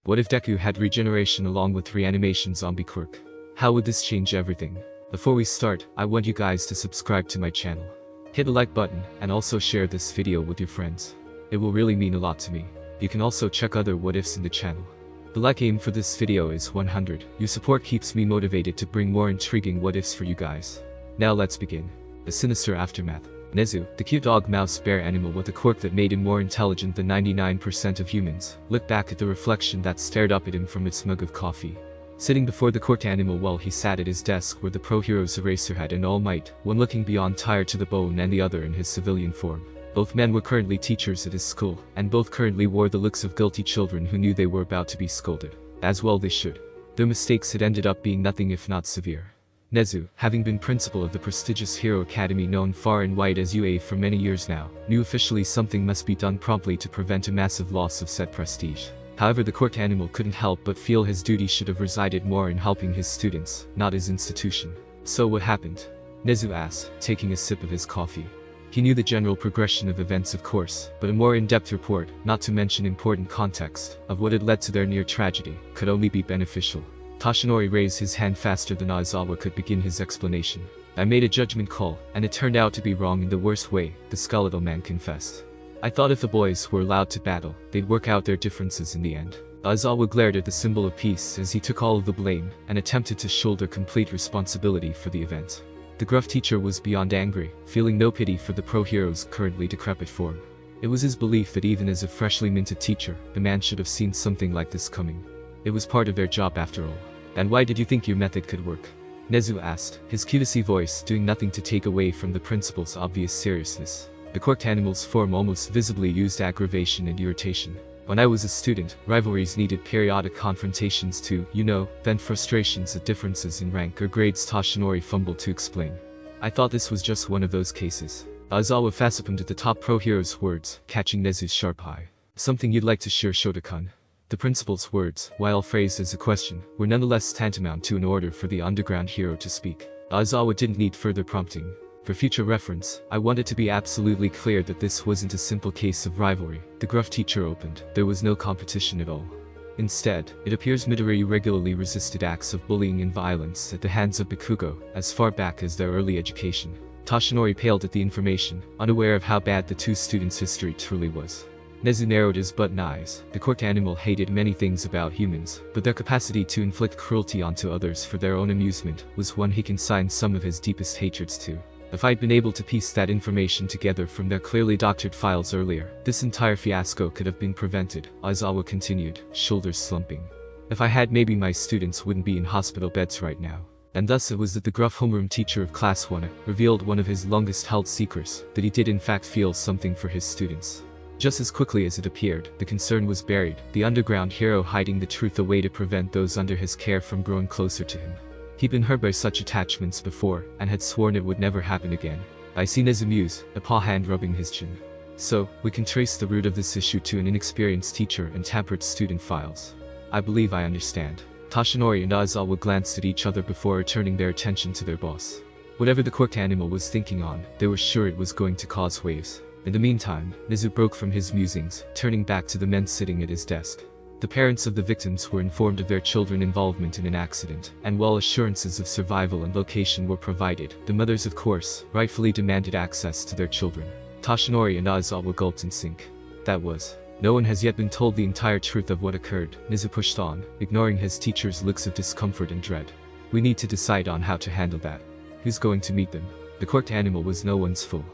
What if Deku had regeneration along with reanimation zombie Quirk? How would this change everything? Before we start, I want you guys to subscribe to my channel. Hit the like button, and also share this video with your friends. It will really mean a lot to me. You can also check other what ifs in the channel. The like aim for this video is 100. Your support keeps me motivated to bring more intriguing what ifs for you guys. Now let's begin. The sinister aftermath. Nezu, the cute dog mouse bear animal with a quirk that made him more intelligent than 99% of humans, looked back at the reflection that stared up at him from its mug of coffee. Sitting before the quirked animal while he sat at his desk were the pro heroes Eraserhead and All Might, one looking beyond tired to the bone and the other in his civilian form. Both men were currently teachers at his school, and both currently wore the looks of guilty children who knew they were about to be scolded. As well they should. Their mistakes had ended up being nothing if not severe. Nezu, having been principal of the prestigious hero academy known far and wide as UA for many years now, knew officially something must be done promptly to prevent a massive loss of said prestige. However, the quirked animal couldn't help but feel his duty should have resided more in helping his students, not his institution. So what happened? Nezu asked, taking a sip of his coffee. He knew the general progression of events of course, but a more in-depth report, not to mention important context, of what had led to their near tragedy, could only be beneficial. Toshinori raised his hand faster than Aizawa could begin his explanation. I made a judgment call, and it turned out to be wrong in the worst way, the skeletal man confessed. I thought if the boys were allowed to battle, they'd work out their differences in the end. Aizawa glared at the symbol of peace as he took all of the blame, and attempted to shoulder complete responsibility for the event. The gruff teacher was beyond angry, feeling no pity for the pro-hero's currently decrepit form. It was his belief that even as a freshly minted teacher, the man should have seen something like this coming. It was part of their job after all. And why did you think your method could work? Nezu asked, his cutesy voice doing nothing to take away from the principal's obvious seriousness. The quirked animal's form almost visibly used aggravation and irritation. When I was a student, rivalries needed periodic confrontations to, vent frustrations at differences in rank or grades. Toshinori fumbled to explain. I thought this was just one of those cases. Aizawa facepalmed at the top pro-hero's words, catching Nezu's sharp eye. Something you'd like to share, Shota-kun? The principal's words, while phrased as a question, were nonetheless tantamount to an order for the underground hero to speak. Aizawa didn't need further prompting. For future reference, I wanted to be absolutely clear that this wasn't a simple case of rivalry. The gruff teacher opened. There was no competition at all. Instead, it appears Midori regularly resisted acts of bullying and violence at the hands of Bakugo, as far back as their early education. Toshinori paled at the information, unaware of how bad the two students' history truly was. Nezu narrowed his button eyes. The quirked animal hated many things about humans, but their capacity to inflict cruelty onto others for their own amusement was one he consigned some of his deepest hatreds to. If I'd been able to piece that information together from their clearly doctored files earlier, this entire fiasco could have been prevented, Aizawa continued, shoulders slumping. If I had, maybe my students wouldn't be in hospital beds right now. And thus it was that the gruff homeroom teacher of Class 1 revealed one of his longest held secrets, that he did in fact feel something for his students. Just as quickly as it appeared, the concern was buried, the underground hero hiding the truth away to prevent those under his care from growing closer to him. He'd been hurt by such attachments before, and had sworn it would never happen again. I see Nezu muse, a paw hand rubbing his chin. So, we can trace the root of this issue to an inexperienced teacher and tampered student files. I believe I understand. Toshinori and Aizawa glanced at each other before returning their attention to their boss. Whatever the quirked animal was thinking on, they were sure it was going to cause waves. In the meantime, Nezu broke from his musings, turning back to the men sitting at his desk. The parents of the victims were informed of their children's involvement in an accident, and while assurances of survival and location were provided, the mothers of course, rightfully demanded access to their children. Toshinori and Aizawa gulped in sync. That was. No one has yet been told the entire truth of what occurred, Nezu pushed on, ignoring his teacher's looks of discomfort and dread. We need to decide on how to handle that. Who's going to meet them? The quirked animal was no one's fool.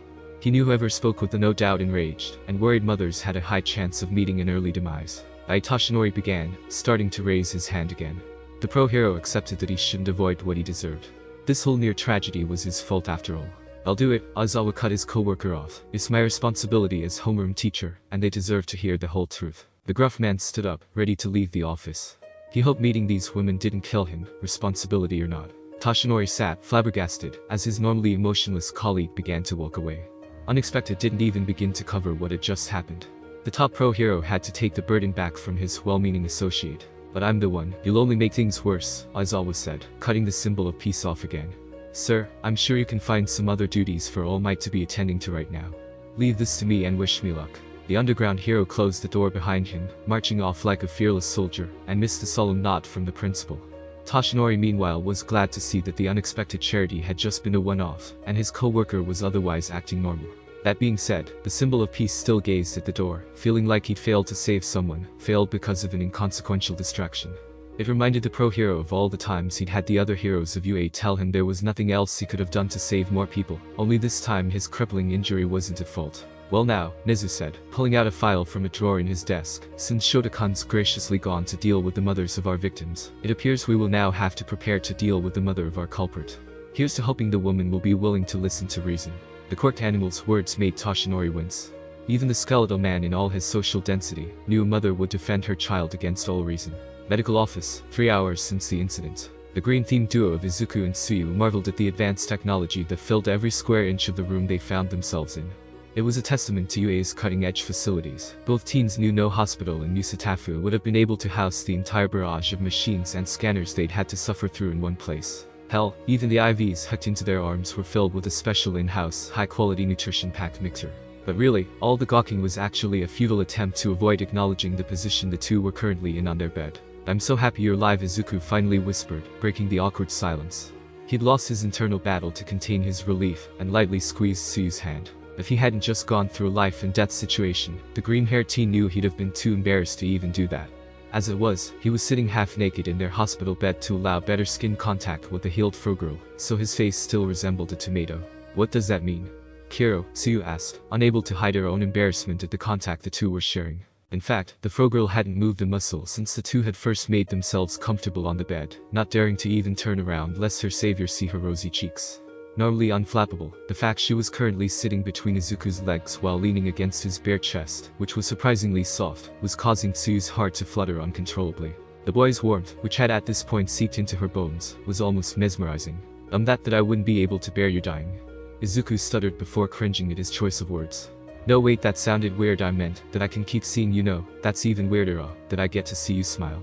He knew whoever spoke with the no doubt enraged, and worried mothers had a high chance of meeting an early demise. Toshinori began, starting to raise his hand again. The pro-hero accepted that he shouldn't avoid what he deserved. This whole near tragedy was his fault after all. I'll do it, Aizawa cut his co-worker off. It's my responsibility as homeroom teacher, and they deserve to hear the whole truth. The gruff man stood up, ready to leave the office. He hoped meeting these women didn't kill him, responsibility or not. Toshinori sat, flabbergasted, as his normally emotionless colleague began to walk away. Unexpected didn't even begin to cover what had just happened. The top pro-hero had to take the burden back from his well-meaning associate. But I'm the one. You'll only make things worse, Aizawa said, cutting the symbol of peace off again. Sir, I'm sure you can find some other duties for All Might to be attending to right now. Leave this to me and wish me luck. The underground hero closed the door behind him, marching off like a fearless soldier, and missed a solemn nod from the principal. Toshinori meanwhile was glad to see that the unexpected charity had just been a one-off, and his co-worker was otherwise acting normal. That being said, the symbol of peace still gazed at the door, feeling like he'd failed to save someone, failed because of an inconsequential distraction. It reminded the pro-hero of all the times he'd had the other heroes of UA tell him there was nothing else he could have done to save more people, only this time his crippling injury wasn't at fault. Well now, Nezu said, pulling out a file from a drawer in his desk, since Shotokan's graciously gone to deal with the mothers of our victims, it appears we will now have to prepare to deal with the mother of our culprit. Here's to hoping the woman will be willing to listen to reason. The quirked animal's words made Toshinori wince. Even the skeletal man in all his social density knew a mother would defend her child against all reason. Medical office, 3 hours since the incident. The green-themed duo of Izuku and Tsuyu marveled at the advanced technology that filled every square inch of the room they found themselves in. It was a testament to UA's cutting-edge facilities. Both teens knew no hospital in Yusutafu would have been able to house the entire barrage of machines and scanners they'd had to suffer through in one place. Hell, even the IVs hooked into their arms were filled with a special in-house, high-quality nutrition-packed mixture. But really, all the gawking was actually a futile attempt to avoid acknowledging the position the two were currently in on their bed. "I'm so happy you're alive," Izuku finally whispered, breaking the awkward silence. He'd lost his internal battle to contain his relief, and lightly squeezed Tsuyu's hand. If he hadn't just gone through a life-and-death situation, the green-haired teen knew he'd have been too embarrassed to even do that. As it was, he was sitting half-naked in their hospital bed to allow better skin contact with the healed fro-girl, so his face still resembled a tomato. "What does that mean?" Kiro, Tsuyu asked, unable to hide her own embarrassment at the contact the two were sharing. In fact, the fro-girl hadn't moved a muscle since the two had first made themselves comfortable on the bed, not daring to even turn around lest her savior see her rosy cheeks. Normally unflappable, the fact she was currently sitting between Izuku's legs while leaning against his bare chest, which was surprisingly soft, was causing Tsuyu's heart to flutter uncontrollably. The boy's warmth, which had at this point seeped into her bones, was almost mesmerizing. That I wouldn't be able to bear you dying." Izuku stuttered before cringing at his choice of words. "No wait, that sounded weird. I meant that I can keep seeing you. No, that's even weirder. That I get to see you smile.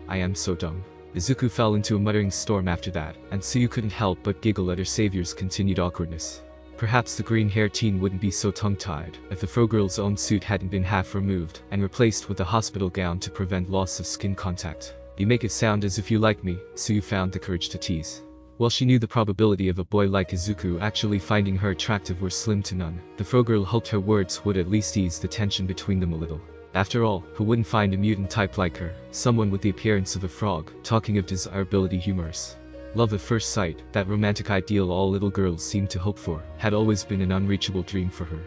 I am so dumb." Izuku fell into a muttering storm after that, and Tsuyu couldn't help but giggle at her savior's continued awkwardness. Perhaps the green-haired teen wouldn't be so tongue-tied if the fro-girl's own suit hadn't been half removed and replaced with a hospital gown to prevent loss of skin contact. "You make it sound as if you like me," Tsuyu found the courage to tease. While she knew the probability of a boy like Izuku actually finding her attractive were slim to none, the fro-girl hoped her words would at least ease the tension between them a little. After all, who wouldn't find a mutant type like her, someone with the appearance of a frog, talking of desirability humorous? Love at first sight, that romantic ideal all little girls seem to hope for, had always been an unreachable dream for her.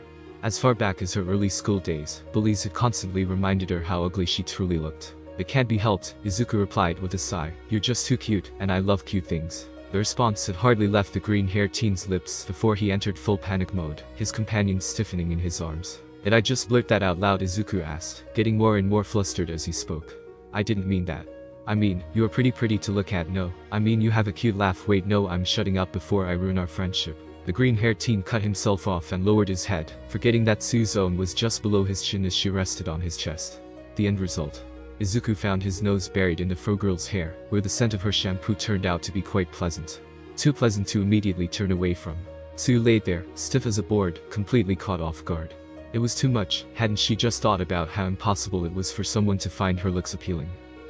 As far back as her early school days, bullies had constantly reminded her how ugly she truly looked. "It can't be helped," Izuku replied with a sigh. "You're just too cute, and I love cute things." The response had hardly left the green-haired teen's lips before he entered full panic mode, his companion stiffening in his arms. "Did I just blurt that out loud?" Izuku asked, getting more and more flustered as he spoke. "I didn't mean that. I mean, you are pretty to look at. No, I mean you have a cute laugh. Wait, no, I'm shutting up before I ruin our friendship." The green-haired teen cut himself off and lowered his head, forgetting that Tsuyu's own was just below his chin as she rested on his chest. The end result. Izuku found his nose buried in the fro-girl's hair, where the scent of her shampoo turned out to be quite pleasant. Too pleasant to immediately turn away from. Tsuyu laid there, stiff as a board, completely caught off guard. It was too much. Hadn't she just thought about how impossible it was for someone to find her looks appealing?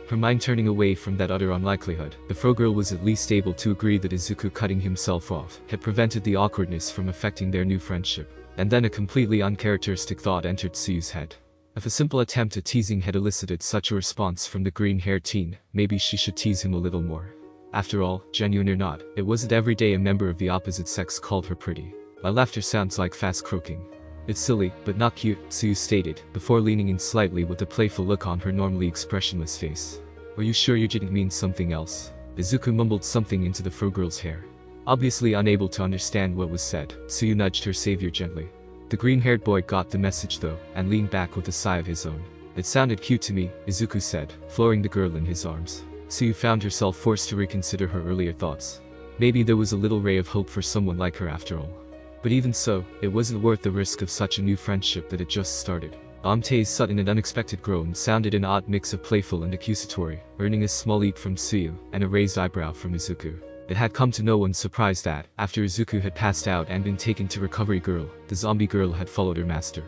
Her mind turning away from that utter unlikelihood, the fro-girl was at least able to agree that Izuku cutting himself off had prevented the awkwardness from affecting their new friendship. And then a completely uncharacteristic thought entered Tsuyu's head. If a simple attempt at teasing had elicited such a response from the green-haired teen, maybe she should tease him a little more. After all, genuine or not, it wasn't every day a member of the opposite sex called her pretty. My laughter sounds like fast croaking. "It's silly, but not cute," Tsuyu stated, before leaning in slightly with a playful look on her normally expressionless face. "Are you sure you didn't mean something else?" Izuku mumbled something into the fro-girl's hair. Obviously unable to understand what was said, Tsuyu nudged her savior gently. The green-haired boy got the message though, and leaned back with a sigh of his own. "It sounded cute to me," Izuku said, flooring the girl in his arms. Tsuyu found herself forced to reconsider her earlier thoughts. Maybe there was a little ray of hope for someone like her after all. But even so, it wasn't worth the risk of such a new friendship that had just started. Amte's sudden and unexpected groan sounded an odd mix of playful and accusatory, earning a small leap from Tsuyu, and a raised eyebrow from Izuku. It had come to no one's surprise that, after Izuku had passed out and been taken to Recovery Girl, the zombie girl had followed her master.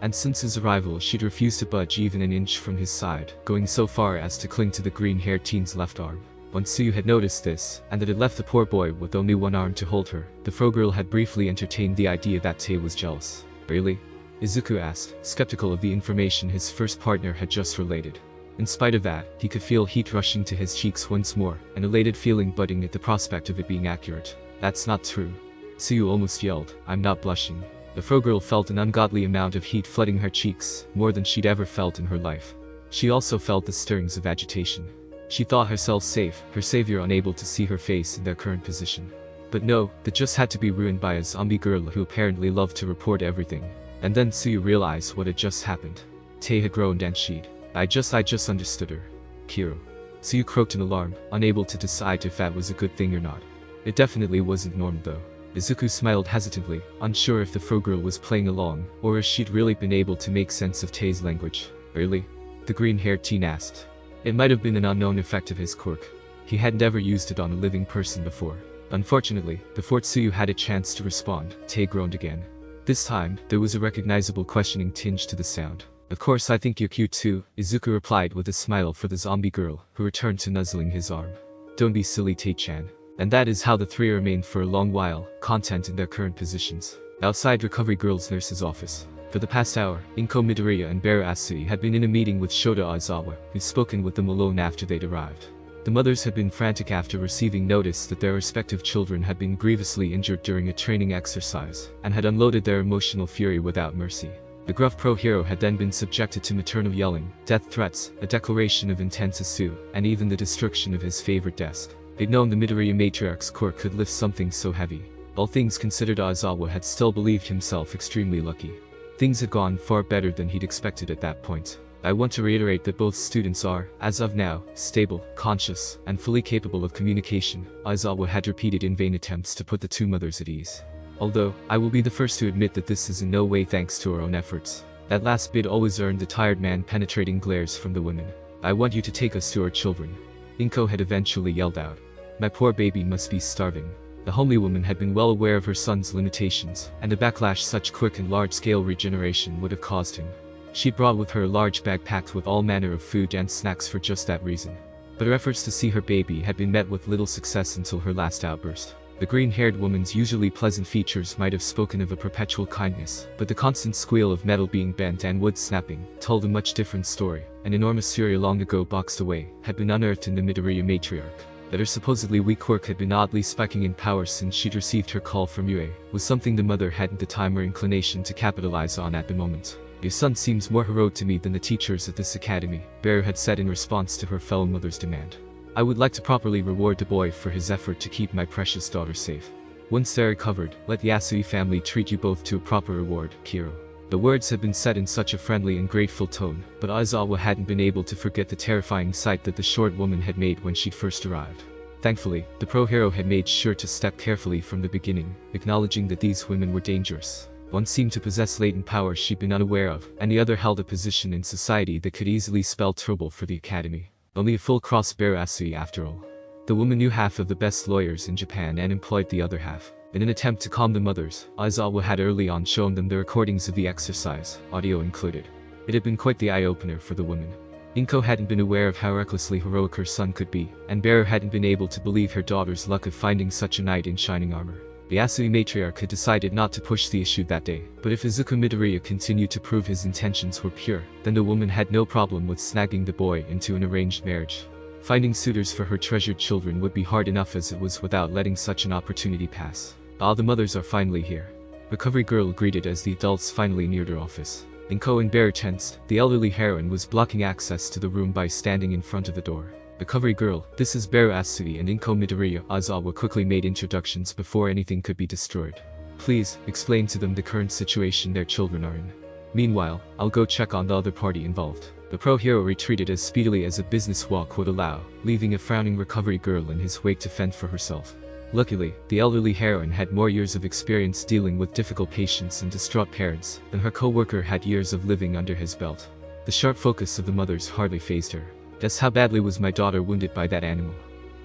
and since his arrival she'd refused to budge even an inch from his side, going so far as to cling to the green-haired teen's left arm. Once Suyu had noticed this, and that it left the poor boy with only one arm to hold her, the fro girl had briefly entertained the idea that Tae was jealous. Really? Izuku asked, skeptical of the information his first partner had just related. In spite of that, he could feel heat rushing to his cheeks once more, an elated feeling budding at the prospect of it being accurate. That's not true. Suyu almost yelled, I'm not blushing. The fro girl felt an ungodly amount of heat flooding her cheeks, more than she'd ever felt in her life. She also felt the stirrings of agitation. She thought herself safe, her savior unable to see her face in their current position. But no, that just had to be ruined by a zombie girl who apparently loved to report everything. And then Suyu realized what had just happened. Tae had groaned and she'd, I just understood her. Kiro. Suyu croaked in alarm, unable to decide if that was a good thing or not. It definitely wasn't normal though. Izuku smiled hesitantly, unsure if the fro girl was playing along, or if she'd really been able to make sense of Tae's language. Really? The green-haired teen asked. It might have been an unknown effect of his quirk. He hadn't ever used it on a living person before. Unfortunately, before Tsuyu had a chance to respond, Tae groaned again. This time, there was a recognizable questioning tinge to the sound. Of course I think you're cute too, Izuku replied with a smile for the zombie girl, who returned to nuzzling his arm. Don't be silly Tae-chan. And that is how the three remained for a long while, content in their current positions. Outside Recovery Girl's nurse's office. For the past hour, Inko Midoriya and Beru Asui had been in a meeting with Shota Aizawa, who'd spoken with them alone after they'd arrived. The mothers had been frantic after receiving notice that their respective children had been grievously injured during a training exercise, and had unloaded their emotional fury without mercy. The gruff pro-hero had then been subjected to maternal yelling, death threats, a declaration of intent to sue, and even the destruction of his favorite desk. They'd known the Midoriya matriarch's Quirk could lift something so heavy. All things considered, Aizawa had still believed himself extremely lucky. Things had gone far better than he'd expected at that point. I want to reiterate that both students are, as of now, stable, conscious, and fully capable of communication, Aizawa had repeated in vain attempts to put the two mothers at ease. Although, I will be the first to admit that this is in no way thanks to our own efforts. That last bit always earned the tired man penetrating glares from the women. I want you to take us to our children. Inko had eventually yelled out. My poor baby must be starving. The homely woman had been well aware of her son's limitations, and the backlash such quick and large-scale regeneration would have caused him. She brought with her a large bag packed with all manner of food and snacks for just that reason. But her efforts to see her baby had been met with little success until her last outburst. The green-haired woman's usually pleasant features might have spoken of a perpetual kindness, but the constant squeal of metal being bent and wood snapping told a much different story. An enormous fury long ago boxed away had been unearthed in the Midoriya matriarch. That her supposedly weak quirk had been oddly spiking in power since she'd received her call from Yue, was something the mother hadn't the time or inclination to capitalize on at the moment. Your son seems more heroic to me than the teachers at this academy, Beru had said in response to her fellow mother's demand. I would like to properly reward the boy for his effort to keep my precious daughter safe. Once they're recovered, let the Asui family treat you both to a proper reward, Kiro. The words had been said in such a friendly and grateful tone, but Aizawa hadn't been able to forget the terrifying sight that the short woman had made when she'd first arrived. Thankfully, the pro-hero had made sure to step carefully from the beginning, acknowledging that these women were dangerous. One seemed to possess latent powers she'd been unaware of, and the other held a position in society that could easily spell trouble for the academy. Only a full-cross Beru Asui after all. The woman knew half of the best lawyers in Japan and employed the other half. In an attempt to calm the mothers, Aizawa had early on shown them the recordings of the exercise, audio included. It had been quite the eye-opener for the woman. Inko hadn't been aware of how recklessly heroic her son could be, and Beru hadn't been able to believe her daughter's luck of finding such a knight in shining armor. The Asui matriarch had decided not to push the issue that day, but if Izuku Midoriya continued to prove his intentions were pure, then the woman had no problem with snagging the boy into an arranged marriage. Finding suitors for her treasured children would be hard enough as it was without letting such an opportunity pass. Ah, the mothers are finally here. Recovery Girl greeted as the adults finally neared her office. Inko and Beru tensed. The elderly heroine was blocking access to the room by standing in front of the door. Recovery Girl, this is Beru Asui and Inko Midoriya. Aizawa quickly made introductions before anything could be destroyed. Please, explain to them the current situation their children are in. Meanwhile, I'll go check on the other party involved. The pro-hero retreated as speedily as a business walk would allow, leaving a frowning Recovery Girl in his wake to fend for herself. Luckily, the elderly heroine had more years of experience dealing with difficult patients and distraught parents than her co-worker had years of living under his belt. The sharp focus of the mothers hardly fazed her. Just how badly was my daughter wounded by that animal?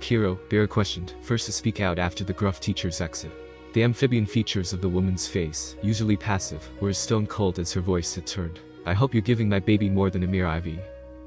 Kiro, Beru questioned, first to speak out after the gruff teacher's exit. The amphibian features of the woman's face, usually passive, were as stone cold as her voice had turned. I hope you're giving my baby more than a mere IV.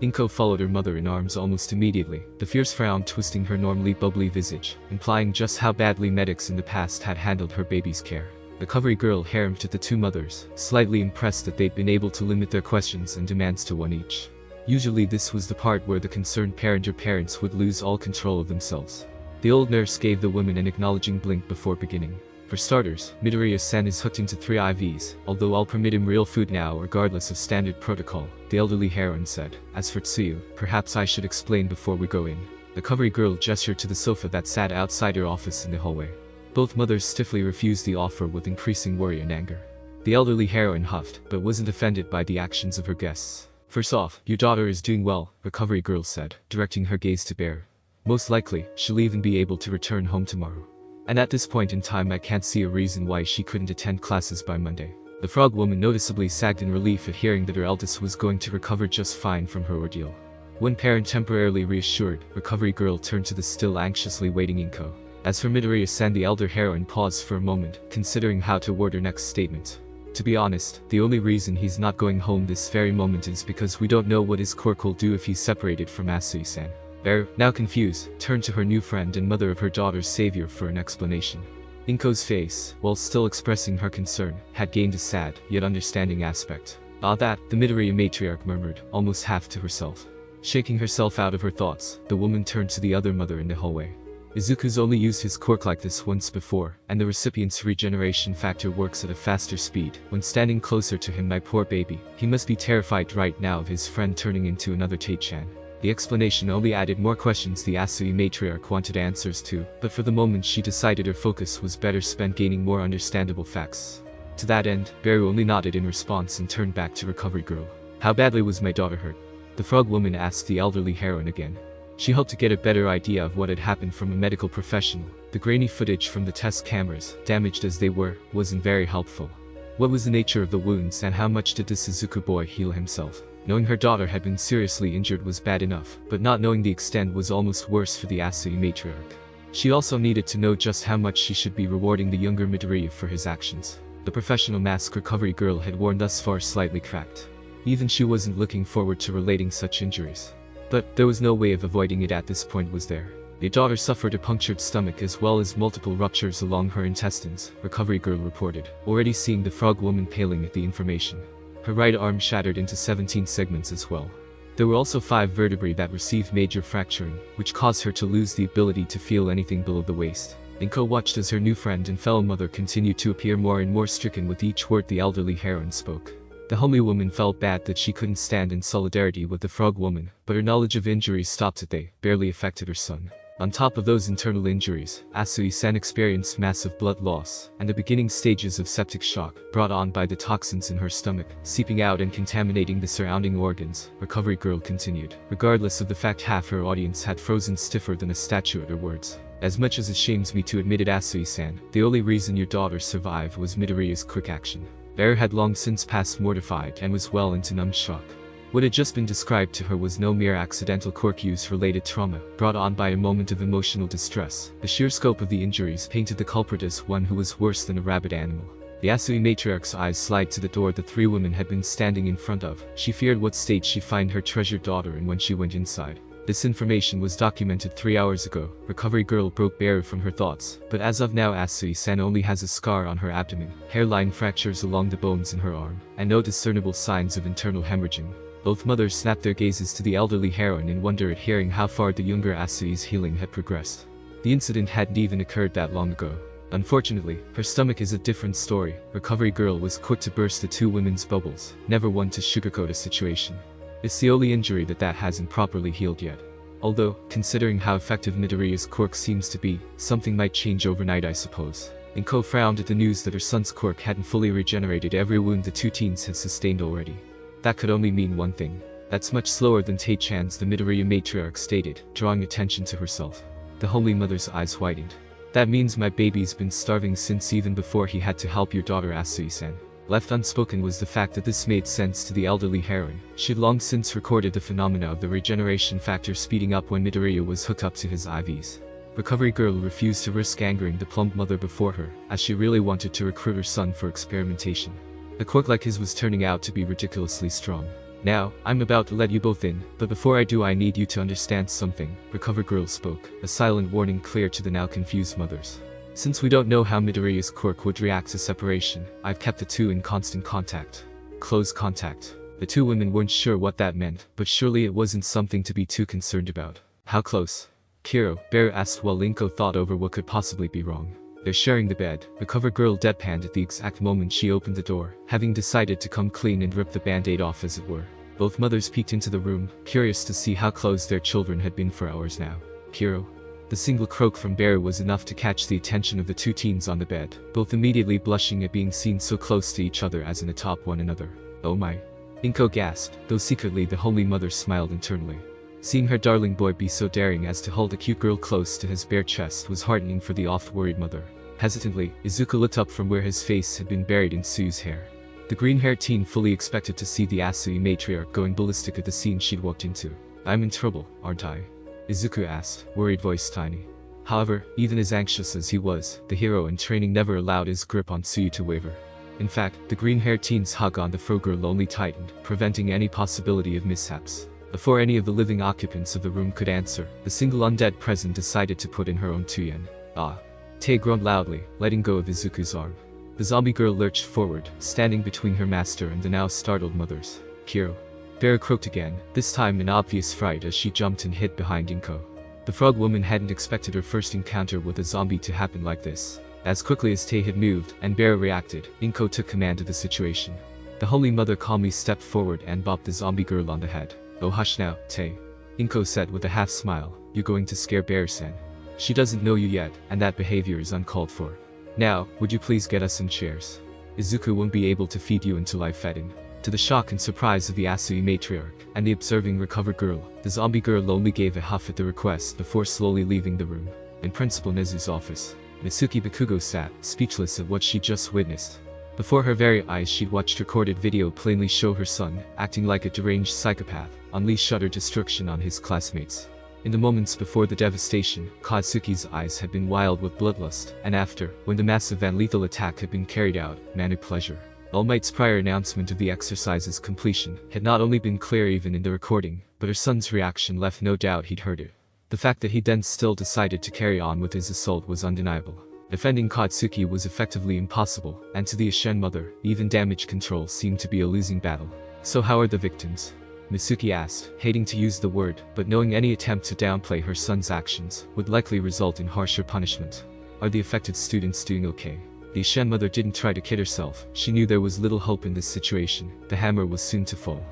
Inko followed her mother in arms almost immediately, the fierce frown twisting her normally bubbly visage, implying just how badly medics in the past had handled her baby's care. The covery girl harangued at the two mothers, slightly impressed that they'd been able to limit their questions and demands to one each. Usually this was the part where the concerned parent or parents would lose all control of themselves. The old nurse gave the woman an acknowledging blink before beginning. For starters, Midoriya-san is hooked into 3 IVs, although I'll permit him real food now regardless of standard protocol, the elderly heroine said. As for Tsuyu, perhaps I should explain before we go in. The covery girl gestured to the sofa that sat outside her office in the hallway. Both mothers stiffly refused the offer with increasing worry and anger. The elderly heroine huffed, but wasn't offended by the actions of her guests. First off, your daughter is doing well, the covery girl said, directing her gaze to Bear. Most likely, she'll even be able to return home tomorrow. And at this point in time I can't see a reason why she couldn't attend classes by Monday. The frog woman noticeably sagged in relief at hearing that her eldest was going to recover just fine from her ordeal. One parent temporarily reassured, recovery girl turned to the still anxiously waiting Inko. As for Midoriya-san, the elder heroine paused for a moment, considering how to word her next statement. To be honest, the only reason he's not going home this very moment is because we don't know what his Quirk will do if he's separated from Asui-san. Bear, now confused, turned to her new friend and mother of her daughter's savior for an explanation. Inko's face, while still expressing her concern, had gained a sad, yet understanding aspect. Ah, that, the Midoriya matriarch murmured, almost half to herself. Shaking herself out of her thoughts, the woman turned to the other mother in the hallway. Izuku's only used his quirk like this once before, and the recipient's regeneration factor works at a faster speed. When standing closer to him, my poor baby, he must be terrified right now of his friend turning into another Taichan. The explanation only added more questions the Asui matriarch wanted answers to, but for the moment she decided her focus was better spent gaining more understandable facts. To that end, Beru only nodded in response and turned back to recovery girl. How badly was my daughter hurt? The frog woman asked the elderly heroine again. She hoped to get a better idea of what had happened from a medical professional. The grainy footage from the test cameras, damaged as they were, wasn't very helpful. What was the nature of the wounds and how much did the Izuku boy heal himself? Knowing her daughter had been seriously injured was bad enough, but not knowing the extent was almost worse for the Asui matriarch. She also needed to know just how much she should be rewarding the younger Midoriya for his actions. The professional mask recovery girl had worn thus far slightly cracked. Even she wasn't looking forward to relating such injuries. But there was no way of avoiding it at this point, was there? The daughter suffered a punctured stomach as well as multiple ruptures along her intestines, recovery girl reported, already seeing the frog woman paling at the information. Her right arm shattered into 17 segments as well. There were also 5 vertebrae that received major fracturing, which caused her to lose the ability to feel anything below the waist. Inko watched as her new friend and fellow mother continued to appear more and more stricken with each word the elderly heroine spoke. The homely woman felt bad that she couldn't stand in solidarity with the frog woman, but her knowledge of injuries stopped at they barely affected her son. On top of those internal injuries, Asui-san experienced massive blood loss, and the beginning stages of septic shock, brought on by the toxins in her stomach, seeping out and contaminating the surrounding organs, recovery girl continued, regardless of the fact half her audience had frozen stiffer than a statue at her words. As much as it shames me to admit it, Asui-san, the only reason your daughter survived was Midoriya's quick action. Bear had long since passed mortified and was well into numb shock. What had just been described to her was no mere accidental quirk use-related trauma, brought on by a moment of emotional distress. The sheer scope of the injuries painted the culprit as one who was worse than a rabid animal. The Asui matriarch's eyes slid to the door the 3 women had been standing in front of. She feared what state she'd find her treasured daughter in when she went inside. This information was documented 3 hours ago. Recovery girl broke Beru from her thoughts, but as of now Asui-san only has a scar on her abdomen, hairline fractures along the bones in her arm, and no discernible signs of internal hemorrhaging. Both mothers snapped their gazes to the elderly heroine in wonder at hearing how far the younger Asui's healing had progressed. The incident hadn't even occurred that long ago. Unfortunately, her stomach is a different story. Recovery girl was quick to burst the 2 women's bubbles, never one to sugarcoat a situation. It's the only injury that hasn't properly healed yet. Although, considering how effective Midoriya's quirk seems to be, something might change overnight, I suppose. Inko frowned at the news that her son's quirk hadn't fully regenerated every wound the 2 teens had sustained already. That could only mean one thing. That's much slower than Taichan's, the Midoriya matriarch stated, drawing attention to herself. The homely mother's eyes widened. That means my baby's been starving since even before he had to help your daughter Asui-san. Left unspoken was the fact that this made sense to the elderly heroine. She'd long since recorded the phenomena of the regeneration factor speeding up when Midoriya was hooked up to his IVs. Recovery girl refused to risk angering the plump mother before her, as she really wanted to recruit her son for experimentation. A quirk like his was turning out to be ridiculously strong. Now, I'm about to let you both in, but before I do I need you to understand something, Recovery girl spoke, a silent warning clear to the now confused mothers. Since we don't know how Midoriya's quirk would react to separation, I've kept the two in constant contact. Close contact. The two women weren't sure what that meant, but surely it wasn't something to be too concerned about. How close? Kiro, Bear asked while Inko thought over what could possibly be wrong. They're sharing the bed. Recover girl deadpanned at the exact moment she opened the door, having decided to come clean and rip the band-aid off as it were. Both mothers peeked into the room, curious to see how close their children had been for hours now. Kiro. The single croak from Bear was enough to catch the attention of the two teens on the bed, both immediately blushing at being seen so close to each other as in atop one another. Oh my. Inko gasped, though secretly the homely mother smiled internally. Seeing her darling boy be so daring as to hold a cute girl close to his bare chest was heartening for the oft-worried mother. Hesitantly, Izuku looked up from where his face had been buried in Sue's hair. The green-haired teen fully expected to see the Asui matriarch going ballistic at the scene she'd walked into. I'm in trouble, aren't I? Izuku asked, worried voice tiny. However, even as anxious as he was, the hero in training never allowed his grip on Sue to waver. In fact, the green-haired teen's hug on the Frogirl only tightened, preventing any possibility of mishaps. Before any of the living occupants of the room could answer, the single undead present decided to put in her own 2 yen. Ah. Tae groaned loudly, letting go of Izuku's arm. The zombie girl lurched forward, standing between her master and the now startled mothers. Kiro. Bear croaked again, this time in obvious fright as she jumped and hid behind Inko. The frog woman hadn't expected her first encounter with a zombie to happen like this. As quickly as Tae had moved, and Bear reacted, Inko took command of the situation. The holy mother calmly stepped forward and bopped the zombie girl on the head. Oh hush now, Tae. Inko said with a half smile, you're going to scare Bear-san. She doesn't know you yet, and that behavior is uncalled for. Now, would you please get us some chairs? Izuku won't be able to feed you until I've fed him. To the shock and surprise of the Asui matriarch, and the observing recovered girl, the zombie girl only gave a huff at the request before slowly leaving the room. In Principal Nezu's office, Mitsuki Bakugo sat, speechless at what she just witnessed. Before her very eyes she'd watched recorded video plainly show her son, acting like a deranged psychopath, unleash utter destruction on his classmates. In the moments before the devastation, Katsuki's eyes had been wild with bloodlust, and after, when the massive and lethal attack had been carried out, manic pleasure. All Might's prior announcement of the exercise's completion had not only been clear even in the recording, but her son's reaction left no doubt he'd heard it. The fact that he then still decided to carry on with his assault was undeniable. Defending Katsuki was effectively impossible, and to the Ashen mother, even damage control seemed to be a losing battle. So how are the victims? Mitsuki asked, hating to use the word, but knowing any attempt to downplay her son's actions would likely result in harsher punishment. Are the affected students doing okay? The Ashen mother didn't try to kid herself, she knew there was little hope in this situation, the hammer was soon to fall.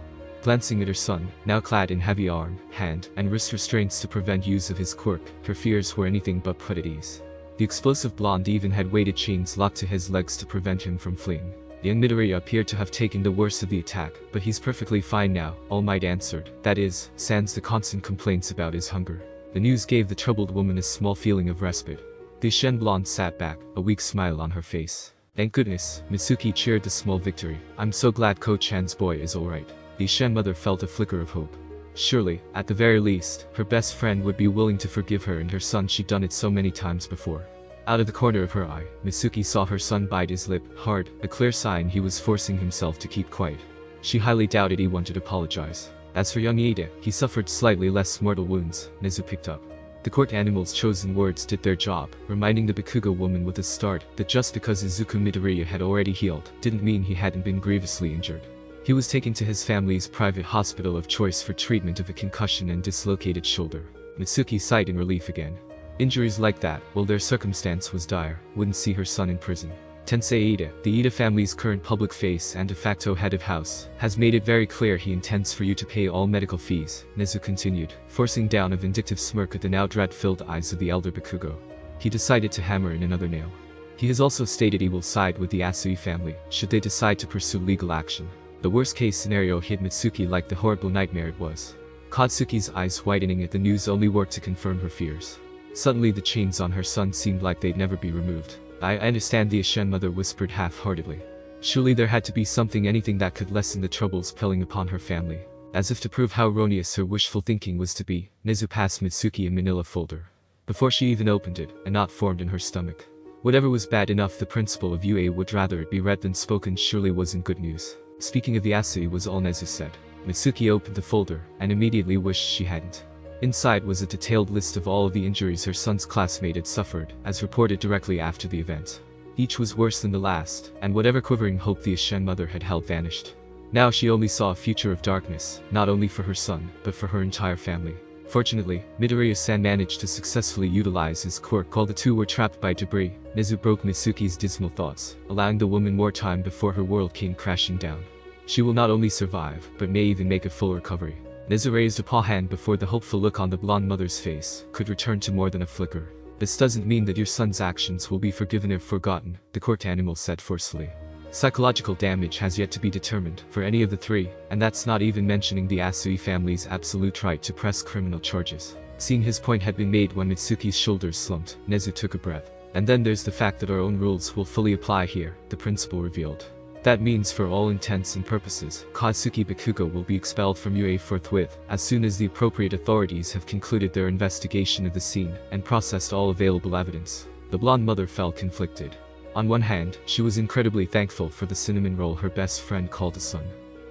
Glancing at her son, now clad in heavy arm, hand, and wrist restraints to prevent use of his quirk, her fears were anything but put at ease. The explosive blonde even had weighted chains locked to his legs to prevent him from fleeing. Young Midoriya appeared to have taken the worst of the attack, but he's perfectly fine now, All Might answered, that is, sans the constant complaints about his hunger. The news gave the troubled woman a small feeling of respite. The Shen blonde sat back, a weak smile on her face. Thank goodness, Mitsuki cheered the small victory. I'm so glad Ko-chan's boy is alright. The Shen mother felt a flicker of hope. Surely, at the very least, her best friend would be willing to forgive her and her son. She'd done it so many times before. Out of the corner of her eye, Mitsuki saw her son bite his lip hard, a clear sign he was forcing himself to keep quiet. She highly doubted he wanted to apologize. As for young Iida, he suffered slightly less mortal wounds, Nezu picked up. The court animal's chosen words did their job, reminding the Bakugo woman with a start that just because Izuku Midoriya had already healed, didn't mean he hadn't been grievously injured. He was taken to his family's private hospital of choice for treatment of a concussion and dislocated shoulder. Mitsuki sighed in relief again. Injuries like that, while their circumstance was dire, wouldn't see her son in prison. Tensei Iida, the Iida family's current public face and de facto head of house, has made it very clear he intends for you to pay all medical fees, Nezu continued, forcing down a vindictive smirk at the now dread-filled eyes of the elder Bakugo. He decided to hammer in another nail. He has also stated he will side with the Asui family, should they decide to pursue legal action. The worst-case scenario hit Mitsuki like the horrible nightmare it was. Katsuki's eyes widening at the news only worked to confirm her fears. Suddenly the chains on her son seemed like they'd never be removed. I understand, the Ashen mother whispered half-heartedly. Surely there had to be anything that could lessen the troubles pelling upon her family. As if to prove how erroneous her wishful thinking was to be, Nezu passed Mitsuki a manila folder. Before she even opened it, a knot formed in her stomach. Whatever was bad enough the principal of UA would rather it be read than spoken surely wasn't good news. Speaking of the essay was all Nezu said. Mitsuki opened the folder, and immediately wished she hadn't. Inside was a detailed list of all of the injuries her son's classmate had suffered, as reported directly after the event. Each was worse than the last, and whatever quivering hope the Ashen mother had held vanished. Now she only saw a future of darkness, not only for her son, but for her entire family. Fortunately, Midoriya-san managed to successfully utilize his quirk while the two were trapped by debris. Nezu broke Mitsuki's dismal thoughts, allowing the woman more time before her world came crashing down. She will not only survive, but may even make a full recovery. Nezu raised a paw hand before the hopeful look on the blonde mother's face could return to more than a flicker. This doesn't mean that your son's actions will be forgiven or forgotten, the court animal said forcefully. Psychological damage has yet to be determined for any of the three, and that's not even mentioning the Asui family's absolute right to press criminal charges. Seeing his point had been made when Mitsuki's shoulders slumped, Nezu took a breath. And then there's the fact that our own rules will fully apply here, the principal revealed. That means for all intents and purposes, Katsuki Bakugo will be expelled from UA forthwith, as soon as the appropriate authorities have concluded their investigation of the scene and processed all available evidence. The blonde mother felt conflicted. On one hand, she was incredibly thankful for the cinnamon roll her best friend called a son.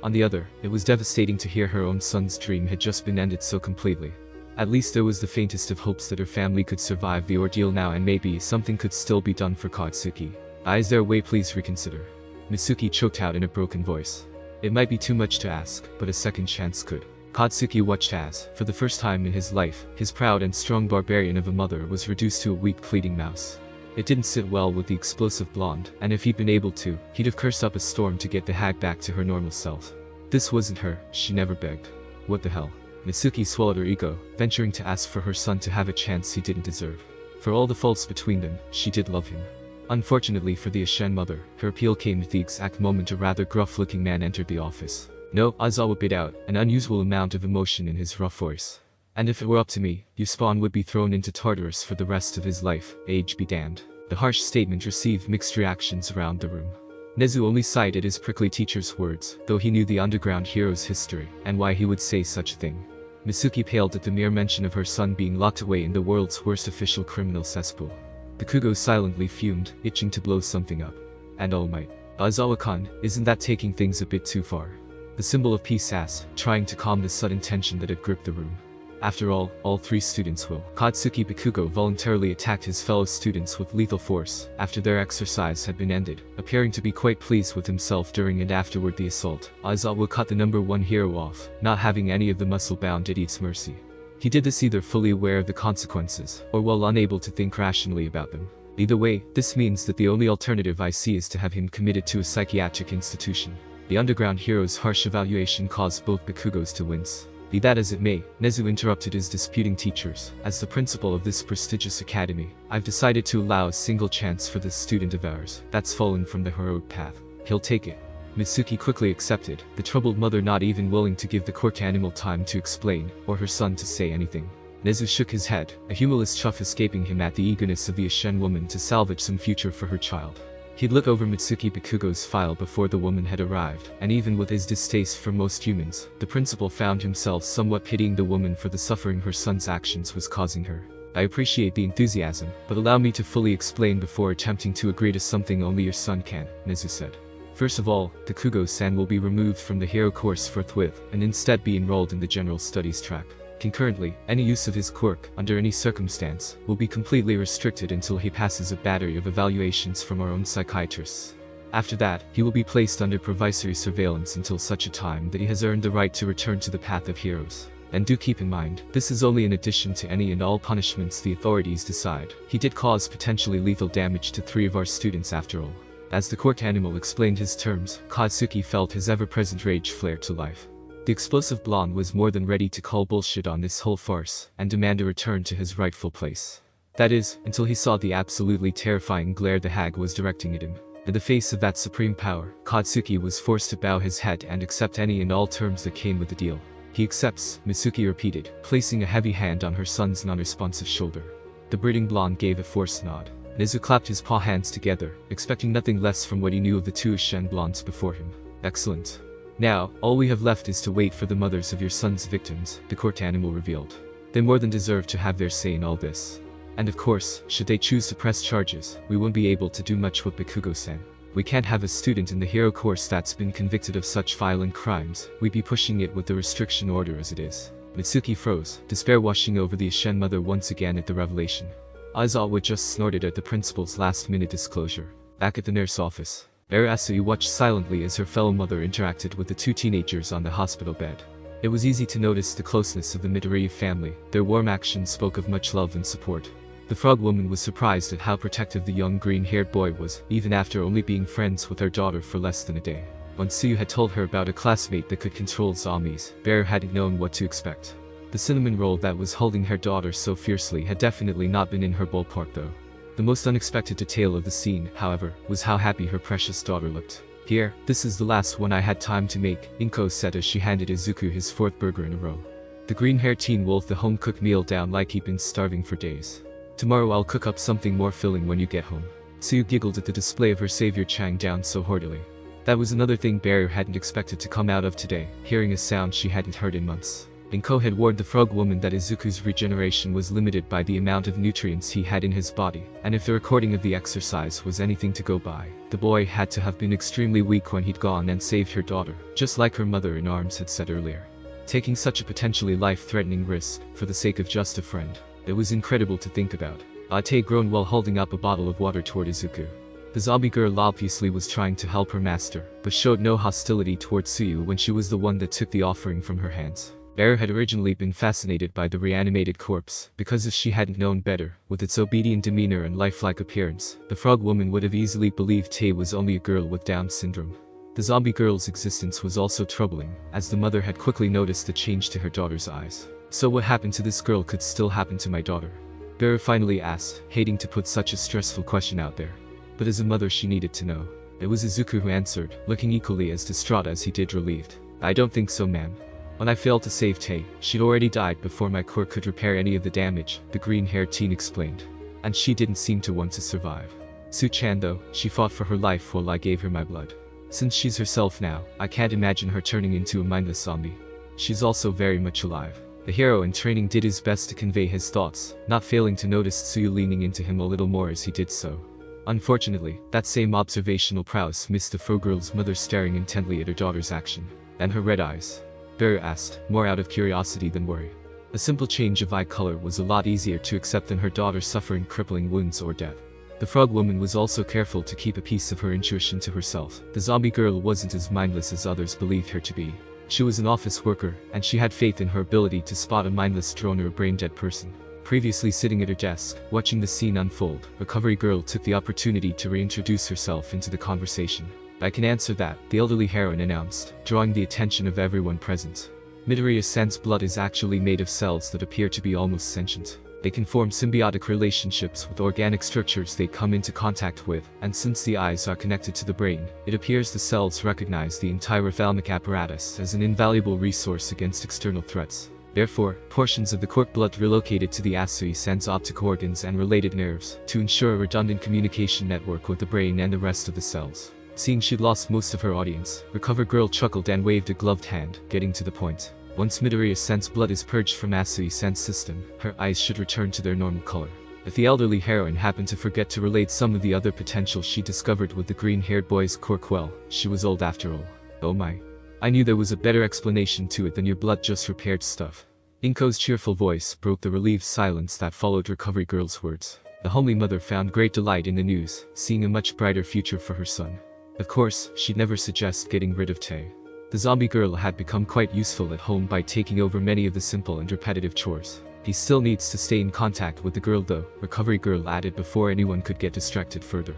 On the other, it was devastating to hear her own son's dream had just been ended so completely. At least there was the faintest of hopes that her family could survive the ordeal now, and maybe something could still be done for Katsuki. Is there a way please reconsider? Mitsuki choked out in a broken voice. It might be too much to ask, but a second chance could. Katsuki watched as, for the first time in his life, his proud and strong barbarian of a mother was reduced to a weak pleading mouse. It didn't sit well with the explosive blonde, and if he'd been able to, he'd have cursed up a storm to get the hag back to her normal self. This wasn't her, she never begged. What the hell? Mitsuki swallowed her ego, venturing to ask for her son to have a chance he didn't deserve. For all the faults between them, she did love him. Unfortunately for the Ashen mother, her appeal came at the exact moment a rather gruff-looking man entered the office. No, Aizawa bit out, an unusual amount of emotion in his rough voice. And if it were up to me, your spawn would be thrown into Tartarus for the rest of his life, age be damned. The harsh statement received mixed reactions around the room. Nezu only sighed at his prickly teacher's words, though he knew the underground hero's history, and why he would say such a thing. Mitsuki paled at the mere mention of her son being locked away in the world's worst official criminal cesspool. Bakugo silently fumed, itching to blow something up. And all might. Aizawa-kun, isn't that taking things a bit too far? The symbol of peace asked, trying to calm the sudden tension that had gripped the room. After all three students will. Katsuki Bakugo voluntarily attacked his fellow students with lethal force, after their exercise had been ended, appearing to be quite pleased with himself during and afterward the assault. Aizawa cut the number one hero off, not having any of the muscle-bound idiot's mercy. He did this either fully aware of the consequences, or while unable to think rationally about them. Either way, this means that the only alternative I see is to have him committed to a psychiatric institution. The underground hero's harsh evaluation caused both Bakugos to wince. Be that as it may, Nezu interrupted his disputing teachers. As the principal of this prestigious academy, I've decided to allow a single chance for this student of ours that's fallen from the heroic path. He'll take it. Mitsuki quickly accepted, the troubled mother not even willing to give the quirk animal time to explain, or her son to say anything. Nezu shook his head, a humorless chuff escaping him at the eagerness of the Ashen woman to salvage some future for her child. He'd look over Mitsuki Bakugo's file before the woman had arrived, and even with his distaste for most humans, the principal found himself somewhat pitying the woman for the suffering her son's actions was causing her. I appreciate the enthusiasm, but allow me to fully explain before attempting to agree to something only your son can, Nezu said. First of all, Bakugo-san will be removed from the hero course forthwith, and instead be enrolled in the general studies track. Concurrently, any use of his quirk, under any circumstance, will be completely restricted until he passes a battery of evaluations from our own psychiatrists. After that, he will be placed under provisory surveillance until such a time that he has earned the right to return to the path of heroes. And do keep in mind, this is only in addition to any and all punishments the authorities decide. He did cause potentially lethal damage to 3 of our students after all. As the quirk animal explained his terms, Katsuki felt his ever-present rage flare to life. The explosive blonde was more than ready to call bullshit on this whole farce, and demand a return to his rightful place. That is, until he saw the absolutely terrifying glare the hag was directing at him. In the face of that supreme power, Katsuki was forced to bow his head and accept any and all terms that came with the deal. He accepts, Mitsuki repeated, placing a heavy hand on her son's non-responsive shoulder. The brooding blonde gave a forced nod. Nezu clapped his paw hands together, expecting nothing less from what he knew of the 2 Ashen blondes before him. Excellent. Now, all we have left is to wait for the mothers of your son's victims, the court animal revealed. They more than deserve to have their say in all this. And of course, should they choose to press charges, we won't be able to do much with Bakugo-san. We can't have a student in the hero course that's been convicted of such violent crimes. We'd be pushing it with the restriction order as it is. Mitsuki froze, despair washing over the Ashen mother once again at the revelation. Aizawa just snorted at the principal's last-minute disclosure. Back at the nurse office, Asui watched silently as her fellow mother interacted with the two teenagers on the hospital bed. It was easy to notice the closeness of the Midoriya family. Their warm actions spoke of much love and support. The frog woman was surprised at how protective the young green-haired boy was, even after only being friends with her daughter for less than a day. When Suyu had told her about a classmate that could control zombies, Bear hadn't known what to expect. The cinnamon roll that was holding her daughter so fiercely had definitely not been in her ballpark though. The most unexpected detail of the scene, however, was how happy her precious daughter looked. "Here, this is the last one I had time to make," Inko said as she handed Izuku his fourth burger in a row. The green-haired teen wolfed the home-cooked meal down like he'd been starving for days. "Tomorrow I'll cook up something more filling when you get home." Suyu giggled at the display of her savior chang down so heartily. That was another thing Bear hadn't expected to come out of today, hearing a sound she hadn't heard in months. Inko had warned the frog woman that Izuku's regeneration was limited by the amount of nutrients he had in his body, and if the recording of the exercise was anything to go by, the boy had to have been extremely weak when he'd gone and saved her daughter, just like her mother in arms had said earlier. Taking such a potentially life-threatening risk, for the sake of just a friend, it was incredible to think about. Ate groaned while holding up a bottle of water toward Izuku. The zombie girl obviously was trying to help her master, but showed no hostility towards Suyu when she was the one that took the offering from her hands. Bear had originally been fascinated by the reanimated corpse, because if she hadn't known better, with its obedient demeanor and lifelike appearance, the frog woman would have easily believed Tay was only a girl with Down syndrome. The zombie girl's existence was also troubling, as the mother had quickly noticed the change to her daughter's eyes. "So what happened to this girl could still happen to my daughter?" Bear finally asked, hating to put such a stressful question out there. But as a mother she needed to know. It was Izuku who answered, looking equally as distraught as he did relieved. "I don't think so, ma'am. When I failed to save Tay, she'd already died before my Quirk could repair any of the damage," the green-haired teen explained. "And she didn't seem to want to survive. Su-chan though, she fought for her life while I gave her my blood. Since she's herself now, I can't imagine her turning into a mindless zombie. She's also very much alive." The hero in training did his best to convey his thoughts, not failing to notice Suyu leaning into him a little more as he did so. Unfortunately, that same observational prowess missed the frog girl's mother staring intently at her daughter's action. "And her red eyes?" Bear asked, more out of curiosity than worry. A simple change of eye color was a lot easier to accept than her daughter suffering crippling wounds or death. The frog woman was also careful to keep a piece of her intuition to herself. The zombie girl wasn't as mindless as others believed her to be. She was an office worker, and she had faith in her ability to spot a mindless drone or a brain-dead person. Previously sitting at her desk, watching the scene unfold, Recovery Girl took the opportunity to reintroduce herself into the conversation. "I can answer that," the elderly heroine announced, drawing the attention of everyone present. Midoriya-san's blood is actually made of cells that appear to be almost sentient. They can form symbiotic relationships with organic structures they come into contact with, and since the eyes are connected to the brain, it appears the cells recognize the entire ophthalmic apparatus as an invaluable resource against external threats. Therefore, portions of the Quirk blood relocated to the Asui-san's optic organs and related nerves, to ensure a redundant communication network with the brain and the rest of the cells. Seeing she'd lost most of her audience, Recover Girl chuckled and waved a gloved hand, getting to the point. Once Midoriya-san's blood is purged from Asui-san's system, her eyes should return to their normal color. If the elderly heroine happened to forget to relate some of the other potential she discovered with the green-haired boy's Quirk, well, she was old after all. "Oh my. I knew there was a better explanation to it than your blood just repaired stuff." Inko's cheerful voice broke the relieved silence that followed Recovery Girl's words. The homely mother found great delight in the news, seeing a much brighter future for her son. Of course, she'd never suggest getting rid of Tay. The zombie girl had become quite useful at home by taking over many of the simple and repetitive chores. He still needs to stay in contact with the girl though, Recovery Girl added before anyone could get distracted further.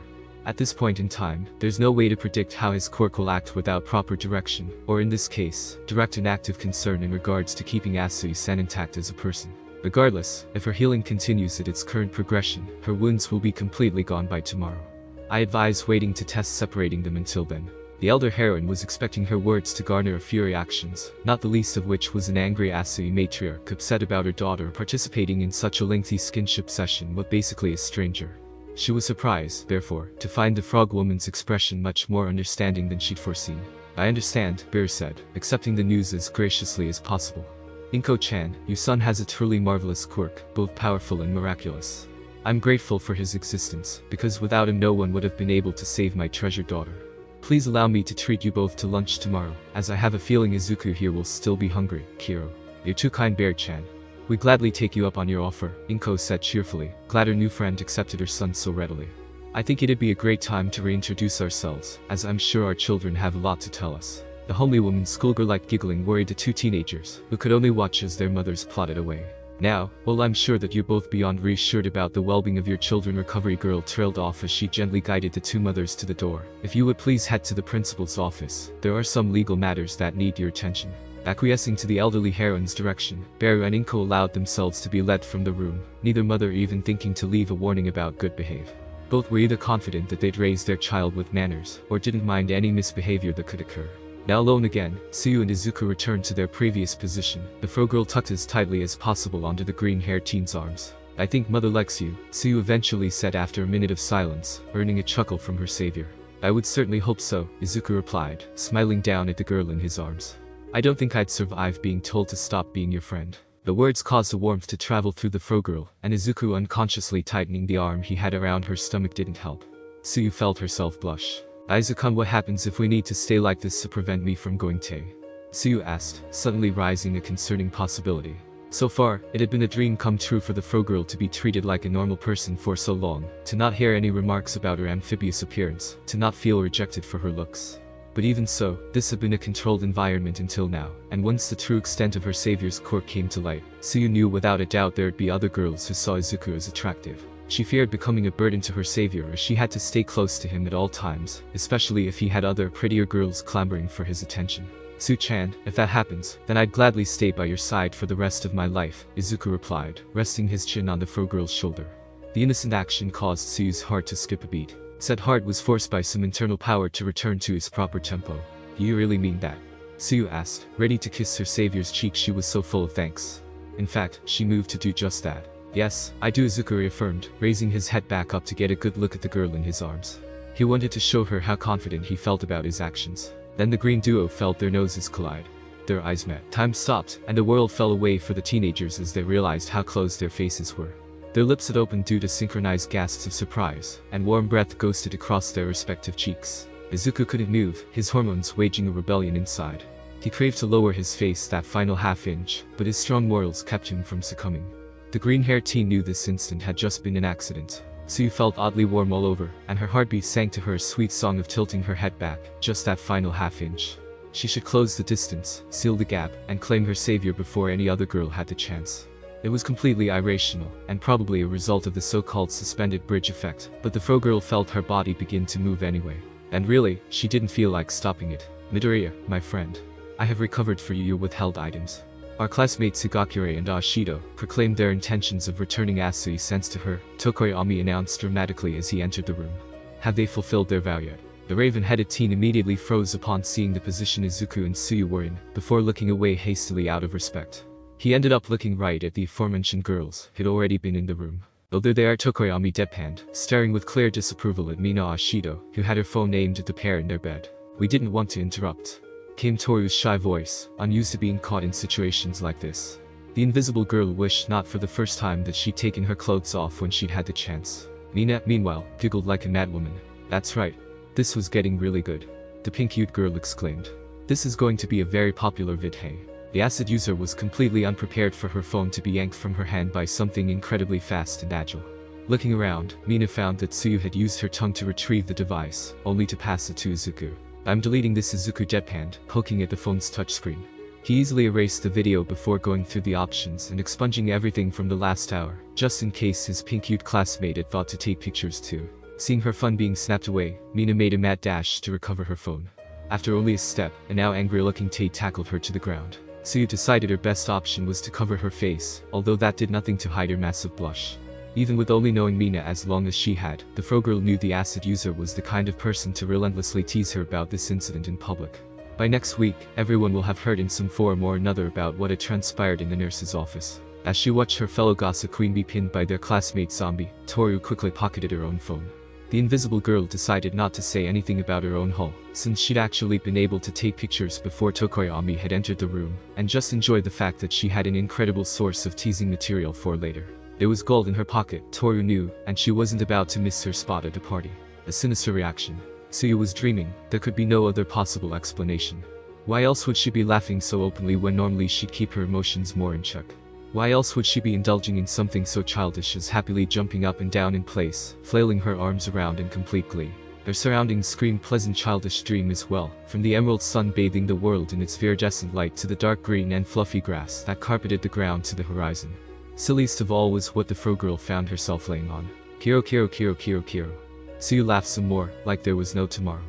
At this point in time, there's no way to predict how his Quirk will act without proper direction, or in this case, direct and active concern in regards to keeping Asui-san intact as a person. Regardless, if her healing continues at its current progression, her wounds will be completely gone by tomorrow. I advise waiting to test separating them until then. The elder heroine was expecting her words to garner a few reactions, not the least of which was an angry Asui matriarch upset about her daughter participating in such a lengthy skinship session with basically a stranger. She was surprised, therefore, to find the frog woman's expression much more understanding than she'd foreseen. "I understand," Bear said, accepting the news as graciously as possible. "Inko-chan, your son has a truly marvelous Quirk, both powerful and miraculous. I'm grateful for his existence, because without him no one would have been able to save my treasured daughter. Please allow me to treat you both to lunch tomorrow, as I have a feeling Izuku here will still be hungry, Kiro. You're too kind, Bear-chan. We gladly take you up on your offer, Inko said cheerfully, glad her new friend accepted her son so readily. I think it'd be a great time to reintroduce ourselves, as I'm sure our children have a lot to tell us. The homely woman schoolgirl-like giggling worried the two teenagers, who could only watch as their mothers plodded away. Now, well, I'm sure that you're both beyond reassured about the well-being of your children. Recovery girl trailed off as she gently guided the two mothers to the door. If you would please head to the principal's office, there are some legal matters that need your attention. Acquiescing to the elderly heroine's direction, Beru and Inko allowed themselves to be led from the room, neither mother even thinking to leave a warning about good behavior. Both were either confident that they'd raised their child with manners, or didn't mind any misbehavior that could occur. Now alone again, Tsuyu and Izuku returned to their previous position, the fro girl tucked as tightly as possible onto the green-haired teen's arms. I think mother likes you, Tsuyu eventually said after a minute of silence, earning a chuckle from her savior. I would certainly hope so, Izuku replied, smiling down at the girl in his arms. I don't think I'd survive being told to stop being your friend. The words caused a warmth to travel through the fro girl, and Izuku unconsciously tightening the arm he had around her stomach didn't help. Tsuyu felt herself blush. Aizawa, what happens if we need to stay like this to prevent me from going to? Tsuyu asked, suddenly rising a concerning possibility. So far, it had been a dream come true for the fro girl to be treated like a normal person for so long, to not hear any remarks about her amphibious appearance, to not feel rejected for her looks. But even so, this had been a controlled environment until now, and once the true extent of her savior's quirk came to light, Tsuyu knew without a doubt there'd be other girls who saw Izuku as attractive. She feared becoming a burden to her savior as she had to stay close to him at all times, especially if he had other prettier girls clamoring for his attention. Tsu-chan, if that happens, then I'd gladly stay by your side for the rest of my life, Izuku replied, resting his chin on the fro girl's shoulder. The innocent action caused Tsuyu's heart to skip a beat. Said heart was forced by some internal power to return to its proper tempo. Do you really mean that? Tsuyu asked, ready to kiss her savior's cheek. She was so full of thanks. In fact, she moved to do just that. Yes, I do, Izuku reaffirmed, raising his head back up to get a good look at the girl in his arms. He wanted to show her how confident he felt about his actions. Then the green duo felt their noses collide. Their eyes met. Time stopped, and the world fell away for the teenagers as they realized how close their faces were. Their lips had opened due to synchronized gasps of surprise, and warm breath ghosted across their respective cheeks. Izuku couldn't move, his hormones waging a rebellion inside. He craved to lower his face that final half-inch, but his strong morals kept him from succumbing. The green-haired teen knew this instant had just been an accident. Tsuyu felt oddly warm all over, and her heartbeat sang to her a sweet song of tilting her head back, just that final half-inch. She should close the distance, seal the gap, and claim her savior before any other girl had the chance. It was completely irrational, and probably a result of the so-called suspended bridge effect, but the fro girl felt her body begin to move anyway. And really, she didn't feel like stopping it. Midoriya, my friend. I have recovered for you your withheld items. Our classmates Sugakure and Ashido proclaimed their intentions of returning as he sensed to her, Tokoyami announced dramatically as he entered the room. Have they fulfilled their vow yet? The raven-headed teen immediately froze upon seeing the position Izuku and Tsuyu were in, before looking away hastily out of respect. He ended up looking right at the aforementioned girls who'd already been in the room. Although they are Tokoyami deadpanned, staring with clear disapproval at Mina Ashido, who had her phone aimed at the pair in their bed. We didn't want to interrupt. Came Toru's shy voice, unused to being caught in situations like this. The invisible girl wished not for the first time that she'd taken her clothes off when she'd had the chance. Mina, meanwhile, giggled like a madwoman. That's right. This was getting really good. The pink-hued girl exclaimed. This is going to be a very popular vid, hey. The acid user was completely unprepared for her phone to be yanked from her hand by something incredibly fast and agile. Looking around, Mina found that Tsuyu had used her tongue to retrieve the device, only to pass it to Izuku. I'm deleting this, Izuku deadpanned, poking at the phone's touchscreen. He easily erased the video before going through the options and expunging everything from the last hour, just in case his pink-hued classmate had thought to take pictures too. Seeing her fun being snapped away, Mina made a mad dash to recover her phone. After only a step, a now angry-looking Tate tackled her to the ground. Tsuyu decided her best option was to cover her face, although that did nothing to hide her massive blush. Even with only knowing Mina as long as she had, the fro girl knew the acid user was the kind of person to relentlessly tease her about this incident in public. By next week, everyone will have heard in some form or another about what had transpired in the nurse's office. As she watched her fellow gossip queen be pinned by their classmate zombie, Toru quickly pocketed her own phone. The invisible girl decided not to say anything about her own haul, since she'd actually been able to take pictures before Tokoyami had entered the room, and just enjoyed the fact that she had an incredible source of teasing material for later. There was gold in her pocket, Toru knew, and she wasn't about to miss her spot at the party. A sinister reaction. Tsuyu was dreaming. There could be no other possible explanation. Why else would she be laughing so openly when normally she'd keep her emotions more in check? Why else would she be indulging in something so childish as happily jumping up and down in place, flailing her arms around in complete glee? Their surroundings screamed pleasant childish dream as well, from the emerald sun bathing the world in its viridescent light to the dark green and fluffy grass that carpeted the ground to the horizon. Silliest of all was what the fro girl found herself laying on. Kiro Kiro Kiro Kiro Kiro. Tsuyu laughed some more, like there was no tomorrow.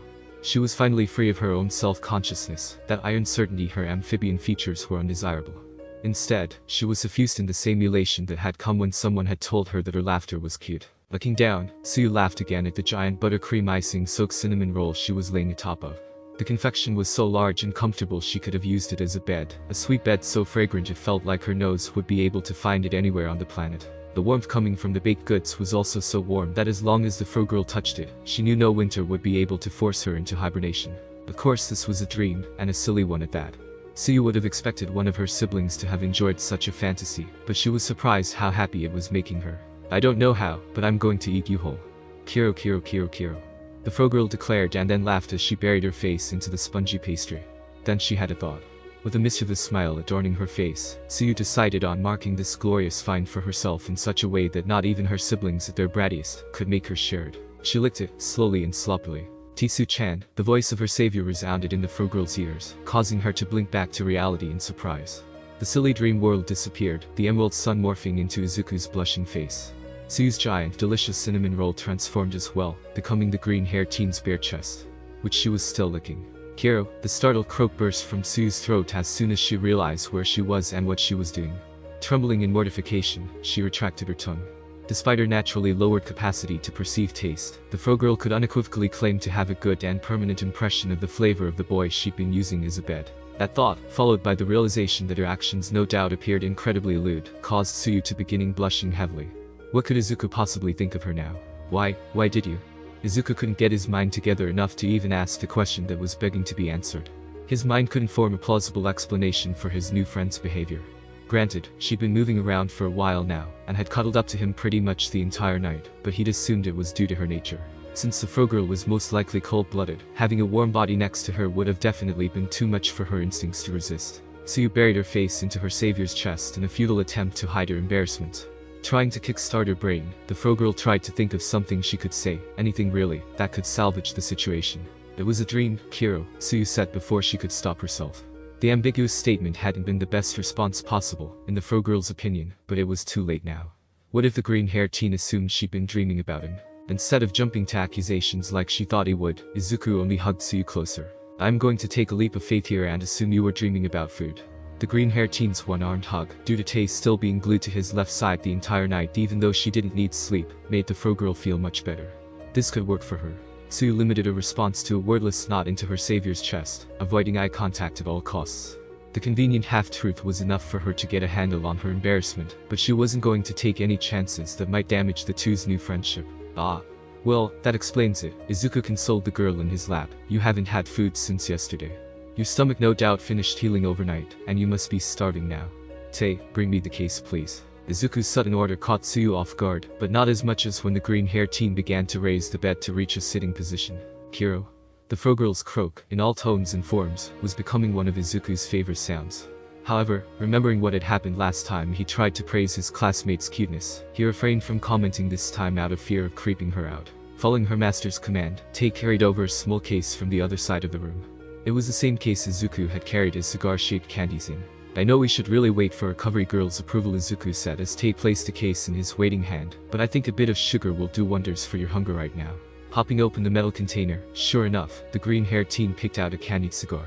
She was finally free of her own self-consciousness, that iron certainty her amphibian features were undesirable. Instead, she was suffused in the same elation that had come when someone had told her that her laughter was cute. Looking down, Tsuyu laughed again at the giant buttercream icing-soaked cinnamon roll she was laying atop of. The confection was so large and comfortable she could have used it as a bed, a sweet bed so fragrant it felt like her nose would be able to find it anywhere on the planet. The warmth coming from the baked goods was also so warm that as long as the fro girl touched it, she knew no winter would be able to force her into hibernation. Of course this was a dream, and a silly one at that. Tsuyu would have expected one of her siblings to have enjoyed such a fantasy, but she was surprised how happy it was making her. I don't know how, but I'm going to eat you whole. Kiro Kiro Kiro Kiro. The fro girl declared and then laughed as she buried her face into the spongy pastry. Then she had a thought. With a mischievous smile adorning her face, Tsuyu decided on marking this glorious find for herself in such a way that not even her siblings at their brattiest could make her share it. She licked it, slowly and sloppily. Tisu-chan, the voice of her savior resounded in the fro girl's ears, causing her to blink back to reality in surprise. The silly dream world disappeared, the emerald sun morphing into Izuku's blushing face. Tsuyu's giant, delicious cinnamon roll transformed as well, becoming the green-haired teen's bare chest, which she was still licking. Kiro, the startled croak burst from Tsuyu's throat as soon as she realized where she was and what she was doing. Trembling in mortification, she retracted her tongue. Despite her naturally lowered capacity to perceive taste, the fro girl could unequivocally claim to have a good and permanent impression of the flavor of the boy she'd been using as a bed. That thought, followed by the realization that her actions no doubt appeared incredibly lewd, caused Tsuyu to begin blushing heavily. What could Izuku possibly think of her now? Why did you? Izuku couldn't get his mind together enough to even ask the question that was begging to be answered. His mind couldn't form a plausible explanation for his new friend's behavior. Granted, she'd been moving around for a while now, and had cuddled up to him pretty much the entire night, but he'd assumed it was due to her nature. Since the fro girl was most likely cold-blooded, having a warm body next to her would have definitely been too much for her instincts to resist. Tsuyu buried her face into her savior's chest in a futile attempt to hide her embarrassment. Trying to kickstart her brain, the fro girl tried to think of something she could say, anything really, that could salvage the situation. It was a dream, Kiro, Tsuyu said before she could stop herself. The ambiguous statement hadn't been the best response possible, in the fro girl's opinion, but it was too late now. What if the green-haired teen assumed she'd been dreaming about him? Instead of jumping to accusations like she thought he would, Izuku only hugged Tsuyu closer. I'm going to take a leap of faith here and assume you were dreaming about food. The green-haired teen's one-armed hug, due to Tae still being glued to his left side the entire night even though she didn't need sleep, made the fro girl feel much better. This could work for her. Tsuyu limited her response to a wordless nod into her savior's chest, avoiding eye contact at all costs. The convenient half-truth was enough for her to get a handle on her embarrassment, but she wasn't going to take any chances that might damage the two's new friendship. Ah. Well, that explains it. Izuku consoled the girl in his lap. You haven't had food since yesterday. Your stomach no doubt finished healing overnight, and you must be starving now. Tae, bring me the case please. Izuku's sudden order caught Tsuyu off guard, but not as much as when the green-haired teen began to raise the bed to reach a sitting position. Kiro. The fro girl's croak, in all tones and forms, was becoming one of Izuku's favorite sounds. However, remembering what had happened last time he tried to praise his classmate's cuteness, he refrained from commenting this time out of fear of creeping her out. Following her master's command, Tae carried over a small case from the other side of the room. It was the same case Izuku had carried his cigar-shaped candies in. I know we should really wait for recovery girl's approval, Izuku said as Tae placed the case in his waiting hand, but I think a bit of sugar will do wonders for your hunger right now. Popping open the metal container, sure enough, the green-haired teen picked out a candied cigar.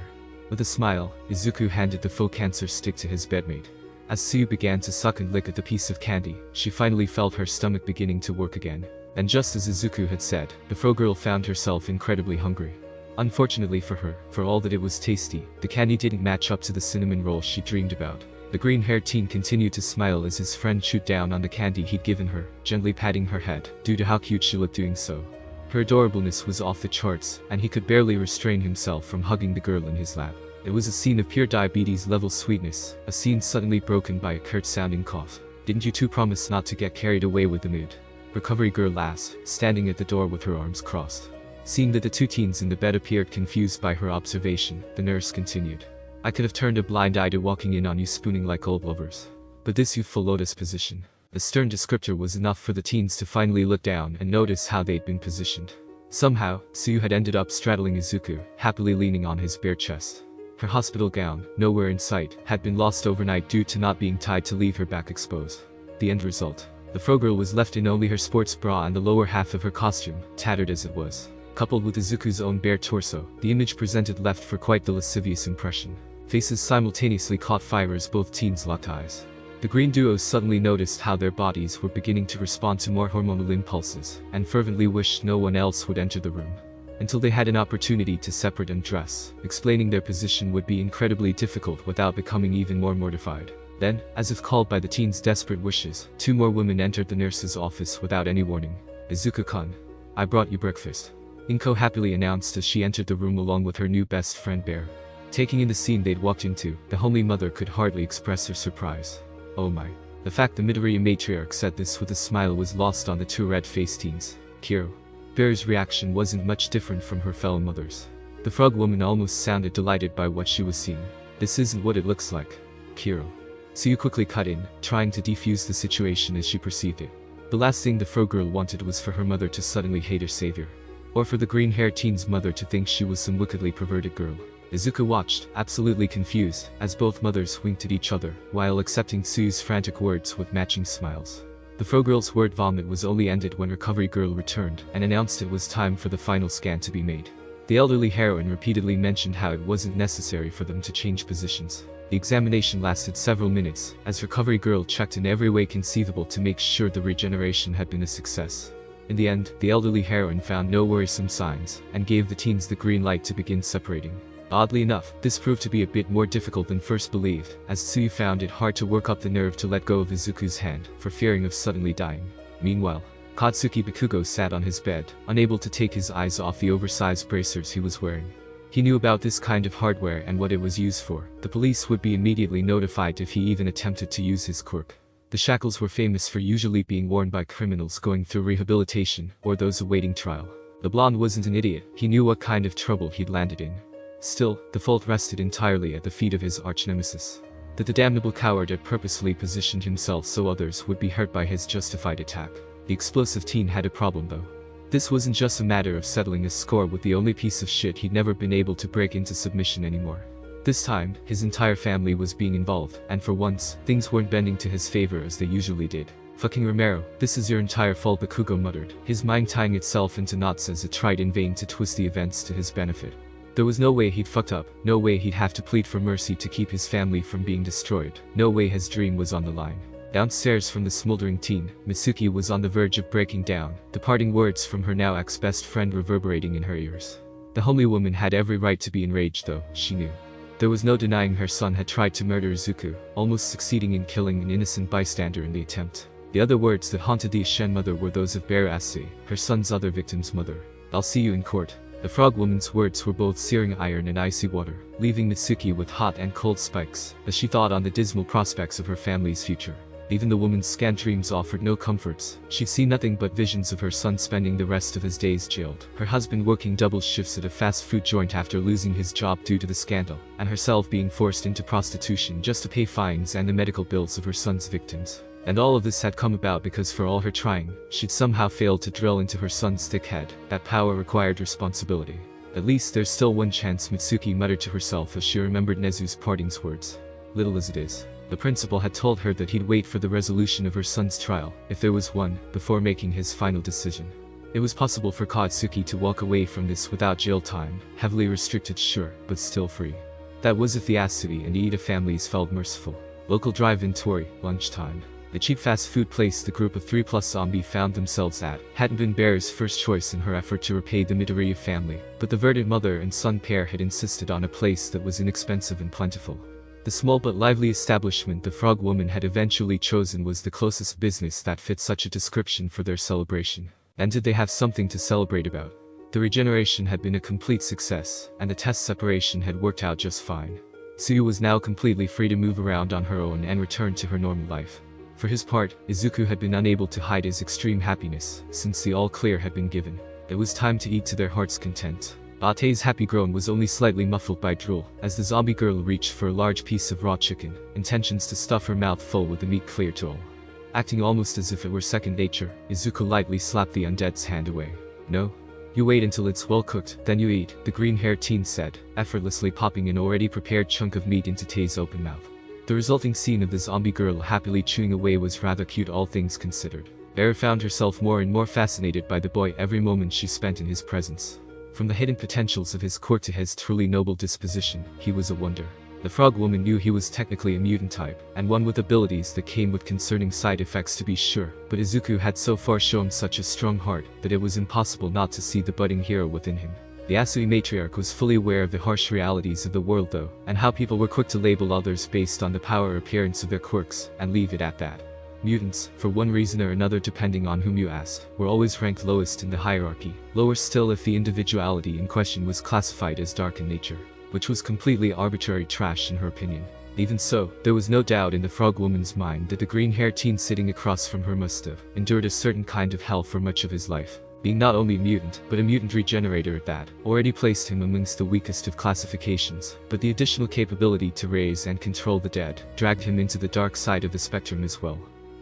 With a smile, Izuku handed the faux cancer stick to his bedmate. As Tsuyu began to suck and lick at the piece of candy, she finally felt her stomach beginning to work again. And just as Izuku had said, the fro girl found herself incredibly hungry. Unfortunately for her, for all that it was tasty, the candy didn't match up to the cinnamon roll she dreamed about. The green-haired teen continued to smile as his friend chewed down on the candy he'd given her, gently patting her head, due to how cute she looked doing so. Her adorableness was off the charts, and he could barely restrain himself from hugging the girl in his lap. It was a scene of pure diabetes-level sweetness, a scene suddenly broken by a curt-sounding cough. Didn't you two promise not to get carried away with the mood? Recovery girl asked, standing at the door with her arms crossed. Seeing that the two teens in the bed appeared confused by her observation, the nurse continued. I could have turned a blind eye to walking in on you spooning like old lovers. But this youthful lotus position. A stern descriptor was enough for the teens to finally look down and notice how they'd been positioned. Somehow, Tsuyu had ended up straddling Izuku, happily leaning on his bare chest. Her hospital gown, nowhere in sight, had been lost overnight due to not being tied to leave her back exposed. The end result. The frogirl was left in only her sports bra and the lower half of her costume, tattered as it was. Coupled with Izuku's own bare torso, the image presented left for quite the lascivious impression. Faces simultaneously caught fire as both teens locked eyes. The green duo suddenly noticed how their bodies were beginning to respond to more hormonal impulses, and fervently wished no one else would enter the room. Until they had an opportunity to separate and dress, explaining their position would be incredibly difficult without becoming even more mortified. Then, as if called by the teens' desperate wishes, two more women entered the nurse's office without any warning. Izuku-kun, I brought you breakfast. Inko happily announced as she entered the room along with her new best friend Bear. Taking in the scene they'd walked into, the homely mother could hardly express her surprise. Oh my. The fact the Midoriya matriarch said this with a smile was lost on the two red-faced teens. Kiro. Bear's reaction wasn't much different from her fellow mothers. The frog woman almost sounded delighted by what she was seeing. This isn't what it looks like. Kiro. Tsuyu quickly cut in, trying to defuse the situation as she perceived it. The last thing the frog girl wanted was for her mother to suddenly hate her savior. Or for the green-haired teen's mother to think she was some wickedly perverted girl. Izuku watched, absolutely confused, as both mothers winked at each other, while accepting Tsuyu's frantic words with matching smiles. The frogirl's word vomit was only ended when Recovery Girl returned and announced it was time for the final scan to be made. The elderly heroine repeatedly mentioned how it wasn't necessary for them to change positions. The examination lasted several minutes, as Recovery Girl checked in every way conceivable to make sure the regeneration had been a success. In the end, the elderly heroine found no worrisome signs, and gave the teens the green light to begin separating. Oddly enough, this proved to be a bit more difficult than first believed, as Tsuyu found it hard to work up the nerve to let go of Izuku's hand, for fearing of suddenly dying. Meanwhile, Katsuki Bakugo sat on his bed, unable to take his eyes off the oversized bracers he was wearing. He knew about this kind of hardware and what it was used for. The police would be immediately notified if he even attempted to use his quirk. The shackles were famous for usually being worn by criminals going through rehabilitation, or those awaiting trial. The blonde wasn't an idiot, he knew what kind of trouble he'd landed in. Still, the fault rested entirely at the feet of his arch-nemesis. That the damnable coward had purposely positioned himself so others would be hurt by his justified attack. The explosive teen had a problem though. This wasn't just a matter of settling a score with the only piece of shit he'd never been able to break into submission anymore. This time, his entire family was being involved, and for once, things weren't bending to his favor as they usually did. Fucking Romero, this is your entire fault, Bakugo muttered, his mind tying itself into knots as it tried in vain to twist the events to his benefit. There was no way he'd fucked up, no way he'd have to plead for mercy to keep his family from being destroyed, no way his dream was on the line. Downstairs from the smoldering teen, Mitsuki was on the verge of breaking down, departing words from her now ex-best friend reverberating in her ears. The homely woman had every right to be enraged though, she knew. There was no denying her son had tried to murder Izuku, almost succeeding in killing an innocent bystander in the attempt. The other words that haunted the Ishen mother were those of Bear Ase, her son's other victim's mother. I'll see you in court. The frog woman's words were both searing iron and icy water, leaving Mitsuki with hot and cold spikes, as she thought on the dismal prospects of her family's future. Even the woman's scant dreams offered no comforts. She'd seen nothing but visions of her son spending the rest of his days jailed, her husband working double shifts at a fast food joint after losing his job due to the scandal, and herself being forced into prostitution just to pay fines and the medical bills of her son's victims. And all of this had come about because for all her trying, she'd somehow failed to drill into her son's thick head that power required responsibility. At least there's still one chance, Mitsuki muttered to herself as she remembered Nezu's parting words. Little as it is. The principal had told her that he'd wait for the resolution of her son's trial, if there was one, before making his final decision. It was possible for Katsuki to walk away from this without jail time, heavily restricted sure, but still free. That was if the Asudi and Iida families felt merciful. Local drive-in Tori, lunchtime. The cheap fast food place the group of 3+ zombie found themselves at hadn't been Bear's first choice in her effort to repay the Midoriya family, but the verdant mother and son pair had insisted on a place that was inexpensive and plentiful. The small but lively establishment the frog woman had eventually chosen was the closest business that fit such a description for their celebration. And did they have something to celebrate about? The regeneration had been a complete success, and the test separation had worked out just fine. Tsuyu was now completely free to move around on her own and return to her normal life. For his part, Izuku had been unable to hide his extreme happiness, since the all-clear had been given. It was time to eat to their heart's content. Ate's happy groan was only slightly muffled by drool, as the zombie girl reached for a large piece of raw chicken, intentions to stuff her mouth full with the meat clear to all. Acting almost as if it were second nature, Izuku lightly slapped the undead's hand away. No? You wait until it's well cooked, then you eat, the green-haired teen said, effortlessly popping an already prepared chunk of meat into Tei's open mouth. The resulting scene of the zombie girl happily chewing away was rather cute, all things considered. Bear found herself more and more fascinated by the boy every moment she spent in his presence. From the hidden potentials of his quirk to his truly noble disposition, he was a wonder. The frog woman knew he was technically a mutant type, and one with abilities that came with concerning side effects to be sure, but Izuku had so far shown such a strong heart that it was impossible not to see the budding hero within him. The Asui matriarch was fully aware of the harsh realities of the world though, and how people were quick to label others based on the power or appearance of their quirks, and leave it at that. Mutants, for one reason or another depending on whom you asked, were always ranked lowest in the hierarchy, lower still if the individuality in question was classified as dark in nature, which was completely arbitrary trash in her opinion. Even so, there was no doubt in the frog woman's mind that the green-haired teen sitting across from her must have endured a certain kind of hell for much of his life. Being not only a mutant, but a mutant regenerator at that, already placed him amongst the weakest of classifications, but the additional capability to raise and control the dead dragged him into the dark side of the spectrum as well.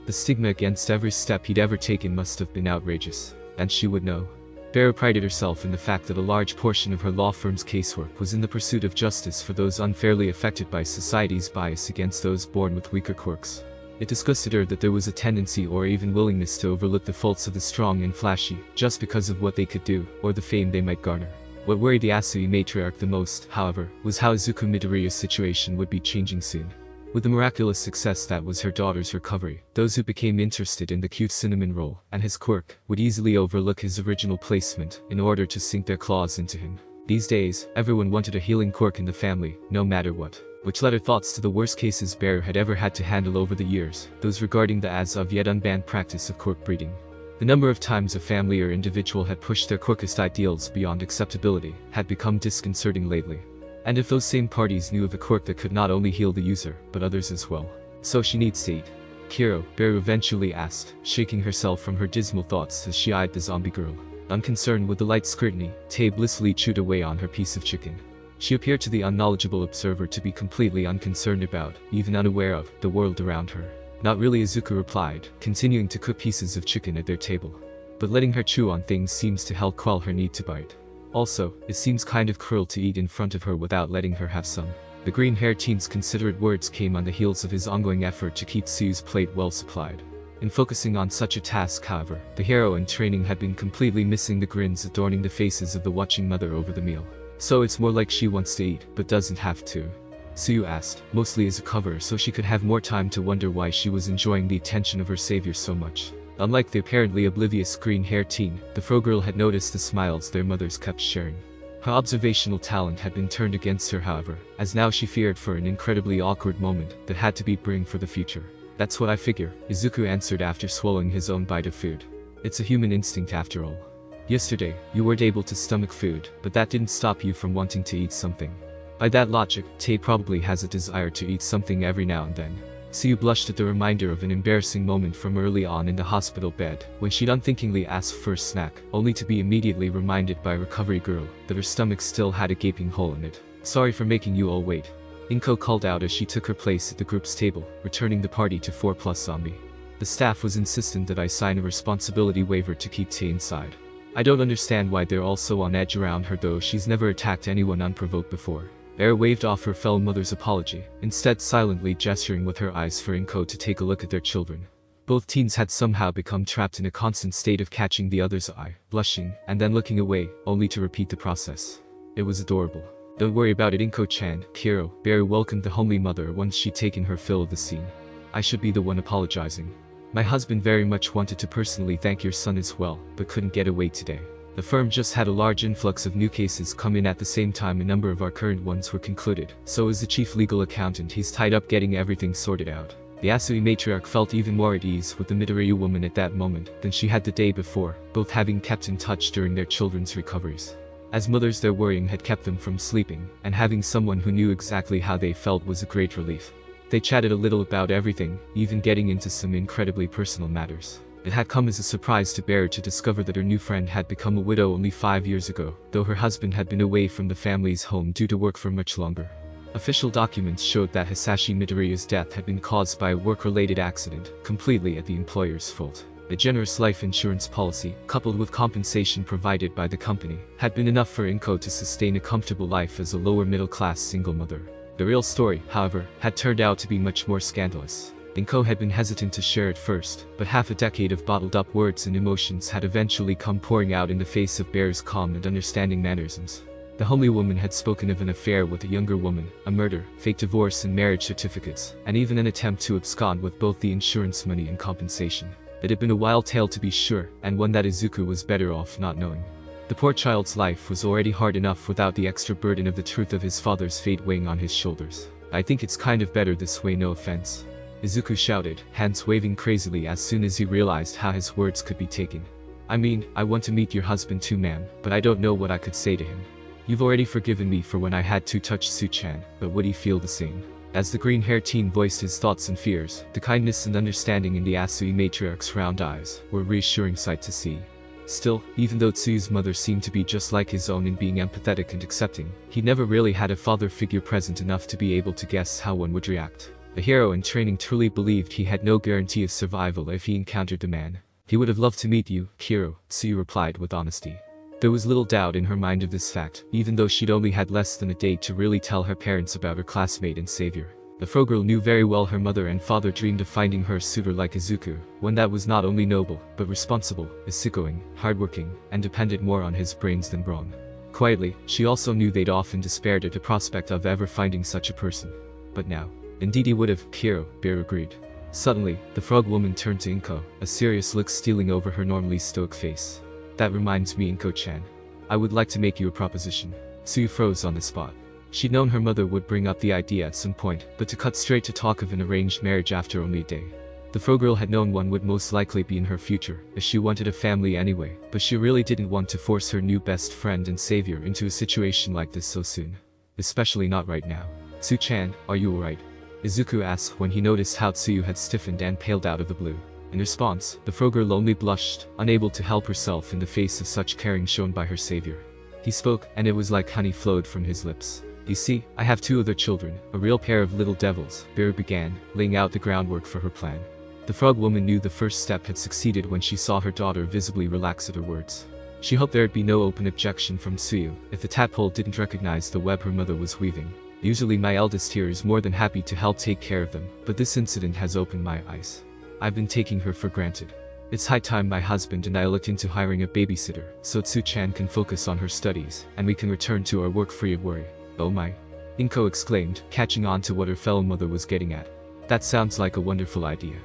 The stigma against every step he'd ever taken must have been outrageous, and she would know. Bear prided herself in the fact that a large portion of her law firm's casework was in the pursuit of justice for those unfairly affected by society's bias against those born with weaker quirks. It disgusted her that there was a tendency or even willingness to overlook the faults of the strong and flashy, just because of what they could do, or the fame they might garner. What worried the Asui matriarch the most, however, was how Izuku Midoriya's situation would be changing soon. With the miraculous success that was her daughter's recovery, those who became interested in the cute cinnamon roll and his quirk would easily overlook his original placement in order to sink their claws into him. These days, everyone wanted a healing quirk in the family, no matter what. Which led her thoughts to the worst cases Bear had ever had to handle over the years, those regarding the as of yet unbanned practice of quirk breeding. The number of times a family or individual had pushed their quirkist ideals beyond acceptability had become disconcerting lately. And if those same parties knew of a quirk that could not only heal the user, but others as well. So she needs to eat. Kiro, Bear eventually asked, shaking herself from her dismal thoughts as she eyed the zombie girl. Unconcerned with the light scrutiny, Tei blissfully chewed away on her piece of chicken. She appeared to the unknowledgeable observer to be completely unconcerned about, even unaware of, the world around her. Not really, Izuku replied, continuing to cook pieces of chicken at their table. But letting her chew on things seems to help quell her need to bite. Also, it seems kind of cruel to eat in front of her without letting her have some. The green-haired teen's considerate words came on the heels of his ongoing effort to keep Sue's plate well supplied. In focusing on such a task, however, the hero in training had been completely missing the grins adorning the faces of the watching mother over the meal. So it's more like she wants to eat, but doesn't have to. Sue asked, mostly as a cover so she could have more time to wonder why she was enjoying the attention of her savior so much. Unlike the apparently oblivious green-haired teen, the fro-girl had noticed the smiles their mothers kept sharing. Her observational talent had been turned against her, however, as now she feared for an incredibly awkward moment that had to be brewing for the future. That's what I figure, Izuku answered after swallowing his own bite of food. It's a human instinct after all. Yesterday, you weren't able to stomach food, but that didn't stop you from wanting to eat something. By that logic, Tei probably has a desire to eat something every now and then. Siu blushed at the reminder of an embarrassing moment from early on in the hospital bed, when she'd unthinkingly asked for a snack, only to be immediately reminded by a recovery girl that her stomach still had a gaping hole in it. Sorry for making you all wait. Inko called out as she took her place at the group's table, returning the party to 4+ zombie. The staff was insistent that I sign a responsibility waiver to keep Tei inside. I don't understand why they're all so on edge around her, though she's never attacked anyone unprovoked before. Bear waved off her fellow mother's apology, instead silently gesturing with her eyes for Inko to take a look at their children. Both teens had somehow become trapped in a constant state of catching the other's eye, blushing, and then looking away, only to repeat the process. It was adorable. Don't worry about it, Inko-chan, Kiro. Bear welcomed the homely mother once she'd taken her fill of the scene. I should be the one apologizing. My husband very much wanted to personally thank your son as well, but couldn't get away today. The firm just had a large influx of new cases come in at the same time a number of our current ones were concluded, so as the chief legal accountant he's tied up getting everything sorted out. The Asui matriarch felt even more at ease with the Midoriya woman at that moment than she had the day before, both having kept in touch during their children's recoveries. As mothers, their worrying had kept them from sleeping, and having someone who knew exactly how they felt was a great relief. They chatted a little about everything, even getting into some incredibly personal matters. It had come as a surprise to Bear to discover that her new friend had become a widow only 5 years ago, though her husband had been away from the family's home due to work for much longer. Official documents showed that Hisashi Midoriya's death had been caused by a work-related accident, completely at the employer's fault. A generous life insurance policy, coupled with compensation provided by the company, had been enough for Inko to sustain a comfortable life as a lower-middle-class single mother. The real story, however, had turned out to be much more scandalous. Inko had been hesitant to share at first, but half a decade of bottled-up words and emotions had eventually come pouring out in the face of Bear's calm and understanding mannerisms. The homely woman had spoken of an affair with a younger woman, a murder, fake divorce and marriage certificates, and even an attempt to abscond with both the insurance money and compensation. It had been a wild tale to be sure, and one that Izuku was better off not knowing. The poor child's life was already hard enough without the extra burden of the truth of his father's fate weighing on his shoulders. I think it's kind of better this way, no offense. Izuku shouted, hands waving crazily as soon as he realized how his words could be taken. I mean, I want to meet your husband too, ma'am, but I don't know what I could say to him. You've already forgiven me for when I had to touch Su-chan, but would he feel the same? As the green-haired teen voiced his thoughts and fears, the kindness and understanding in the Asui matriarch's round eyes were a reassuring sight to see. Still, even though Tsuyu's mother seemed to be just like his own in being empathetic and accepting, he never really had a father figure present enough to be able to guess how one would react. The hero in training truly believed he had no guarantee of survival if he encountered the man. He would have loved to meet you, Kiro, Tsuyu replied with honesty. There was little doubt in her mind of this fact, even though she'd only had less than a day to really tell her parents about her classmate and savior. The Frogirl knew very well her mother and father dreamed of finding her a suitor like Izuku, one that was not only noble, but responsible, easygoing, hardworking, and depended more on his brains than brawn. Quietly, she also knew they'd often despaired at the prospect of ever finding such a person. But now, indeed he would have, Kiro, Bear agreed. Suddenly, the frog woman turned to Inko, a serious look stealing over her normally stoic face. That reminds me, Inko-chan. I would like to make you a proposition. Tsuyu froze on the spot. She'd known her mother would bring up the idea at some point, but to cut straight to talk of an arranged marriage after only a day. The Frogirl had known one would most likely be in her future, as she wanted a family anyway, but she really didn't want to force her new best friend and savior into a situation like this so soon. Especially not right now. Tsu-chan, are you alright? Izuku asked when he noticed how Tsuyu had stiffened and paled out of the blue. In response, the Frogirl only blushed, unable to help herself in the face of such caring shown by her savior. He spoke, and it was like honey flowed from his lips. You see, I have 2 other children, a real pair of little devils, Bear began, laying out the groundwork for her plan. The frog woman knew the first step had succeeded when she saw her daughter visibly relax at her words. She hoped there'd be no open objection from Tsuyu if the tadpole didn't recognize the web her mother was weaving. Usually my eldest here is more than happy to help take care of them, but this incident has opened my eyes. I've been taking her for granted. It's high time my husband and I looked into hiring a babysitter, so Tsu-chan can focus on her studies, and we can return to our work free of worry. Oh my. Inko exclaimed, catching on to what her fellow mother was getting at. That sounds like a wonderful idea.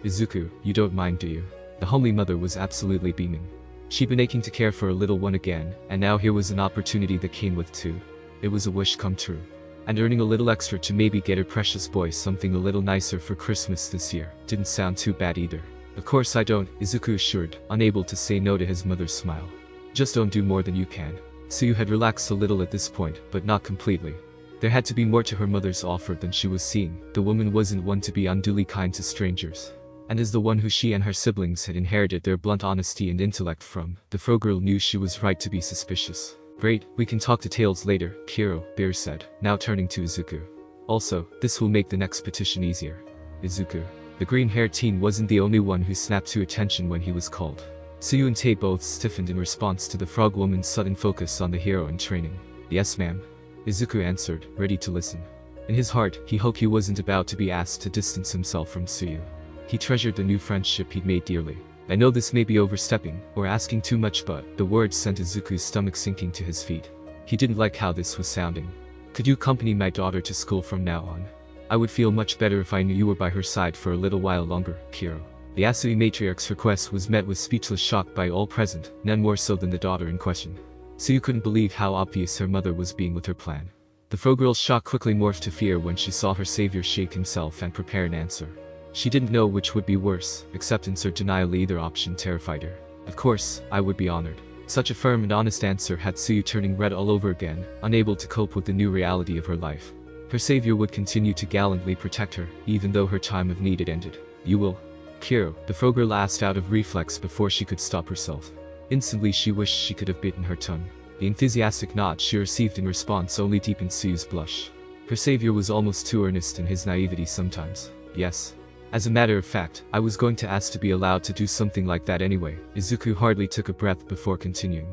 Izuku, you don't mind, do you? The homely mother was absolutely beaming. She'd been aching to care for a little one again, and now here was an opportunity that came with 2. It was a wish come true. And earning a little extra to maybe get her precious boy something a little nicer for Christmas this year didn't sound too bad either. Of course I don't, Izuku assured, unable to say no to his mother's smile. Just don't do more than you can. Tsuyu had relaxed a little at this point, but not completely. There had to be more to her mother's offer than she was seeing. The woman wasn't one to be unduly kind to strangers. And as the one who she and her siblings had inherited their blunt honesty and intellect from, the Frogirl knew she was right to be suspicious. Great, we can talk details later, Kiro, Bear said, now turning to Izuku. Also, this will make the next petition easier. Izuku. The green-haired teen wasn't the only one who snapped to attention when he was called. Tsuyu and Tae both stiffened in response to the frog woman's sudden focus on the hero in training. Yes, ma'am. Izuku answered, ready to listen. In his heart, he hoped he wasn't about to be asked to distance himself from Tsuyu. He treasured the new friendship he'd made dearly. I know this may be overstepping, or asking too much, but the words sent Izuku's stomach sinking to his feet. He didn't like how this was sounding. Could you accompany my daughter to school from now on? I would feel much better if I knew you were by her side for a little while longer, Kiro. The Asui matriarch's request was met with speechless shock by all present, none more so than the daughter in question. Tsuyu couldn't believe how obvious her mother was being with her plan. The Frogirl's shock quickly morphed to fear when she saw her savior shake himself and prepare an answer. She didn't know which would be worse, acceptance or denial. Either option terrified her. Of course, I would be honored. Such a firm and honest answer had Tsuyu turning red all over again, unable to cope with the new reality of her life. Her savior would continue to gallantly protect her, even though her time of need had ended. "You will?" Kiro, the frogirl asked out of reflex before she could stop herself. Instantly she wished she could have bitten her tongue. The enthusiastic nod she received in response only deepened Tsu's blush. Her savior was almost too earnest in his naivety sometimes. "Yes. As a matter of fact, I was going to ask to be allowed to do something like that anyway." Izuku hardly took a breath before continuing.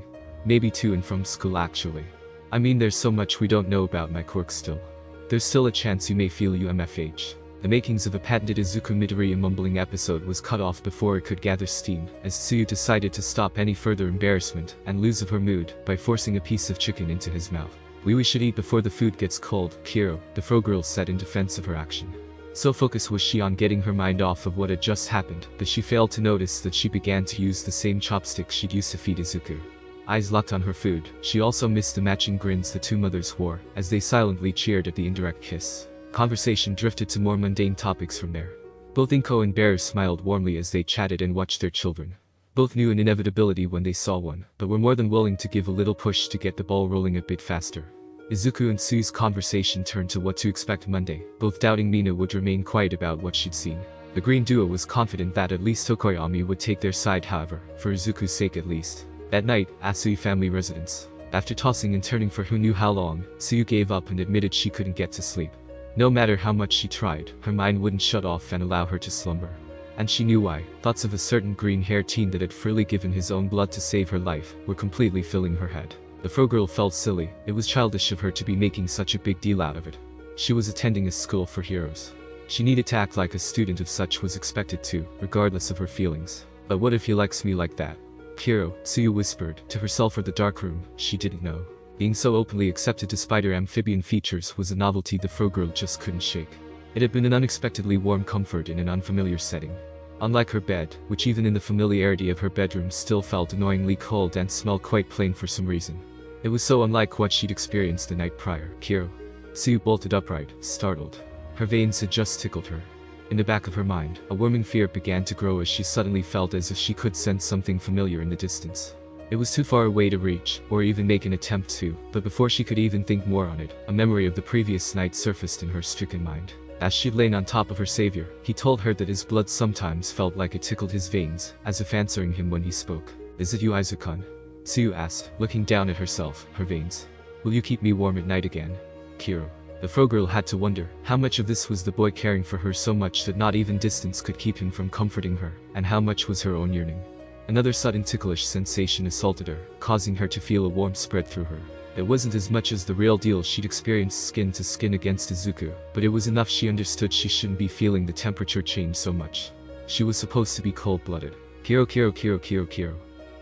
"Maybe to and from school actually. I mean there's so much we don't know about my quirk still. There's still a chance you may feel UMFH." The makings of a patented Izuku Midoriya mumbling episode was cut off before it could gather steam, as Tsuyu decided to stop any further embarrassment and lose of her mood by forcing a piece of chicken into his mouth. We should eat before the food gets cold," Kiro, the frogirl said in defense of her action. So focused was she on getting her mind off of what had just happened, that she failed to notice that she began to use the same chopstick she'd used to feed Izuku. Eyes locked on her food, she also missed the matching grins the two mothers wore, as they silently cheered at the indirect kiss. Conversation drifted to more mundane topics from there. Both Inko and Bear smiled warmly as they chatted and watched their children. Both knew an inevitability when they saw one, but were more than willing to give a little push to get the ball rolling a bit faster. Izuku and Tsu's conversation turned to what to expect Monday, both doubting Mina would remain quiet about what she'd seen. The green duo was confident that at least Tokoyami would take their side however, for Izuku's sake at least. That night, Asui family residence. After tossing and turning for who knew how long, Tsuyu gave up and admitted she couldn't get to sleep. No matter how much she tried, her mind wouldn't shut off and allow her to slumber. And she knew why. Thoughts of a certain green-haired teen that had freely given his own blood to save her life were completely filling her head. The frogirl felt silly. It was childish of her to be making such a big deal out of it. She was attending a school for heroes. She needed to act like a student of such was expected to, regardless of her feelings. But what if he likes me like that? Kiro, Tsuyu whispered, to herself or the dark room, she didn't know. Being so openly accepted despite her amphibian features was a novelty the frogirl just couldn't shake. It had been an unexpectedly warm comfort in an unfamiliar setting. Unlike her bed, which even in the familiarity of her bedroom still felt annoyingly cold and smelled quite plain for some reason. It was so unlike what she'd experienced the night prior. "Kiro." Tsuyu bolted upright, startled. Her veins had just tickled her. In the back of her mind, a worming fear began to grow as she suddenly felt as if she could sense something familiar in the distance. It was too far away to reach, or even make an attempt to, but before she could even think more on it, a memory of the previous night surfaced in her stricken mind. As she'd lain on top of her savior, he told her that his blood sometimes felt like it tickled his veins, as if answering him when he spoke. "Is it you, Izuku?" Tsuyu asked, looking down at herself, her veins. "Will you keep me warm at night again?" Kiro. The frogirl had to wonder, how much of this was the boy caring for her so much that not even distance could keep him from comforting her, and how much was her own yearning. Another sudden ticklish sensation assaulted her, causing her to feel a warmth spread through her. It wasn't as much as the real deal she'd experienced skin to skin against Izuku, but it was enough she understood she shouldn't be feeling the temperature change so much. She was supposed to be cold-blooded. Kiro.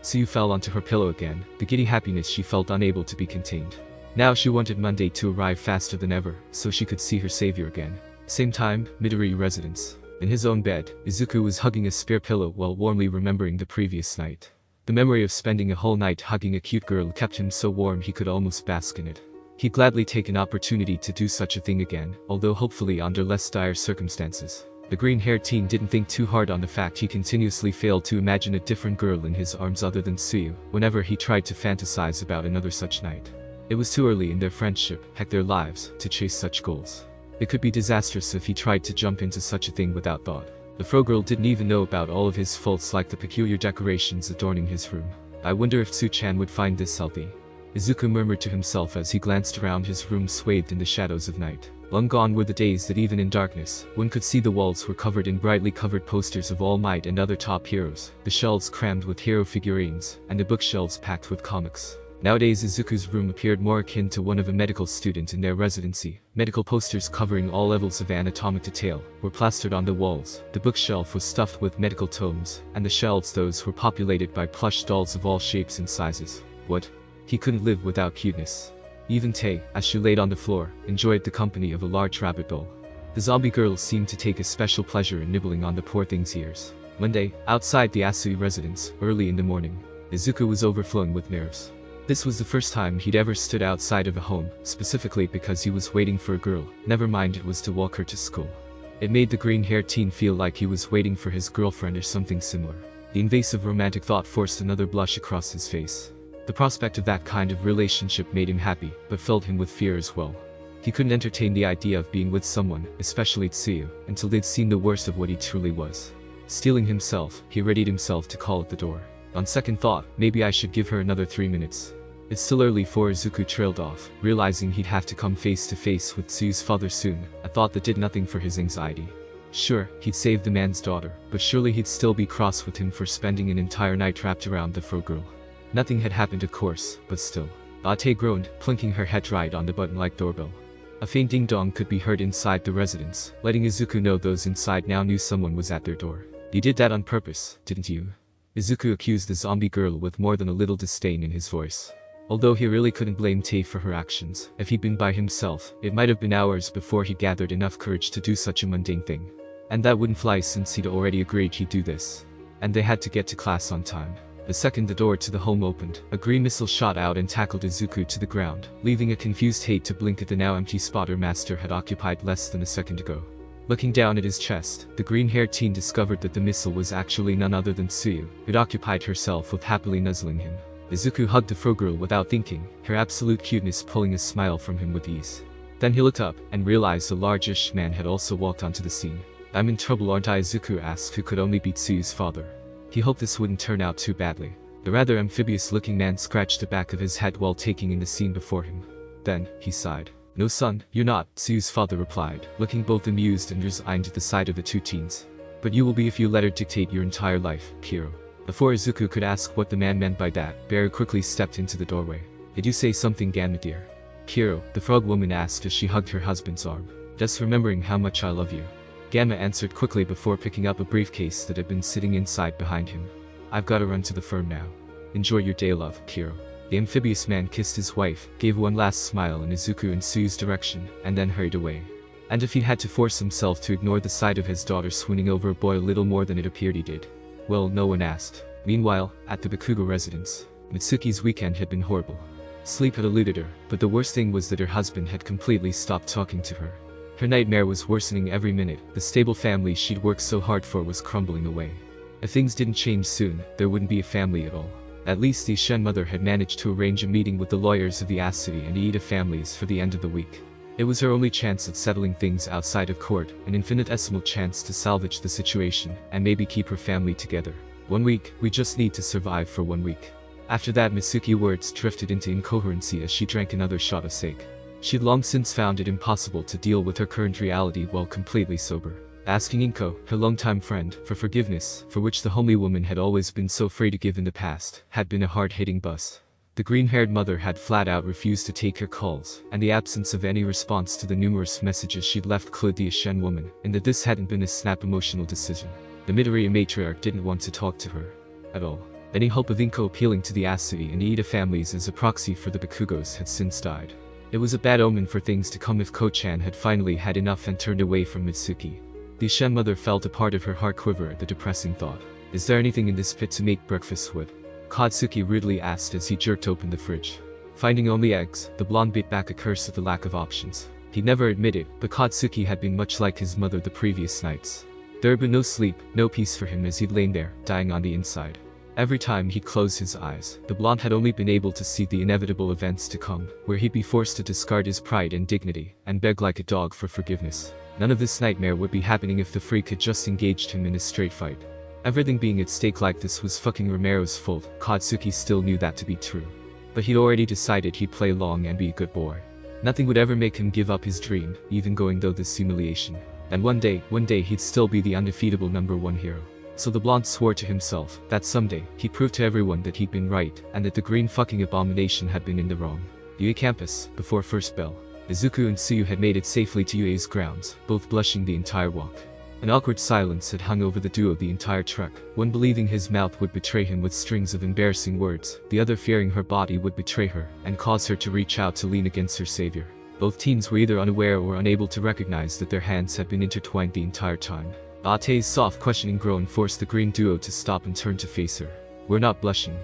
Tsuyu fell onto her pillow again, the giddy happiness she felt unable to be contained. Now she wanted Monday to arrive faster than ever, so she could see her savior again. Same time, Midori residence. In his own bed, Izuku was hugging a spare pillow while warmly remembering the previous night. The memory of spending a whole night hugging a cute girl kept him so warm he could almost bask in it. He'd gladly take an opportunity to do such a thing again, although hopefully under less dire circumstances. The green-haired teen didn't think too hard on the fact he continuously failed to imagine a different girl in his arms other than Tsuyu, whenever he tried to fantasize about another such night. It was too early in their friendship, heck their lives, to chase such goals. It could be disastrous if he tried to jump into such a thing without thought. The frogirl didn't even know about all of his faults like the peculiar decorations adorning his room. I wonder if Tsu-chan would find this healthy. Izuku murmured to himself as he glanced around his room swathed in the shadows of night. Long gone were the days that even in darkness, one could see the walls were covered in brightly covered posters of All Might and other top heroes, the shelves crammed with hero figurines, and the bookshelves packed with comics. Nowadays Izuku's room appeared more akin to one of a medical student in their residency. Medical posters covering all levels of anatomic detail were plastered on the walls, the bookshelf was stuffed with medical tomes, and the shelves those were populated by plush dolls of all shapes and sizes. What? He couldn't live without cuteness. Even Tae, as she laid on the floor, enjoyed the company of a large rabbit doll. The zombie girl seemed to take a special pleasure in nibbling on the poor thing's ears. Monday, outside the Asui residence, early in the morning, Izuku was overflowing with nerves. This was the first time he'd ever stood outside of a home, specifically because he was waiting for a girl, never mind it was to walk her to school. It made the green-haired teen feel like he was waiting for his girlfriend or something similar. The invasive romantic thought forced another blush across his face. The prospect of that kind of relationship made him happy, but filled him with fear as well. He couldn't entertain the idea of being with someone, especially Tsuyu, until they'd seen the worst of what he truly was. Steeling himself, he readied himself to call at the door. On second thought, maybe I should give her another 3 minutes. It's still early for Izuku trailed off, realizing he'd have to come face to face with Tsuyu's father soon, a thought that did nothing for his anxiety. Sure, he'd saved the man's daughter, but surely he'd still be cross with him for spending an entire night trapped around the fro girl. Nothing had happened of course, but still. Ate groaned, plinking her head right on the button-like doorbell. A faint ding-dong could be heard inside the residence, letting Izuku know those inside now knew someone was at their door. You did that on purpose, didn't you? Izuku accused the zombie girl with more than a little disdain in his voice. Although he really couldn't blame Tae for her actions, if he'd been by himself, it might have been hours before he gathered enough courage to do such a mundane thing. And that wouldn't fly since he'd already agreed he'd do this. And they had to get to class on time. The second the door to the home opened, a green missile shot out and tackled Izuku to the ground, leaving a confused Tae to blink at the now empty spot her master had occupied less than a second ago. Looking down at his chest, the green-haired teen discovered that the missile was actually none other than Tsuyu, who'd occupied herself with happily nuzzling him. Izuku hugged the fro girl without thinking, her absolute cuteness pulling a smile from him with ease. Then he looked up, and realized a largish man had also walked onto the scene. I'm in trouble aren't I? Izuku asked, who could only be Tsuyu's father. He hoped this wouldn't turn out too badly. The rather amphibious-looking man scratched the back of his head while taking in the scene before him. Then, he sighed. No son, you're not, Tsuyu's father replied, looking both amused and resigned at the sight of the two teens. But you will be if you let her dictate your entire life, Kiro. Before Izuku could ask what the man meant by that, Beru quickly stepped into the doorway. Did you say something, Gamma dear? Kiro, the frog woman asked as she hugged her husband's arm. Just remembering how much I love you. Gamma answered quickly before picking up a briefcase that had been sitting inside behind him. I've gotta run to the firm now. Enjoy your day, love, Kiro. The amphibious man kissed his wife, gave one last smile in Izuku and Tsuyu's direction, and then hurried away. And if he had to force himself to ignore the sight of his daughter swooning over a boy a little more than it appeared he did. Well, no one asked. Meanwhile, at the Bakugo residence, Mitsuki's weekend had been horrible. Sleep had eluded her, but the worst thing was that her husband had completely stopped talking to her. Her nightmare was worsening every minute, the stable family she'd worked so hard for was crumbling away. If things didn't change soon, there wouldn't be a family at all. At least the Shen mother had managed to arrange a meeting with the lawyers of the Ascity and Aida families for the end of the week. It was her only chance at settling things outside of court, an infinitesimal chance to salvage the situation, and maybe keep her family together. 1 week, we just need to survive for 1 week. After that, Mitsuki's words drifted into incoherency as she drank another shot of sake. She'd long since found it impossible to deal with her current reality while completely sober. Asking Inko, her longtime friend, for forgiveness, for which the homely woman had always been so afraid to give in the past, had been a hard-hitting bust. The green-haired mother had flat-out refused to take her calls, and the absence of any response to the numerous messages she'd left clued the Shen woman, in that this hadn't been a snap emotional decision. The Midoriya matriarch didn't want to talk to her. At all. Any hope of Inko appealing to the Ascity and Aida families as a proxy for the Bakugos had since died. It was a bad omen for things to come if Ko-chan had finally had enough and turned away from Mitsuki. The Shen mother felt a part of her heart quiver at the depressing thought. Is there anything in this pit to make breakfast with? Katsuki rudely asked as he jerked open the fridge. Finding only eggs, the blonde bit back a curse at the lack of options. He'd never admit it, but Katsuki had been much like his mother the previous nights. There had been no sleep, no peace for him as he'd lain there, dying on the inside. Every time he'd close his eyes, the blonde had only been able to see the inevitable events to come, where he'd be forced to discard his pride and dignity, and beg like a dog for forgiveness. None of this nightmare would be happening if the freak had just engaged him in a straight fight. Everything being at stake like this was fucking Romero's fault. Katsuki still knew that to be true. But he'd already decided he'd play along and be a good boy. Nothing would ever make him give up his dream, even going through this humiliation. And one day he'd still be the undefeatable #1 hero. So the blonde swore to himself that someday he'd prove to everyone that he'd been right, and that the green fucking abomination had been in the wrong. UA campus, before first bell. Izuku and Tsuyu had made it safely to UA's grounds, both blushing the entire walk. An awkward silence had hung over the duo the entire trek, one believing his mouth would betray him with strings of embarrassing words, the other fearing her body would betray her, and cause her to reach out to lean against her savior. Both teens were either unaware or unable to recognize that their hands had been intertwined the entire time. Ate's soft questioning groan forced the green duo to stop and turn to face her. We're not blushing.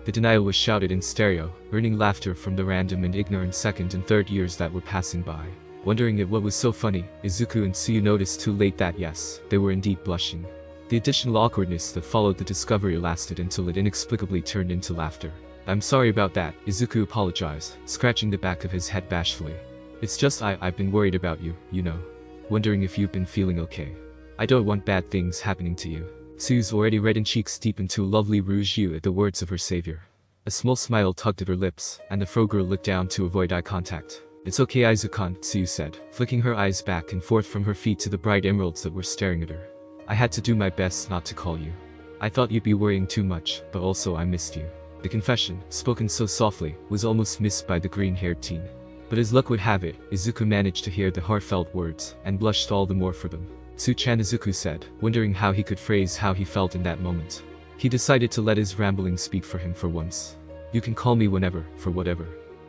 The denial was shouted in stereo, earning laughter from the random and ignorant second and third years that were passing by. Wondering at what was so funny, Izuku and Tsuyu noticed too late that yes, they were indeed blushing. The additional awkwardness that followed the discovery lasted until it inexplicably turned into laughter. I'm sorry about that, Izuku apologized, scratching the back of his head bashfully. It's just I've been worried about you, you know. Wondering if you've been feeling okay. I don't want bad things happening to you. Tsu's already reddened cheeks deepened to a lovely rouge hue at the words of her savior. A small smile tugged at her lips, and the fro girl looked down to avoid eye contact. It's okay Izuku, Tsu said, flicking her eyes back and forth from her feet to the bright emeralds that were staring at her. I had to do my best not to call you. I thought you'd be worrying too much, but also I missed you. The confession, spoken so softly, was almost missed by the green-haired teen. But as luck would have it, Izuku managed to hear the heartfelt words, and blushed all the more for them. Tsu-chan, Izuku said, wondering how he could phrase how he felt in that moment. He decided to let his rambling speak for him for once. You can call me whenever, for whatever.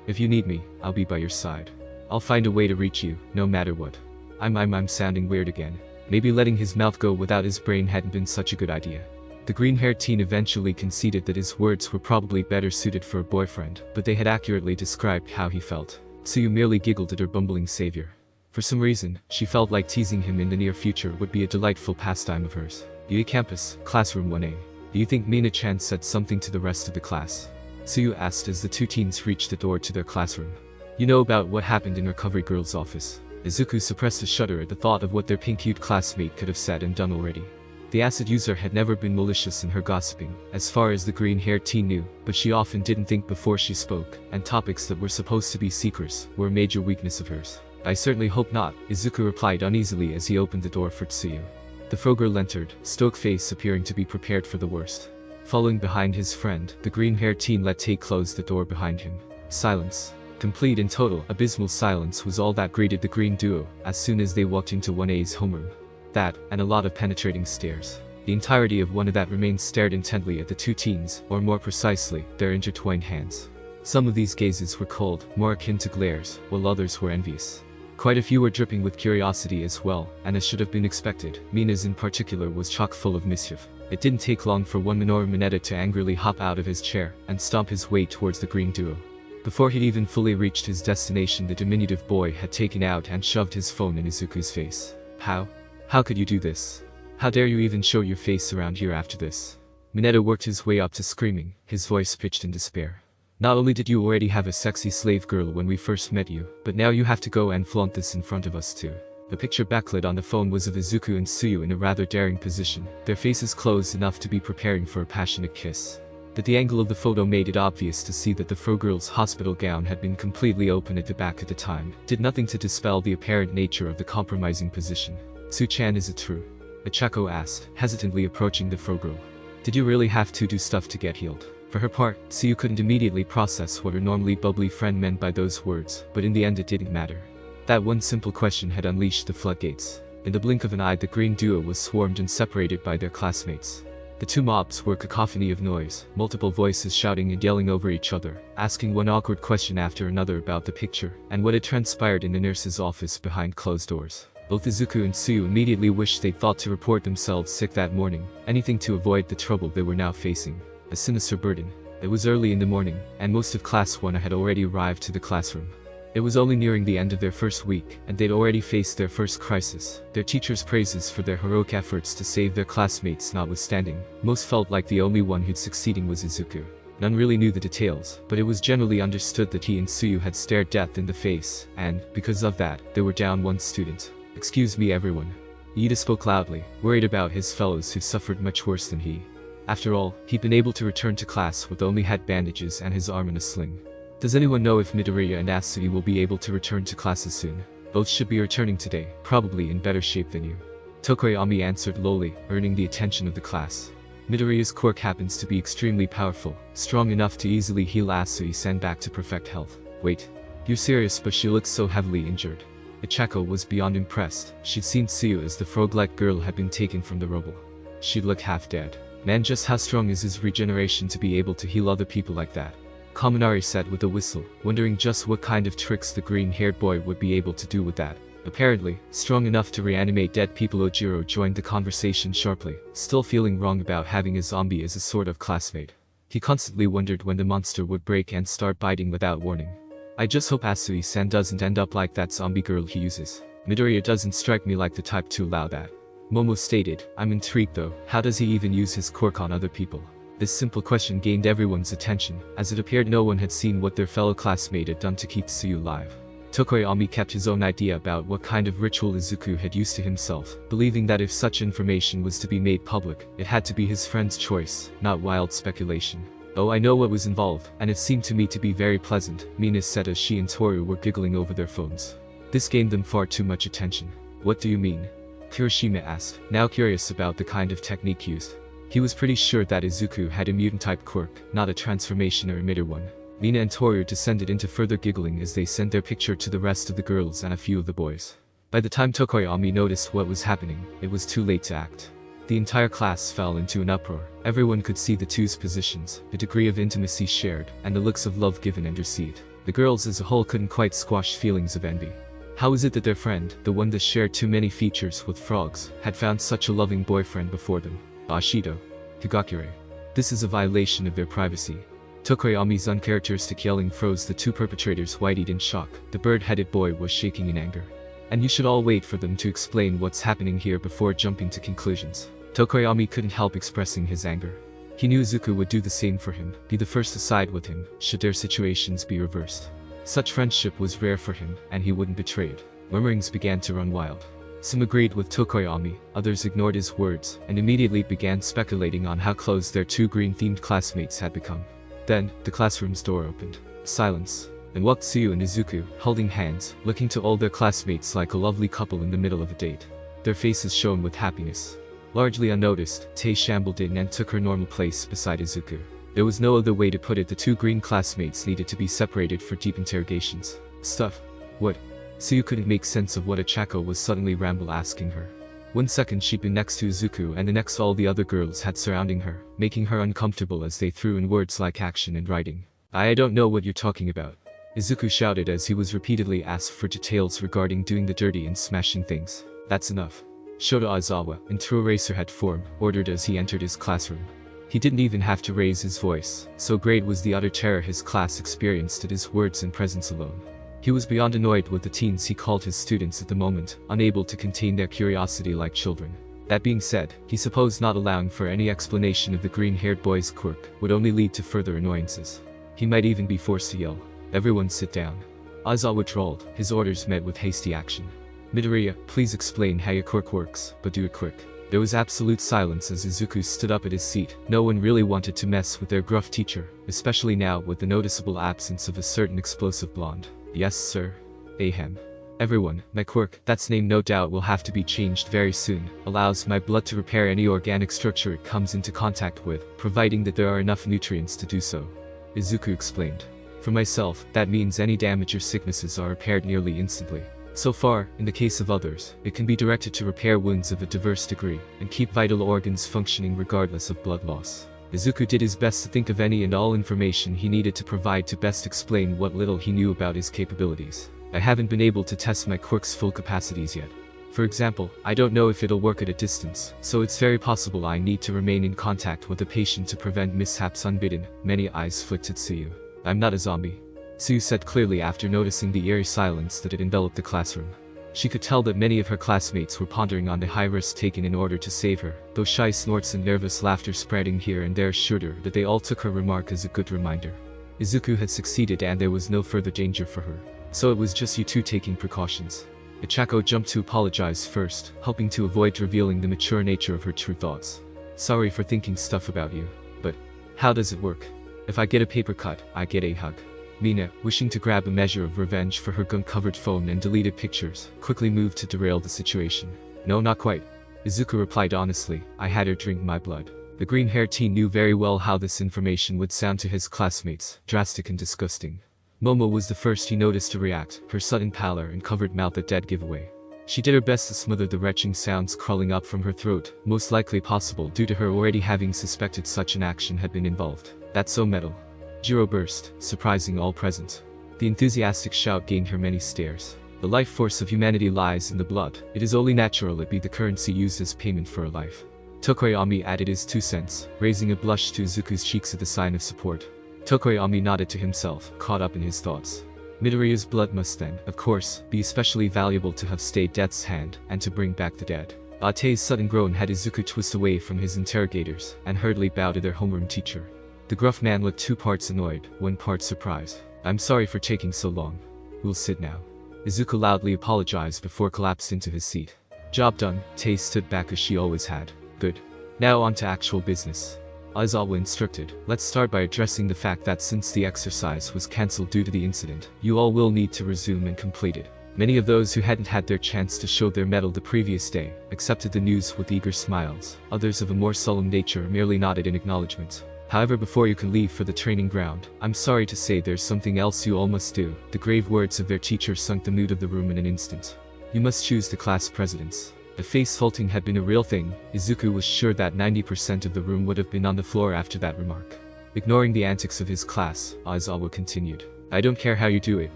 If you need me, I'll be by your side. I'll find a way to reach you, no matter what. I'm sounding weird again. Maybe letting his mouth go without his brain hadn't been such a good idea. The green-haired teen eventually conceded that his words were probably better suited for a boyfriend, but they had accurately described how he felt. Tsuyu merely giggled at her bumbling savior. For some reason, she felt like teasing him in the near future would be a delightful pastime of hers. Yui Campus, Classroom 1A. Do you think Mina-chan said something to the rest of the class? Tsuyu asked as the two teens reached the door to their classroom. You know about what happened in Recovery Girl's office. Izuku suppressed a shudder at the thought of what their pink-hued classmate could have said and done already. The acid user had never been malicious in her gossiping, as far as the green-haired teen knew, but she often didn't think before she spoke, and topics that were supposed to be secrets were a major weakness of hers. I certainly hope not, Izuku replied uneasily as he opened the door for Tsuyu. The Frogirl entered, stoic face appearing to be prepared for the worst. Following behind his friend, the green-haired teen let Tay close the door behind him. Silence. Complete and total, abysmal silence was all that greeted the green duo as soon as they walked into 1A's homeroom. That, and a lot of penetrating stares. The entirety of one of that remained stared intently at the two teens, or more precisely, their intertwined hands. Some of these gazes were cold, more akin to glares, while others were envious. Quite a few were dripping with curiosity as well, and as should have been expected, Mina's in particular was chock full of mischief. It didn't take long for one Minoru Mineta to angrily hop out of his chair and stomp his way towards the green duo. Before he'd even fully reached his destination, the diminutive boy had taken out and shoved his phone in Izuku's face. How could you do this? How dare you even show your face around here after this? Mineta worked his way up to screaming, his voice pitched in despair. Not only did you already have a sexy slave girl when we first met you, but now you have to go and flaunt this in front of us too. The picture backlit on the phone was of Izuku and Tsuyu in a rather daring position, their faces closed enough to be preparing for a passionate kiss. But the angle of the photo made it obvious to see that the Frogirl's hospital gown had been completely open at the back at the time, did nothing to dispel the apparent nature of the compromising position. Tsu-chan, is it true? Ichako asked, hesitantly approaching the Frogirl. Did you really have to do stuff to get healed? For her part, Tsuyu couldn't immediately process what her normally bubbly friend meant by those words, but in the end it didn't matter. That one simple question had unleashed the floodgates. In the blink of an eye, the green duo was swarmed and separated by their classmates. The two mobs were a cacophony of noise, multiple voices shouting and yelling over each other, asking one awkward question after another about the picture, and what had transpired in the nurse's office behind closed doors. Both Izuku and Tsuyu immediately wished they'd thought to report themselves sick that morning, anything to avoid the trouble they were now facing. A sinister burden. It was early in the morning, and most of Class 1 had already arrived to the classroom. It was only nearing the end of their first week, and they'd already faced their first crisis, their teachers' praises for their heroic efforts to save their classmates notwithstanding. Most felt like the only one who'd succeeding was Izuku. None really knew the details, but it was generally understood that he and Tsuyu had stared death in the face, and, because of that, they were down one student. Excuse me everyone. Ida spoke loudly, worried about his fellows who suffered much worse than he. After all, he'd been able to return to class with only head bandages and his arm in a sling. Does anyone know if Midoriya and Asui will be able to return to classes soon? Both should be returning today, probably in better shape than you. Tokoyami answered lowly, earning the attention of the class. Midoriya's quirk happens to be extremely powerful, strong enough to easily heal Asui-san back to perfect health. Wait. You're serious, but she looks so heavily injured. Ichako was beyond impressed. She'd seen Tsuyu as the frog-like girl had been taken from the rubble. She'd look half dead. Man, just how strong is his regeneration to be able to heal other people like that? Kaminari said with a whistle, wondering just what kind of tricks the green-haired boy would be able to do with that. Apparently, strong enough to reanimate dead people. Ojiro joined the conversation sharply, still feeling wrong about having a zombie as a sort of classmate. He constantly wondered when the monster would break and start biting without warning. I just hope Asui-san doesn't end up like that zombie girl he uses. Midoriya doesn't strike me like the type to allow that. Momo stated, I'm intrigued though, how does he even use his quirk on other people? This simple question gained everyone's attention, as it appeared no one had seen what their fellow classmate had done to keep Tsuyu alive. Tokoyami kept his own idea about what kind of ritual Izuku had used to himself, believing that if such information was to be made public, it had to be his friend's choice, not wild speculation. Oh, I know what was involved, and it seemed to me to be very pleasant, Mina said as she and Toru were giggling over their phones. This gained them far too much attention. What do you mean? Kirishima asked, now curious about the kind of technique used. He was pretty sure that Izuku had a mutant-type quirk, not a transformation or emitter one. Mina and Toru descended into further giggling as they sent their picture to the rest of the girls and a few of the boys. By the time Tokoyami noticed what was happening, it was too late to act. The entire class fell into an uproar. Everyone could see the two's positions, the degree of intimacy shared, and the looks of love given and received. The girls as a whole couldn't quite squash feelings of envy. How is it that their friend, the one that shared too many features with frogs, had found such a loving boyfriend before them? Ashido. Higakure. This is a violation of their privacy. Tokoyami's uncharacteristic yelling froze the two perpetrators white-eyed in shock. The bird-headed boy was shaking in anger. And you should all wait for them to explain what's happening here before jumping to conclusions. Tokoyami couldn't help expressing his anger. He knew Izuku would do the same for him, be the first to side with him, should their situations be reversed. Such friendship was rare for him, and he wouldn't betray it. Murmurings began to run wild. Some agreed with Tokoyami, others ignored his words, and immediately began speculating on how close their two green-themed classmates had become. Then, the classroom's door opened. Silence. And walked Tsuyu and Izuku, holding hands, looking to all their classmates like a lovely couple in the middle of a date. Their faces shone with happiness. Largely unnoticed, Tei shambled in and took her normal place beside Izuku. There was no other way to put it. The two green classmates needed to be separated for deep interrogations. Stuff. What? Tsuyu couldn't make sense of what a Chako was suddenly asking her. 1 second she'd been next to Izuku and the next all the other girls had surrounding her, making her uncomfortable as they threw in words like action and writing. I don't know what you're talking about. Izuku shouted as he was repeatedly asked for details regarding doing the dirty and smashing things. That's enough. Shota Aizawa, in true Eraserhead form, ordered as he entered his classroom. He didn't even have to raise his voice, so great was the utter terror his class experienced at his words and presence alone. He was beyond annoyed with the teens he called his students at the moment, unable to contain their curiosity like children. That being said, he supposed not allowing for any explanation of the green-haired boy's quirk would only lead to further annoyances. He might even be forced to yell, "Everyone sit down." Aizawa drawled, his orders met with hasty action. Midoriya, please explain how your quirk works, but do it quick. There was absolute silence as Izuku stood up at his seat. No one really wanted to mess with their gruff teacher, especially now with the noticeable absence of a certain explosive blonde. Yes, sir. Ahem. Everyone, my quirk, that's name no doubt will have to be changed very soon, allows my blood to repair any organic structure it comes into contact with, providing that there are enough nutrients to do so. Izuku explained. For myself, that means any damage or sicknesses are repaired nearly instantly. So far, in the case of others, it can be directed to repair wounds of a diverse degree, and keep vital organs functioning regardless of blood loss. Izuku did his best to think of any and all information he needed to provide to best explain what little he knew about his capabilities. I haven't been able to test my quirk's full capacities yet. For example, I don't know if it'll work at a distance, so it's very possible I need to remain in contact with the patient to prevent mishaps unbidden. Many eyes flicked at Tsuyu. I'm not a zombie. Tsuyu said clearly after noticing the eerie silence that had enveloped the classroom. She could tell that many of her classmates were pondering on the high risk taken in order to save her, though shy snorts and nervous laughter spreading here and there assured her that they all took her remark as a good reminder. Izuku had succeeded and there was no further danger for her. So it was just you two taking precautions. Ichako jumped to apologize first, hoping to avoid revealing the mature nature of her true thoughts. Sorry for thinking stuff about you, but how does it work? If I get a paper cut, I get a hug. Mina, wishing to grab a measure of revenge for her gun-covered phone and deleted pictures, quickly moved to derail the situation. No, not quite. Izuku replied honestly, I had her drink my blood. The green-haired teen knew very well how this information would sound to his classmates, drastic and disgusting. Momo was the first he noticed to react, her sudden pallor and covered mouth a dead giveaway. She did her best to smother the retching sounds crawling up from her throat, most likely possible due to her already having suspected such an action had been involved. That's so metal. Jiro burst, surprising all present. The enthusiastic shout gained her many stares. The life force of humanity lies in the blood. It is only natural it be the currency used as payment for a life. Tokoyami added his 2 cents, raising a blush to Izuku's cheeks as a sign of support. Tokoyami nodded to himself, caught up in his thoughts. Midoriya's blood must then, of course, be especially valuable to have stayed Death's hand, and to bring back the dead. Ate's sudden groan had Izuku twist away from his interrogators, and hurriedly bow to their homeroom teacher. The gruff man looked 2 parts annoyed, 1 part surprised. I'm sorry for taking so long. We'll sit now. Izuku loudly apologized before collapsed into his seat. Job done, Tay stood back as she always had. Good. Now on to actual business. Aizawa instructed, let's start by addressing the fact that since the exercise was cancelled due to the incident, you all will need to resume and complete it. Many of those who hadn't had their chance to show their mettle the previous day accepted the news with eager smiles. Others of a more solemn nature merely nodded in acknowledgement. However, before you can leave for the training ground, I'm sorry to say there's something else you all must do. The grave words of their teacher sunk the mood of the room in an instant. You must choose the class presidents. If face faulting had been a real thing, Izuku was sure that 90% of the room would have been on the floor after that remark. Ignoring the antics of his class, Aizawa continued. I don't care how you do it,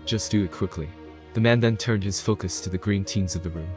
just do it quickly. The man then turned his focus to the green teens of the room.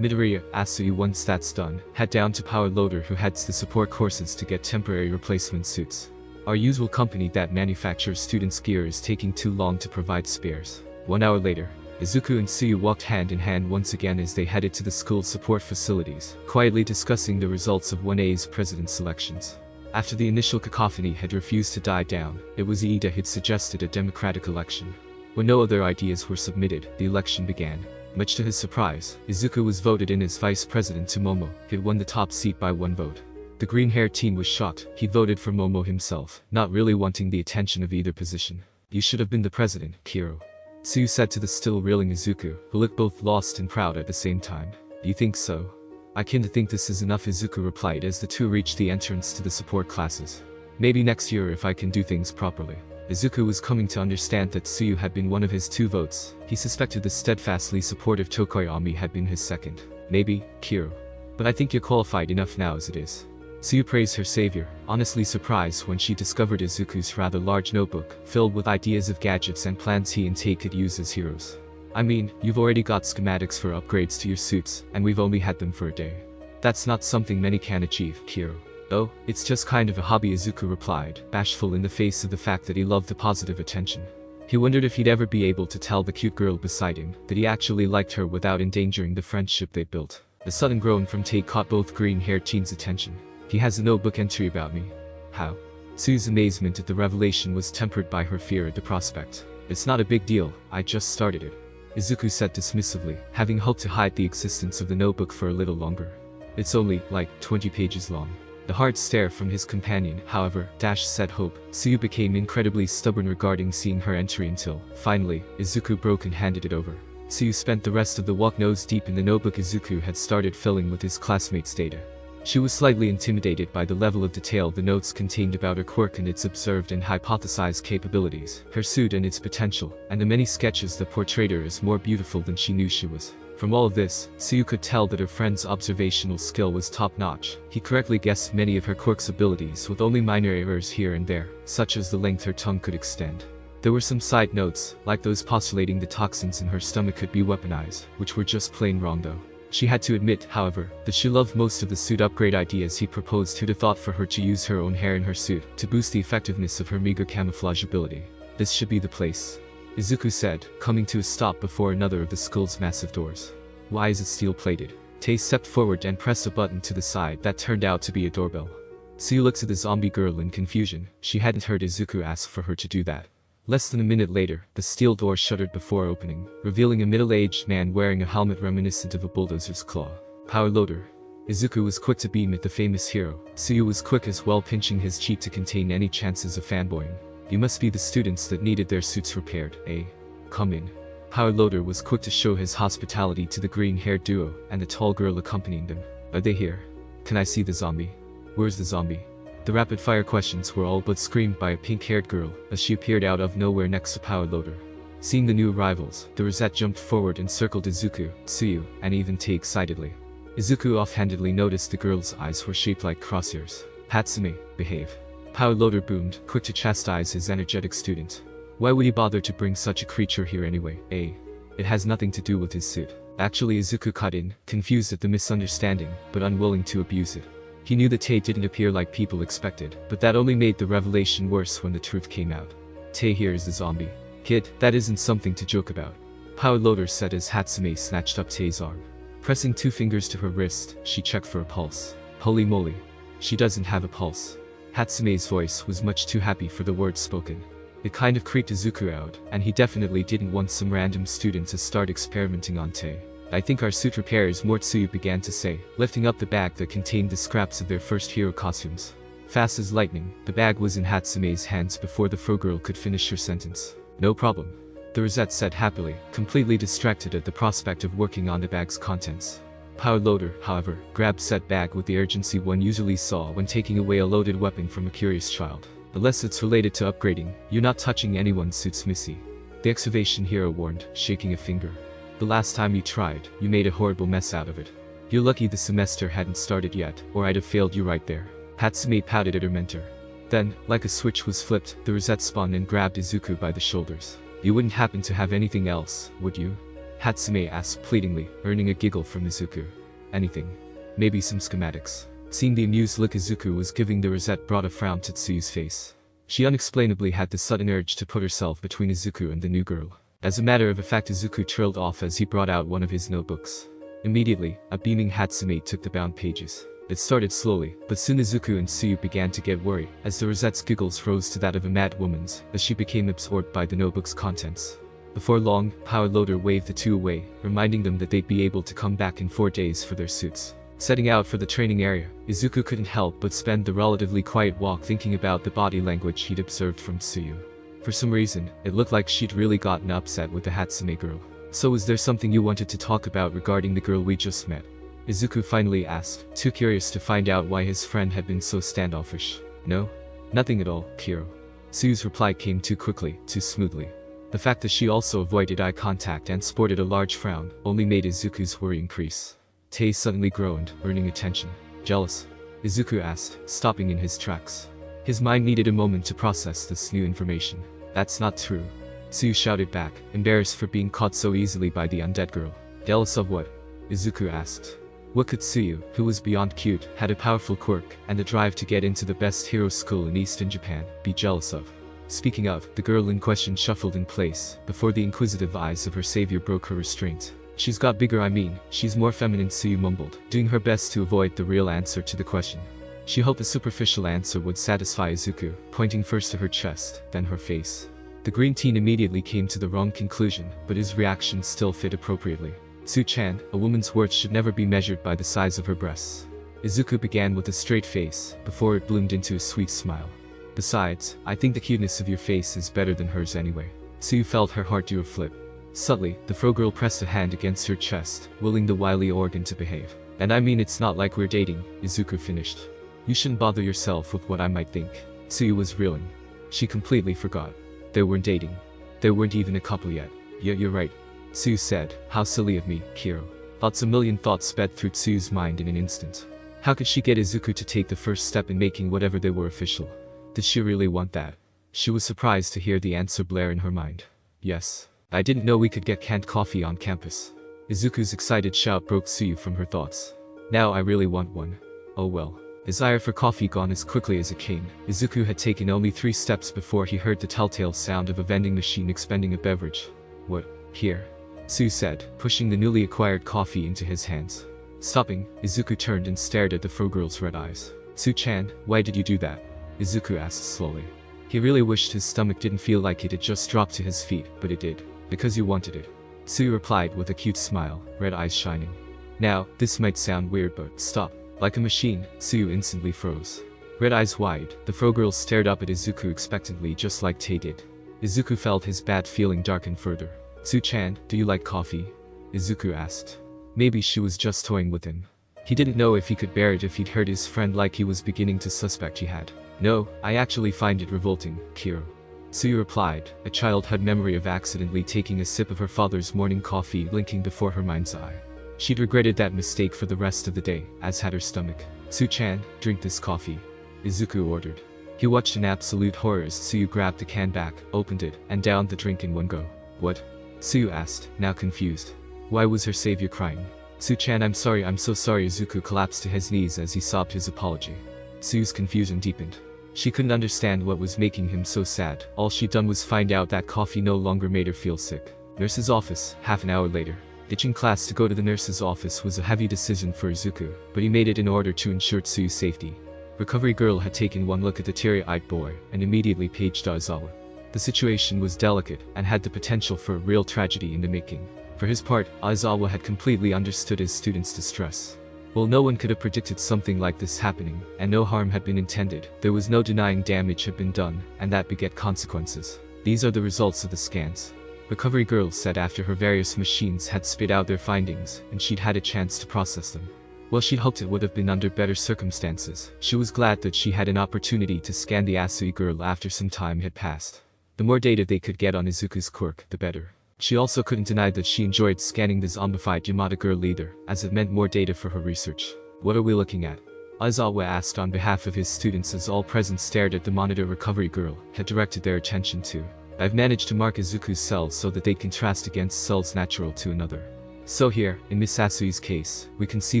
Midoriya, Asuyu, once that's done, head down to Power Loader who heads the support courses to get temporary replacement suits. Our usual company that manufactures students' gear is taking too long to provide spares. 1 hour later, Izuku and Suyu walked hand in hand once again as they headed to the school's support facilities, quietly discussing the results of 1A's president selections. After the initial cacophony had refused to die down, it was Iida who'd suggested a democratic election. When no other ideas were submitted, the election began. Much to his surprise, Izuku was voted in as vice president to Momo, who'd won the top seat by 1 vote. The green-haired teen was shocked. He voted for Momo himself, not really wanting the attention of either position. You should have been the president, Kiro. Suyu said to the still reeling Izuku, who looked both lost and proud at the same time. You think so? I kinda think this is enough, Izuku replied as the two reached the entrance to the support classes. Maybe next year if I can do things properly. Izuku was coming to understand that Suyu had been one of his 2 votes. He suspected the steadfastly supportive Tokoyami had been his second. Maybe, Kiro. But I think you're qualified enough now as it is. Suyu praised her savior, honestly surprised when she discovered Izuku's rather large notebook, filled with ideas of gadgets and plans he and Tay could use as heroes. I mean, you've already got schematics for upgrades to your suits, and we've only had them for a day. That's not something many can achieve, Kiro. Oh, it's just kind of a hobby, Izuku replied, bashful in the face of the fact that he loved the positive attention. He wondered if he'd ever be able to tell the cute girl beside him that he actually liked her without endangering the friendship they'd built. A sudden groan from Tay caught both green-haired teens' attention. He has a notebook entry about me. How? Suyu's amazement at the revelation was tempered by her fear at the prospect. It's not a big deal, I just started it. Izuku said dismissively, having hoped to hide the existence of the notebook for a little longer. It's only, like, 20 pages long. The hard stare from his companion, however, set hope. Suyu became incredibly stubborn regarding seeing her entry until, finally, Izuku broke and handed it over. Suyu spent the rest of the walk nose deep in the notebook Izuku had started filling with his classmates' data. She was slightly intimidated by the level of detail the notes contained about her quirk and its observed and hypothesized capabilities, her suit and its potential, and the many sketches that portrayed her as more beautiful than she knew she was. From all of this, Suyu could tell that her friend's observational skill was top-notch. He correctly guessed many of her quirk's abilities with only minor errors here and there, such as the length her tongue could extend. There were some side notes, like those postulating the toxins in her stomach could be weaponized, which were just plain wrong though. She had to admit, however, that she loved most of the suit upgrade ideas he proposed. Who'd have thought for her to use her own hair in her suit to boost the effectiveness of her meager camouflage ability. This should be the place, Izuku said, coming to a stop before another of the school's massive doors. Why is it steel-plated? Tay stepped forward and pressed a button to the side that turned out to be a doorbell. Suyu looked at the zombie girl in confusion. She hadn't heard Izuku ask for her to do that. Less than a minute later, the steel door shuttered before opening, revealing a middle-aged man wearing a helmet reminiscent of a bulldozer's claw. Power Loader. Izuku was quick to beam at the famous hero. Suyu was quick as well, pinching his cheek to contain any chances of fanboying. You must be the students that needed their suits repaired, eh? Come in. Power Loader was quick to show his hospitality to the green-haired duo and the tall girl accompanying them. Are they here? Can I see the zombie? Where's the zombie? The rapid-fire questions were all but screamed by a pink-haired girl as she appeared out of nowhere next to Power Loader. Seeing the new arrivals, the Rosette jumped forward and circled Izuku, Suyu, and even Tay excitedly. Izuku offhandedly noticed the girl's eyes were shaped like crosshairs. Hatsune, behave. Power Loader boomed, quick to chastise his energetic student. Why would he bother to bring such a creature here anyway, eh? It has nothing to do with his suit. Actually, Izuku cut in, confused at the misunderstanding, but unwilling to abuse it. He knew that Tay didn't appear like people expected, but that only made the revelation worse when the truth came out. Tay here is the zombie. Kid, that isn't something to joke about. Power Loader said as Hatsune snatched up Tay's arm. Pressing 2 fingers to her wrist, she checked for a pulse. Holy moly. She doesn't have a pulse. Hatsune's voice was much too happy for the words spoken. It kind of creeped Izuku out, and he definitely didn't want some random student to start experimenting on Tae. I think our suit repairs more, Tsuyu began to say, lifting up the bag that contained the scraps of their first hero costumes. Fast as lightning, the bag was in Hatsume's hands before the fro girl could finish her sentence. No problem. The Rosette said happily, completely distracted at the prospect of working on the bag's contents. Power Loader, however, grabbed said bag with the urgency one usually saw when taking away a loaded weapon from a curious child. Unless it's related to upgrading, you're not touching anyone's suits, Missy. The excavation hero warned, shaking a finger. The last time you tried, you made a horrible mess out of it. You're lucky the semester hadn't started yet, or I'd have failed you right there. Hatsume pouted at her mentor. Then, like a switch was flipped, the Rosette spun and grabbed Izuku by the shoulders. You wouldn't happen to have anything else, would you? Hatsume asked pleadingly, earning a giggle from Izuku. Anything. Maybe some schematics. Seeing the amused look Izuku was giving, the Rosette brought a frown to Tsuyu's face. She unexplainably had the sudden urge to put herself between Izuku and the new girl. As a matter of fact, Izuku trailed off as he brought out one of his notebooks. Immediately, a beaming Hatsume took the bound pages. It started slowly, but soon Izuku and Tsuyu began to get worried, as the Rosette's giggles rose to that of a mad woman's, as she became absorbed by the notebook's contents. Before long, Power Loader waved the two away, reminding them that they'd be able to come back in 4 days for their suits. Setting out for the training area, Izuku couldn't help but spend the relatively quiet walk thinking about the body language he'd observed from Tsuyu. For some reason, it looked like she'd really gotten upset with the Hatsume girl. So was there something you wanted to talk about regarding the girl we just met? Izuku finally asked, too curious to find out why his friend had been so standoffish. No? Nothing at all, Kiro. Tsuyu's reply came too quickly, too smoothly. The fact that she also avoided eye contact and sported a large frown only made Izuku's worry increase. Tae suddenly groaned, earning attention. Jealous? Izuku asked, stopping in his tracks. His mind needed a moment to process this new information. That's not true. Tsuyu shouted back, embarrassed for being caught so easily by the undead girl. Jealous of what? Izuku asked. What could Tsuyu, who was beyond cute, had a powerful quirk, and the drive to get into the best hero school in Eastern Japan, be jealous of? Speaking of, the girl in question shuffled in place, before the inquisitive eyes of her savior broke her restraint. She's got bigger, I mean, she's more feminine, Tsuyu mumbled, doing her best to avoid the real answer to the question. She hoped the superficial answer would satisfy Izuku, pointing first to her chest, then her face. The green teen immediately came to the wrong conclusion, but his reaction still fit appropriately. Tsu-chan, a woman's worth should never be measured by the size of her breasts. Izuku began with a straight face, before it bloomed into a sweet smile. Besides, I think the cuteness of your face is better than hers anyway. Tsuyu felt her heart do a flip. Subtly, the fro girl pressed a hand against her chest, willing the wily organ to behave. And I mean, it's not like we're dating, Izuku finished. You shouldn't bother yourself with what I might think. Tsuyu was reeling. She completely forgot. They weren't dating. They weren't even a couple yet. Yeah, you're right. Tsuyu said, how silly of me, Kiro. A million thoughts sped through Tsuyu's mind in an instant. How could she get Izuku to take the first step in making whatever they were official? Did she really want that? She was surprised to hear the answer blare in her mind. Yes. I didn't know we could get canned coffee on campus. Izuku's excited shout broke Tsuyu from her thoughts. Now I really want one. Oh well. Desire for coffee gone as quickly as it came, Izuku had taken only 3 steps before he heard the telltale sound of a vending machine expending a beverage. What? Here? Tsuyu said, pushing the newly acquired coffee into his hands. Stopping, Izuku turned and stared at the fro girl's red eyes. Tsu-chan, why did you do that? Izuku asked slowly. He really wished his stomach didn't feel like it had just dropped to his feet, but it did. Because you wanted it. Tsuyu replied with a cute smile, red eyes shining. Now, this might sound weird, but stop. Like a machine, Tsuyu instantly froze. Red eyes wide, the fro girl stared up at Izuku expectantly just like Tae did. Izuku felt his bad feeling darken further. Tsu-chan, do you like coffee? Izuku asked. Maybe she was just toying with him. He didn't know if he could bear it if he'd hurt his friend like he was beginning to suspect he had. No, I actually find it revolting, Kiro. Tsuyu replied, a childhood memory of accidentally taking a sip of her father's morning coffee blinking before her mind's eye. She'd regretted that mistake for the rest of the day, as had her stomach. Tsu-chan, drink this coffee. Izuku ordered. He watched in absolute horror as Tsuyu grabbed the can back, opened it, and downed the drink in one go. What? Tsuyu asked, now confused. Why was her savior crying? Tsu-chan, I'm sorry, I'm so sorry. Izuku collapsed to his knees as he sobbed his apology. Tsuyu's confusion deepened. She couldn't understand what was making him so sad. All she'd done was find out that coffee no longer made her feel sick. Nurse's office, half an hour later. Ditching class to go to the nurse's office was a heavy decision for Izuku, but he made it in order to ensure Tsuyu's safety. Recovery girl had taken one look at the teary-eyed boy, and immediately paged Aizawa. The situation was delicate and had the potential for a real tragedy in the making. For his part, Aizawa had completely understood his students' distress. While no one could have predicted something like this happening, and no harm had been intended, there was no denying damage had been done, and that beget consequences. These are the results of the scans. Recovery Girl said after her various machines had spit out their findings, and she'd had a chance to process them. While she'd hoped it would have been under better circumstances, she was glad that she had an opportunity to scan the Asui girl after some time had passed. The more data they could get on Izuku's quirk, the better. She also couldn't deny that she enjoyed scanning the zombified Yamada girl either, as it meant more data for her research. What are we looking at? Aizawa asked on behalf of his students as all present stared at the monitor Recovery Girl had directed their attention to. I've managed to mark Izuku's cells so that they contrast against cells natural to another. So here, in Miss Asui's case, we can see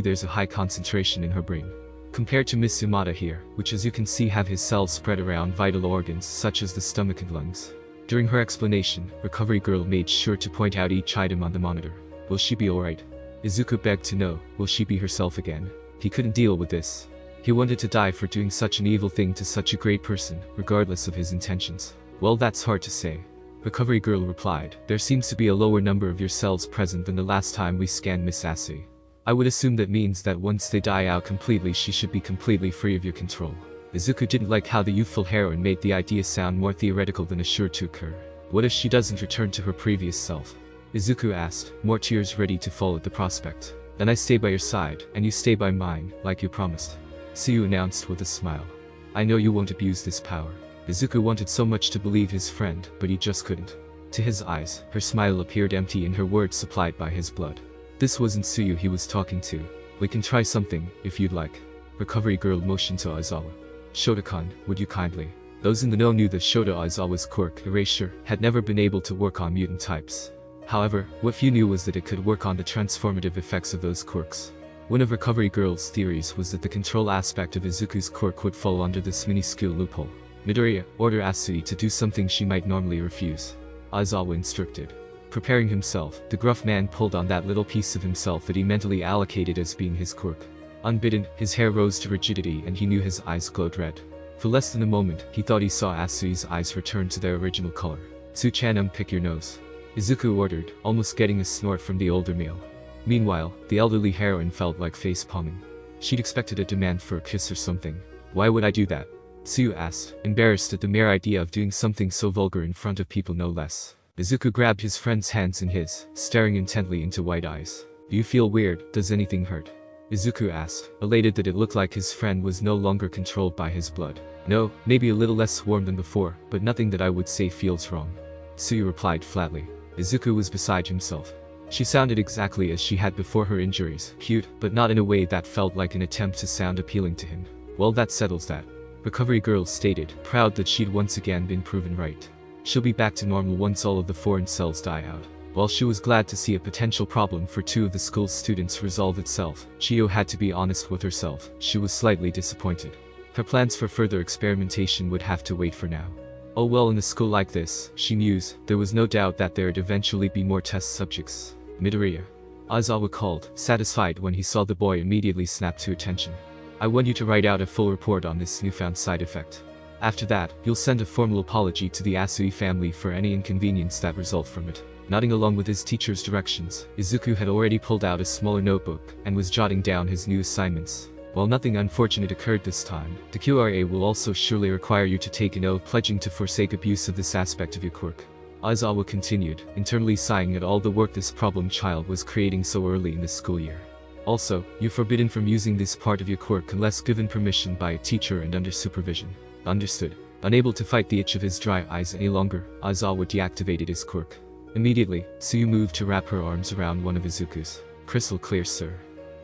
there's a high concentration in her brain. Compared to Miss Yamada here, which as you can see have his cells spread around vital organs such as the stomach and lungs. During her explanation, Recovery Girl made sure to point out each item on the monitor. Will she be alright? Izuku begged to know, will she be herself again? He couldn't deal with this. He wanted to die for doing such an evil thing to such a great person, regardless of his intentions. Well, that's hard to say. Recovery Girl replied, there seems to be a lower number of your cells present than the last time we scanned Miss Asui. I would assume that means that once they die out completely she should be completely free of your control. Izuku didn't like how the youthful heroine made the idea sound more theoretical than assured to occur. What if she doesn't return to her previous self? Izuku asked, more tears ready to fall at the prospect. Then I stay by your side, and you stay by mine, like you promised. Tsuyu announced with a smile. I know you won't abuse this power. Izuku wanted so much to believe his friend, but he just couldn't. To his eyes, her smile appeared empty and her words supplied by his blood. This wasn't Tsuyu he was talking to. We can try something, if you'd like. Recovery Girl motioned to Aizawa. Shota-kun, would you kindly? Those in the know knew that Shota Aizawa's quirk, Erasure, had never been able to work on mutant types. However, what few knew was that it could work on the transformative effects of those quirks. One of Recovery Girl's theories was that the control aspect of Izuku's quirk would fall under this minuscule loophole. Midoriya, order Asui to do something she might normally refuse. Aizawa instructed. Preparing himself, the gruff man pulled on that little piece of himself that he mentally allocated as being his quirk. Unbidden, his hair rose to rigidity and he knew his eyes glowed red. For less than a moment, he thought he saw Asui's eyes return to their original color. Tsuchanum, pick your nose. Izuku ordered, almost getting a snort from the older male. Meanwhile, the elderly heroine felt like face palming. She'd expected a demand for a kiss or something. Why would I do that? Tsuyu asked, embarrassed at the mere idea of doing something so vulgar in front of people no less. Izuku grabbed his friend's hands in his, staring intently into white eyes. Do you feel weird? Does anything hurt? Izuku asked, elated that it looked like his friend was no longer controlled by his blood. No, maybe a little less warm than before, but nothing that I would say feels wrong. Tsuyu replied flatly. Izuku was beside himself. She sounded exactly as she had before her injuries, cute, but not in a way that felt like an attempt to sound appealing to him. Well, that settles that. Recovery Girl stated, proud that she'd once again been proven right. She'll be back to normal once all of the foreign cells die out. While she was glad to see a potential problem for two of the school's students resolve itself, Chiyo had to be honest with herself, she was slightly disappointed. Her plans for further experimentation would have to wait for now. Oh well, in a school like this, she mused, there was no doubt that there'd eventually be more test subjects. Midoriya. Aizawa called, satisfied when he saw the boy immediately snap to attention. I want you to write out a full report on this newfound side effect. After that, you'll send a formal apology to the Asui family for any inconvenience that result from it. Nodding along with his teacher's directions, Izuku had already pulled out a smaller notebook and was jotting down his new assignments. While nothing unfortunate occurred this time, the QRA will also surely require you to take an oath pledging to forsake abuse of this aspect of your quirk. Aizawa continued, internally sighing at all the work this problem child was creating so early in the school year. Also, you're forbidden from using this part of your quirk unless given permission by a teacher and under supervision. Understood. Unable to fight the itch of his dry eyes any longer, Aizawa deactivated his quirk. Immediately, Tsuyu moved to wrap her arms around one of Izuku's. Crystal clear, sir.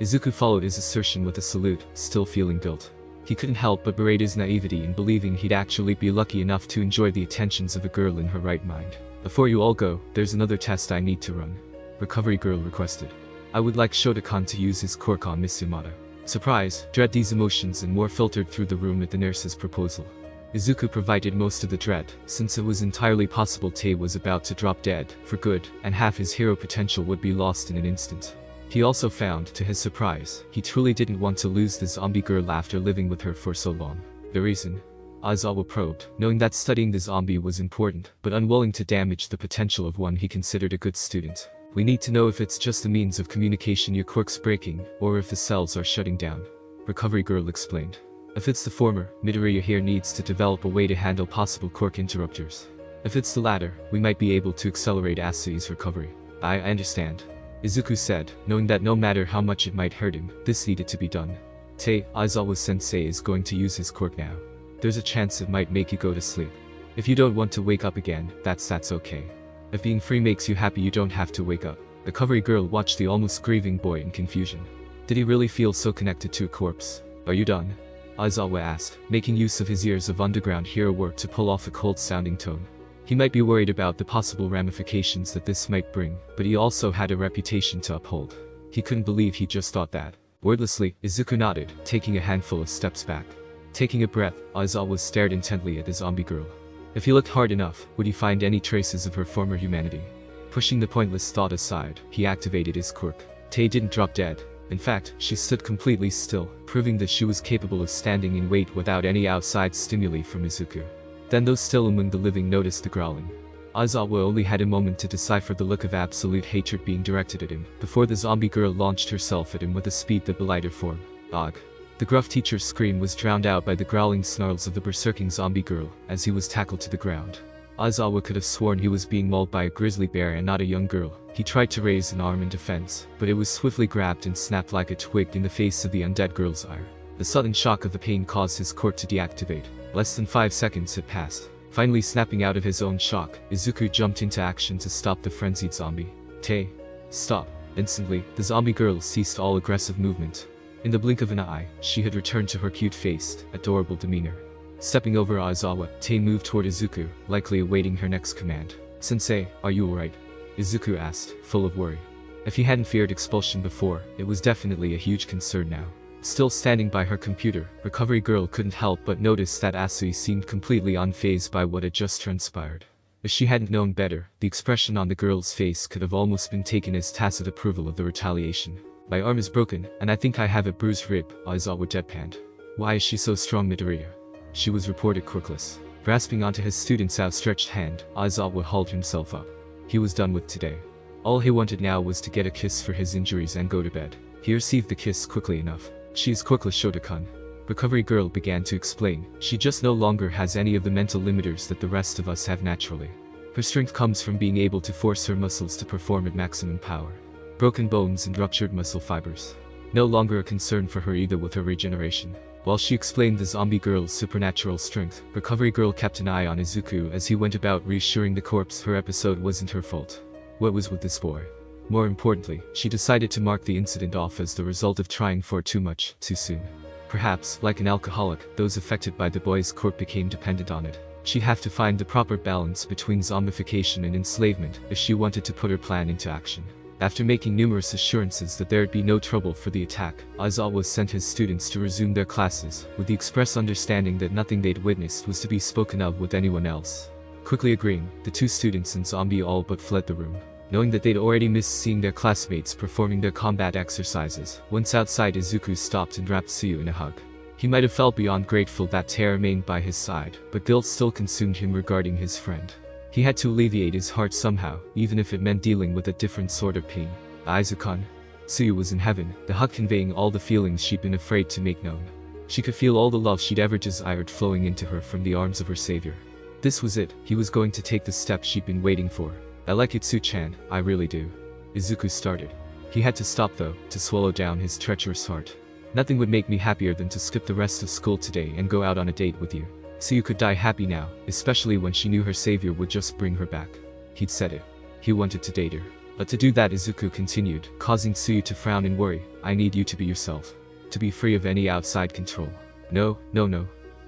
Izuku followed his assertion with a salute, still feeling guilt. He couldn't help but berate his naivety in believing he'd actually be lucky enough to enjoy the attentions of a girl in her right mind. Before you all go, there's another test I need to run. Recovery Girl requested. I would like Shota-kun to use his quirk on Miss Yamada. Surprise, dread, these emotions and more filtered through the room at the nurse's proposal. Izuku provided most of the dread, since it was entirely possible Tae was about to drop dead, for good, and half his hero potential would be lost in an instant. He also found, to his surprise, he truly didn't want to lose the zombie girl after living with her for so long. The reason? Aizawa probed, knowing that studying the zombie was important, but unwilling to damage the potential of one he considered a good student. We need to know if it's just a means of communication your quirk's breaking, or if the cells are shutting down. Recovery Girl explained. If it's the former, Midoriya here needs to develop a way to handle possible quirk interrupters. If it's the latter, we might be able to accelerate Asui's recovery. I understand. Izuku said, knowing that no matter how much it might hurt him, this needed to be done. Aizawa-sensei is going to use his quirk now. There's a chance it might make you go to sleep. If you don't want to wake up again, that's okay. If being free makes you happy, you don't have to wake up. The Recovery Girl watched the almost grieving boy in confusion. Did he really feel so connected to a corpse? Are you done? Aizawa asked, making use of his years of underground hero work to pull off a cold-sounding tone. He might be worried about the possible ramifications that this might bring, but he also had a reputation to uphold. He couldn't believe he just thought that. Wordlessly, Izuku nodded, taking a handful of steps back. Taking a breath, Aizawa stared intently at the zombie girl. If he looked hard enough, would he find any traces of her former humanity? Pushing the pointless thought aside, he activated his quirk. Tay didn't drop dead. In fact, she stood completely still, proving that she was capable of standing in wait without any outside stimuli from Izuku. Then those still among the living noticed the growling. Aizawa only had a moment to decipher the look of absolute hatred being directed at him, before the zombie girl launched herself at him with a speed that belied her form. Ugh. The gruff teacher's scream was drowned out by the growling snarls of the berserking zombie girl, as he was tackled to the ground. Aizawa could have sworn he was being mauled by a grizzly bear and not a young girl. He tried to raise an arm in defense, but it was swiftly grabbed and snapped like a twig in the face of the undead girl's ire. The sudden shock of the pain caused his quirk to deactivate. Less than 5 seconds had passed. Finally snapping out of his own shock, Izuku jumped into action to stop the frenzied zombie. Tay. Stop. Instantly, the zombie girl ceased all aggressive movement. In the blink of an eye, she had returned to her cute-faced, adorable demeanor. Stepping over Aizawa, Tay moved toward Izuku, likely awaiting her next command. Sensei, are you alright? Izuku asked, full of worry. If he hadn't feared expulsion before, it was definitely a huge concern now. Still standing by her computer, Recovery Girl couldn't help but notice that Asui seemed completely unfazed by what had just transpired. If she hadn't known better, the expression on the girl's face could have almost been taken as tacit approval of the retaliation. My arm is broken, and I think I have a bruised rib, Aizawa deadpanned. Why is she so strong, Midoriya? She was reported quirkless. Grasping onto his student's outstretched hand, Aizawa hauled himself up. He was done with today. All he wanted now was to get a kiss for his injuries and go to bed. He received the kiss quickly enough. She is quirkless, Shotokan. Recovery Girl began to explain. She just no longer has any of the mental limiters that the rest of us have naturally. Her strength comes from being able to force her muscles to perform at maximum power. Broken bones and ruptured muscle fibers. No longer a concern for her either with her regeneration. While she explained the zombie girl's supernatural strength, Recovery Girl kept an eye on Izuku as he went about reassuring the corpse her episode wasn't her fault. What was with this boy? More importantly, she decided to mark the incident off as the result of trying for too much, too soon. Perhaps, like an alcoholic, those affected by the boy's quirk became dependent on it. She'd have to find the proper balance between zombification and enslavement if she wanted to put her plan into action. After making numerous assurances that there'd be no trouble for the attack, Aizawa sent his students to resume their classes, with the express understanding that nothing they'd witnessed was to be spoken of with anyone else. Quickly agreeing, the two students and zombie all but fled the room. Knowing that they'd already missed seeing their classmates performing their combat exercises, once outside Izuku stopped and wrapped Tsuyu in a hug. He might have felt beyond grateful that Tay remained by his side, but guilt still consumed him regarding his friend. He had to alleviate his heart somehow, even if it meant dealing with a different sort of pain. Aizuku. Tsuyu was in heaven, the hug conveying all the feelings she'd been afraid to make known. She could feel all the love she'd ever desired flowing into her from the arms of her savior. This was it, he was going to take the step she'd been waiting for. I like it, Tsu-chan, I really do. Izuku started. He had to stop though, to swallow down his treacherous heart. Nothing would make me happier than to skip the rest of school today and go out on a date with you. Tsuyu could die happy now, especially when she knew her savior would just bring her back. He'd said it. He wanted to date her. But to do that, Izuku continued, causing Tsuyu to frown and worry. I need you to be yourself. To be free of any outside control. No.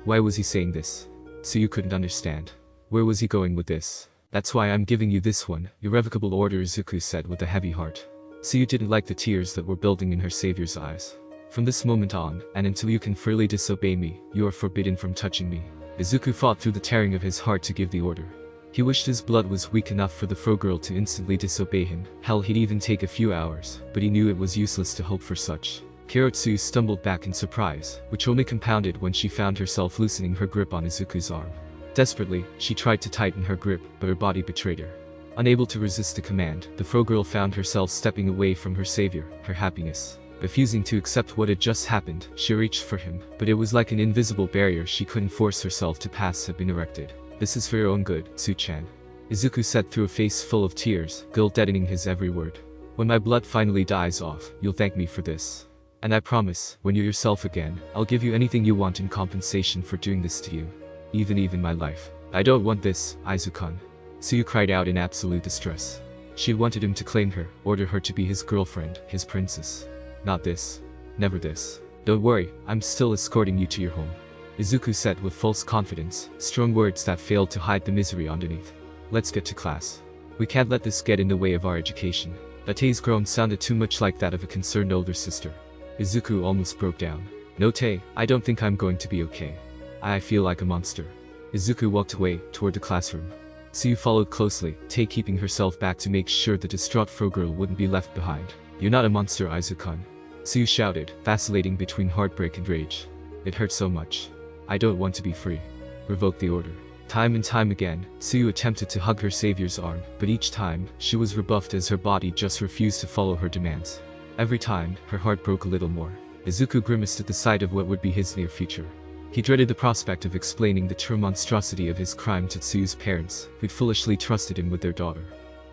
Why was he saying this? Tsuyu couldn't understand. Where was he going with this? That's why I'm giving you this one, irrevocable order, Izuku said with a heavy heart. Tsuyu didn't like the tears that were building in her savior's eyes. From this moment on, and until you can freely disobey me, you are forbidden from touching me. Izuku fought through the tearing of his heart to give the order. He wished his blood was weak enough for the fro girl to instantly disobey him. Hell, he'd even take a few hours, but he knew it was useless to hope for such. Kirotsu stumbled back in surprise, which only compounded when she found herself loosening her grip on Izuku's arm. Desperately, she tried to tighten her grip, but her body betrayed her. Unable to resist the command, the Fro-girl found herself stepping away from her savior, her happiness. Refusing to accept what had just happened, she reached for him, but it was like an invisible barrier she couldn't force herself to pass had been erected. "This is for your own good, Tsu-chan," Izuku said through a face full of tears, guilt deadening his every word. "When my blood finally dies off, you'll thank me for this. And I promise, when you're yourself again, I'll give you anything you want in compensation for doing this to you. Even my life." "I don't want this, Izuku-kun," Tsuyu cried out in absolute distress. She wanted him to claim her, order her to be his girlfriend, his princess. "Not this. Never this. Don't worry, I'm still escorting you to your home," Izuku said with false confidence, strong words that failed to hide the misery underneath. "Let's get to class. We can't let this get in the way of our education." Tae's groan sounded too much like that of a concerned older sister. Izuku almost broke down. "No Tae, I don't think I'm going to be okay. I feel like a monster." Izuku walked away, toward the classroom. Tsuyu followed closely, Tae keeping herself back to make sure the distraught Fro-girl wouldn't be left behind. "You're not a monster, Izuku-kun," Tsuyu shouted, vacillating between heartbreak and rage. "It hurts so much. I don't want to be free. Revoke the order." Time and time again, Tsuyu attempted to hug her savior's arm, but each time, she was rebuffed as her body just refused to follow her demands. Every time, her heart broke a little more. Izuku grimaced at the sight of what would be his near future. He dreaded the prospect of explaining the true monstrosity of his crime to Tsuyu's parents, who'd foolishly trusted him with their daughter.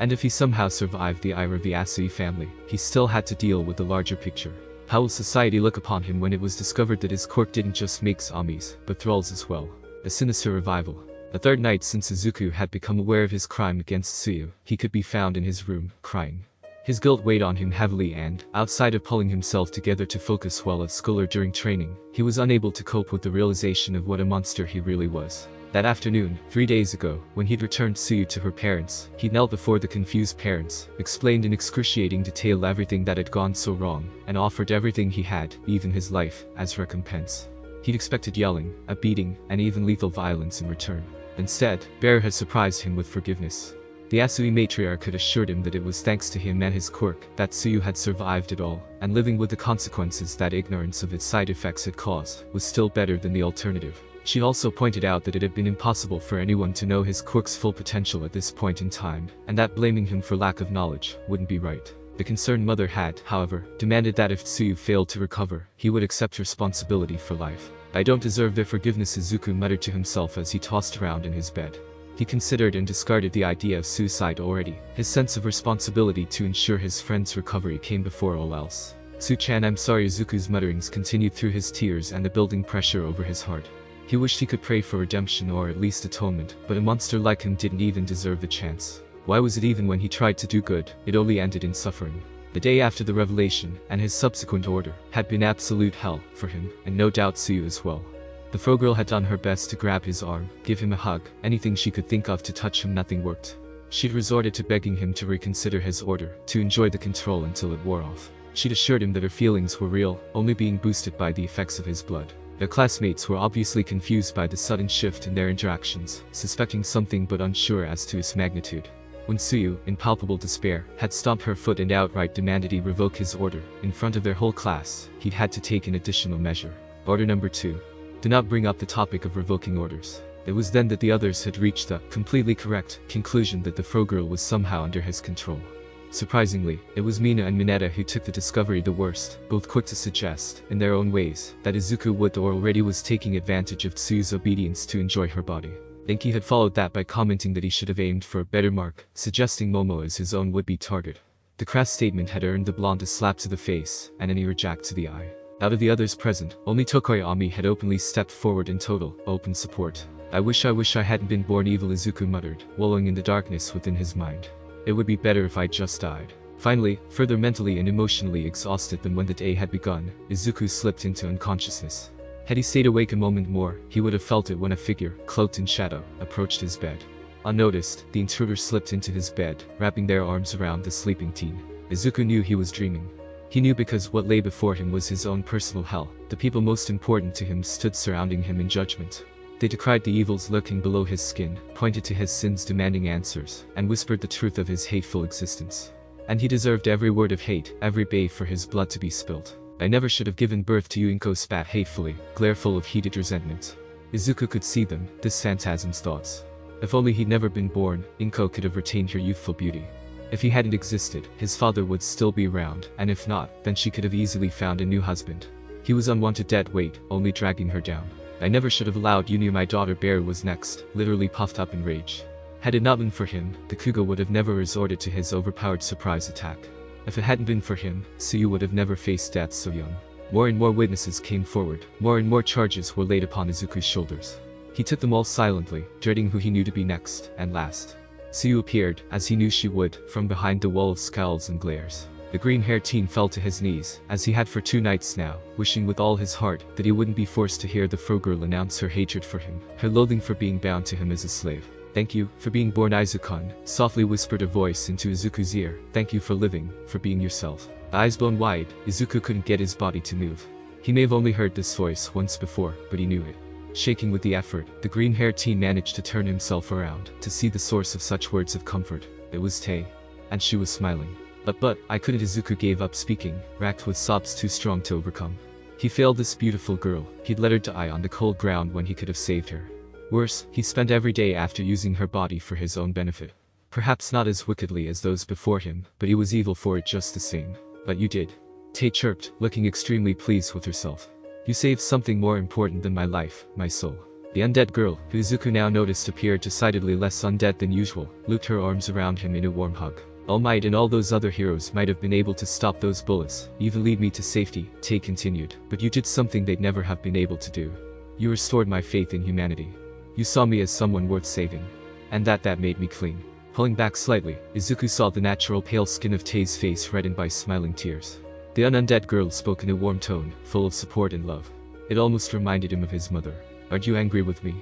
And if he somehow survived the ire of the Asui family, he still had to deal with the larger picture. How will society look upon him when it was discovered that his Quirk didn't just make zombies, but thralls as well? A sinister revival. The third night since Izuku had become aware of his crime against Tsuyu, he could be found in his room, crying. His guilt weighed on him heavily and, outside of pulling himself together to focus while at school or during training, he was unable to cope with the realization of what a monster he really was. That afternoon, 3 days ago, when he'd returned Tsuyu to her parents, he knelt before the confused parents, explained in excruciating detail everything that had gone so wrong, and offered everything he had, even his life, as recompense. He'd expected yelling, a beating, and even lethal violence in return. Instead, Bear had surprised him with forgiveness. The Asui matriarch had assured him that it was thanks to him and his Quirk that Tsuyu had survived it all, and living with the consequences that ignorance of its side effects had caused was still better than the alternative. She also pointed out that it had been impossible for anyone to know his Quirk's full potential at this point in time, and that blaming him for lack of knowledge wouldn't be right. The concerned mother had, however, demanded that if Tsuyu failed to recover, he would accept responsibility for life. "I don't deserve their forgiveness," Izuku muttered to himself as he tossed around in his bed. He considered and discarded the idea of suicide already. His sense of responsibility to ensure his friend's recovery came before all else. "Tsu-chan, I'm sorry." Izuku's mutterings continued through his tears and the building pressure over his heart. He wished he could pray for redemption or at least atonement, but a monster like him didn't even deserve the chance. Why was it even when he tried to do good, it only ended in suffering? The day after the revelation, and his subsequent order, had been absolute hell for him, and no doubt Tsuyu as well. The Fro-girl had done her best to grab his arm, give him a hug, anything she could think of to touch him. Nothing worked. She'd resorted to begging him to reconsider his order, to enjoy the control until it wore off. She'd assured him that her feelings were real, only being boosted by the effects of his blood. Their classmates were obviously confused by the sudden shift in their interactions, suspecting something but unsure as to its magnitude. When Tsuyu, in palpable despair, had stomped her foot and outright demanded he revoke his order, in front of their whole class, he'd had to take an additional measure. Order number 2. Do not bring up the topic of revoking orders. It was then that the others had reached the completely correct conclusion that the Fro-girl was somehow under his control. Surprisingly, it was Mina and Mineta who took the discovery the worst, both quick to suggest, in their own ways, that Izuku would or already was taking advantage of Tsuyu's obedience to enjoy her body. Denki had followed that by commenting that he should have aimed for a better mark, suggesting Momo as his own would-be target. The crass statement had earned the blonde a slap to the face, and an ear-jack to the eye. Out of the others present, only Tokoyami had openly stepped forward in total, open support. I wish I hadn't been born evil," Izuku muttered, wallowing in the darkness within his mind. "It would be better if I just died." Finally, further mentally and emotionally exhausted than when the day had begun, Izuku slipped into unconsciousness. Had he stayed awake a moment more, he would have felt it when a figure, cloaked in shadow, approached his bed. Unnoticed, the intruder slipped into his bed, wrapping their arms around the sleeping teen. Izuku knew he was dreaming. He knew because what lay before him was his own personal hell. The people most important to him stood surrounding him in judgment. They decried the evils lurking below his skin, pointed to his sins demanding answers, and whispered the truth of his hateful existence. And he deserved every word of hate, every bay for his blood to be spilt. I never should have given birth to you, Inko spat hatefully, glare full of heated resentment. Izuku could see them, this phantasm's thoughts. If only he'd never been born, Inko could have retained her youthful beauty. If he hadn't existed, his father would still be around, and if not, then she could have easily found a new husband. He was unwanted dead weight, only dragging her down. I never should have allowed you near my daughter. Bear was next, literally puffed up in rage. Had it not been for him, Bakugo would have never resorted to his overpowered surprise attack. If it hadn't been for him, Tsuyu would have never faced death so young. More and more witnesses came forward, more and more charges were laid upon Izuku's shoulders. He took them all silently, dreading who he knew to be next, and last. Tsuyu appeared, as he knew she would, from behind the wall of scowls and glares. The green-haired teen fell to his knees, as he had for 2 nights now, wishing with all his heart that he wouldn't be forced to hear the Fro-girl announce her hatred for him, her loathing for being bound to him as a slave. Thank you, for being born, Izuku, softly whispered a voice into Izuku's ear. Thank you for living, for being yourself. Eyes blown wide, Izuku couldn't get his body to move. He may have only heard this voice once before, but he knew it. Shaking with the effort, the green-haired teen managed to turn himself around, to see the source of such words of comfort. It was Tae. And she was smiling. But, I couldn't. Izuku gave up speaking, racked with sobs too strong to overcome. He failed this beautiful girl, he'd let her die on the cold ground when he could have saved her. Worse, he spent every day after using her body for his own benefit. Perhaps not as wickedly as those before him, but he was evil for it just the same. But you did. Tae chirped, looking extremely pleased with herself. You saved something more important than my life, my soul. The undead girl, who Izuku now noticed appeared decidedly less undead than usual, looped her arms around him in a warm hug. All Might and all those other heroes might have been able to stop those bullets, even lead me to safety, Tae continued, but you did something they'd never have been able to do. You restored my faith in humanity. You saw me as someone worth saving. And that made me clean. Pulling back slightly, Izuku saw the natural pale skin of Tae's face reddened by smiling tears. The undead girl spoke in a warm tone, full of support and love. It almost reminded him of his mother. Aren't you angry with me?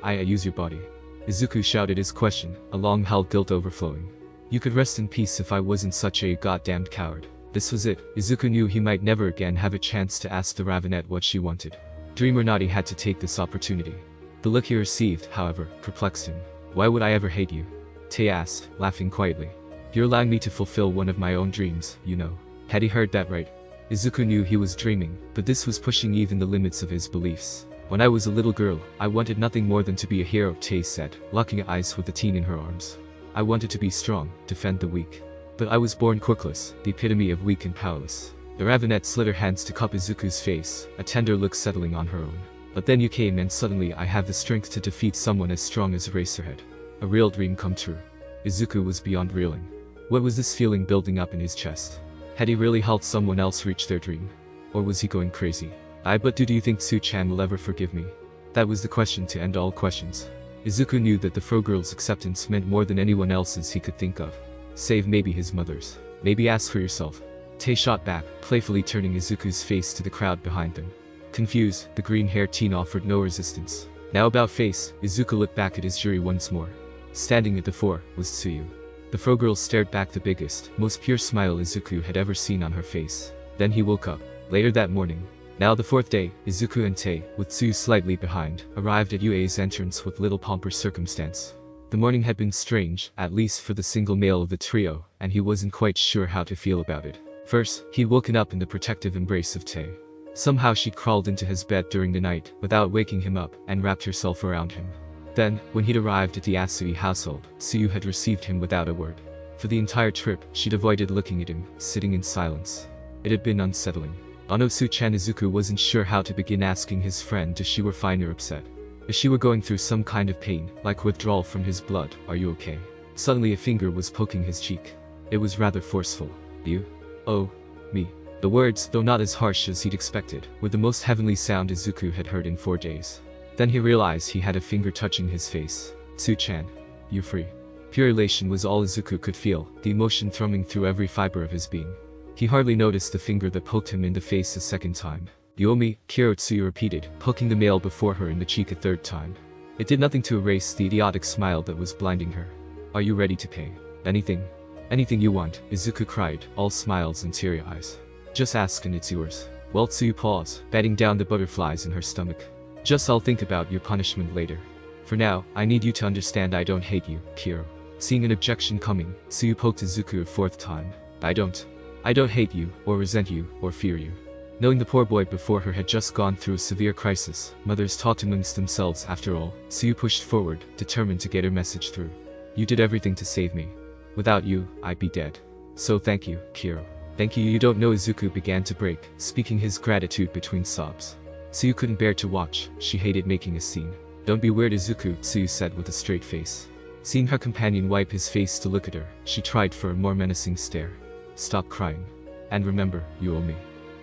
I use your body. Izuku shouted his question, a long-held guilt overflowing. You could rest in peace if I wasn't such a goddamned coward. This was it. Izuku knew he might never again have a chance to ask the Ravenette what she wanted. Dream or not, he had to take this opportunity. The look he received, however, perplexed him. Why would I ever hate you? Tae asked, laughing quietly. You're allowing me to fulfill one of my own dreams, you know. Had he heard that right? Izuku knew he was dreaming, but this was pushing even the limits of his beliefs. When I was a little girl, I wanted nothing more than to be a hero, Tae said, locking eyes with the teen in her arms. I wanted to be strong, defend the weak. But I was born quirkless, the epitome of weak and powerless. The Ravenette slid her hands to cup Izuku's face, a tender look settling on her own. But then you came and suddenly I have the strength to defeat someone as strong as Eraserhead. A real dream come true. Izuku was beyond reeling. What was this feeling building up in his chest? Had he really helped someone else reach their dream? Or was he going crazy? But do you think Su-chan will ever forgive me? That was the question to end all questions. Izuku knew that the Fro-girl's acceptance meant more than anyone else's he could think of. Save maybe his mother's. Maybe ask for yourself. Tae shot back, playfully turning Izuku's face to the crowd behind them. Confused, the green-haired teen offered no resistance. Now about face, Izuku looked back at his jury once more. Standing at the fore, was Tsuyu. The Fro-girl stared back the biggest, most pure smile Izuku had ever seen on her face. Then he woke up. Later that morning. Now the 4th day, Izuku and Tae, with Tsuyu slightly behind, arrived at UA's entrance with little pomp or circumstance. The morning had been strange, at least for the single male of the trio, and he wasn't quite sure how to feel about it. First, he'd woken up in the protective embrace of Tae. Somehow she crawled into his bed during the night, without waking him up, and wrapped herself around him. Then, when he'd arrived at the Asui household, Tsuyu had received him without a word. For the entire trip, she'd avoided looking at him, sitting in silence. It had been unsettling. Ono Su-chan. Izuku wasn't sure how to begin asking his friend if she were fine or upset. If she were going through some kind of pain, like withdrawal from his blood, are you okay? Suddenly a finger was poking his cheek. It was rather forceful. You? Oh, me. The words, though not as harsh as he'd expected, were the most heavenly sound Izuku had heard in 4 days. Then he realized he had a finger touching his face. Su-chan. You're free. Pure elation was all Izuku could feel, the emotion thrumming through every fiber of his being. He hardly noticed the finger that poked him in the face a second time. Yomi, Kiro, Tsuyu repeated, poking the male before her in the cheek a 3rd time. It did nothing to erase the idiotic smile that was blinding her. Are you ready to pay? Anything? Anything you want, Izuku cried, all smiles and teary eyes. Just ask and it's yours. Well, Tsuyu paused, batting down the butterflies in her stomach. Just I'll think about your punishment later. For now, I need you to understand I don't hate you, Kiro. Seeing an objection coming, Tsuyu poked Izuku a 4th time. I don't hate you, or resent you, or fear you. Knowing the poor boy before her had just gone through a severe crisis, mothers talked amongst themselves after all. Suyu pushed forward, determined to get her message through. You did everything to save me. Without you, I'd be dead. So thank you, Kiro. Thank you. You don't know. Izuku began to break, speaking his gratitude between sobs. Suyu couldn't bear to watch, she hated making a scene. Don't be weird, Izuku, Suyu said with a straight face. Seeing her companion wipe his face to look at her, she tried for a more menacing stare. Stop crying. And remember, you owe me.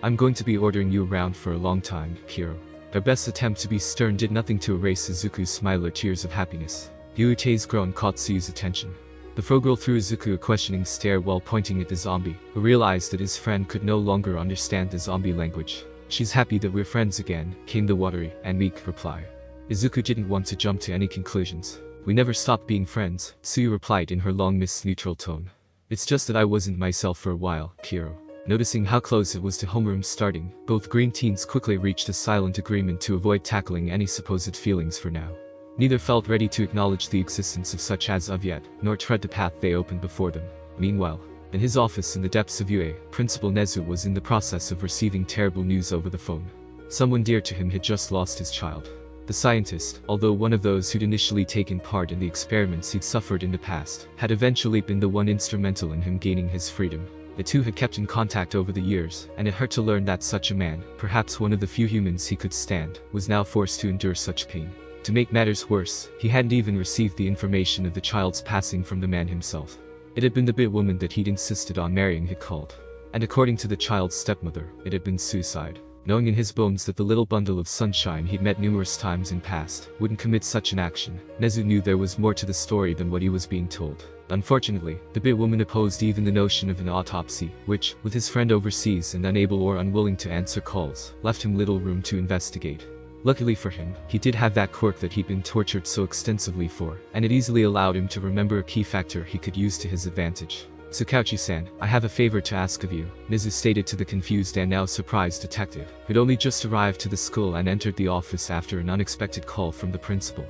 I'm going to be ordering you around for a long time, Kiro. Their best attempt to be stern did nothing to erase Izuku's smile or tears of happiness. Ryute's groan caught Suyu's attention. The frogirl threw Izuku a questioning stare while pointing at the zombie, who realized that his friend could no longer understand the zombie language. She's happy that we're friends again, came the watery and meek reply. Izuku didn't want to jump to any conclusions. We never stopped being friends, Suyu replied in her long neutral tone. It's just that I wasn't myself for a while, Kiro. Noticing how close it was to homeroom starting, both green teens quickly reached a silent agreement to avoid tackling any supposed feelings for now. Neither felt ready to acknowledge the existence of such as of yet, nor tread the path they opened before them. Meanwhile, in his office in the depths of UA, Principal Nezu was in the process of receiving terrible news over the phone. Someone dear to him had just lost his child. The scientist, although one of those who'd initially taken part in the experiments he'd suffered in the past, had eventually been the one instrumental in him gaining his freedom. The two had kept in contact over the years, and it hurt to learn that such a man, perhaps one of the few humans he could stand, was now forced to endure such pain. To make matters worse, he hadn't even received the information of the child's passing from the man himself. It had been the bit woman that he'd insisted on marrying had called. And according to the child's stepmother, it had been suicide. Knowing in his bones that the little bundle of sunshine he'd met numerous times in past wouldn't commit such an action, Nezu knew there was more to the story than what he was being told. Unfortunately, the bit woman opposed even the notion of an autopsy, which, with his friend overseas and unable or unwilling to answer calls, left him little room to investigate. Luckily for him, he did have that quirk that he'd been tortured so extensively for, and it easily allowed him to remember a key factor he could use to his advantage. Tsukauchi-san, I have a favor to ask of you, Nezu stated to the confused and now surprised detective, who'd only just arrived to the school and entered the office after an unexpected call from the principal.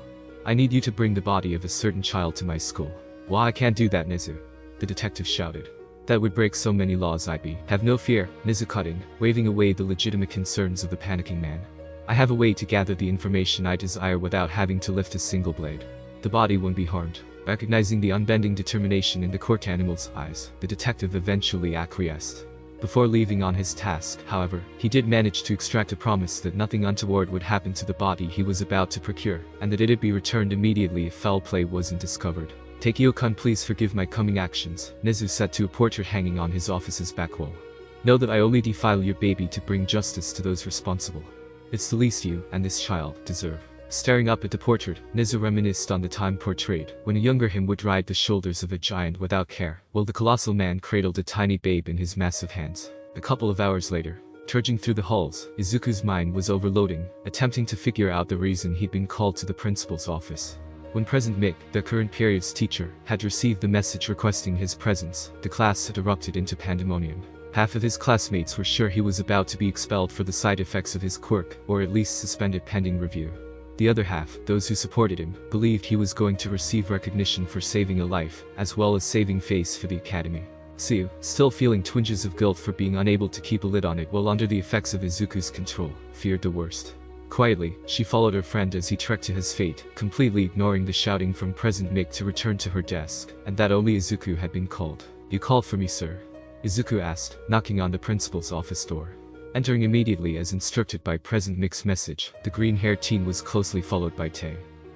I need you to bring the body of a certain child to my school. Why, I can't do that, Nezu, the detective shouted. That would break so many laws. Have no fear, Nezu cut in, waving away the legitimate concerns of the panicking man. I have a way to gather the information I desire without having to lift a single blade. The body won't be harmed. Recognizing the unbending determination in the Quirk animal's eyes, the detective eventually acquiesced. Before leaving on his task, however, he did manage to extract a promise that nothing untoward would happen to the body he was about to procure, and that it'd be returned immediately if foul play wasn't discovered. Takeo-kun, please forgive my coming actions, Nezu said to a portrait hanging on his office's back wall. Know that I only defile your baby to bring justice to those responsible. It's the least you, and this child, deserve. Staring up at the portrait, Nezu reminisced on the time portrayed, when a younger him would ride the shoulders of a giant without care, while the colossal man cradled a tiny babe in his massive hands. A couple of hours later, trudging through the halls, Izuku's mind was overloading, attempting to figure out the reason he'd been called to the principal's office. When President Mick, the current period's teacher, had received the message requesting his presence, the class had erupted into pandemonium. Half of his classmates were sure he was about to be expelled for the side effects of his quirk, or at least suspended pending review. The other half, those who supported him, believed he was going to receive recognition for saving a life, as well as saving face for the academy. Suyu, still feeling twinges of guilt for being unable to keep a lid on it while under the effects of Izuku's control, feared the worst. Quietly, she followed her friend as he trekked to his fate, completely ignoring the shouting from President Mick to return to her desk, and that only Izuku had been called. You called for me, sir? Izuku asked, knocking on the principal's office door. Entering immediately as instructed by President Mick's message, the green-haired teen was closely followed by Tae.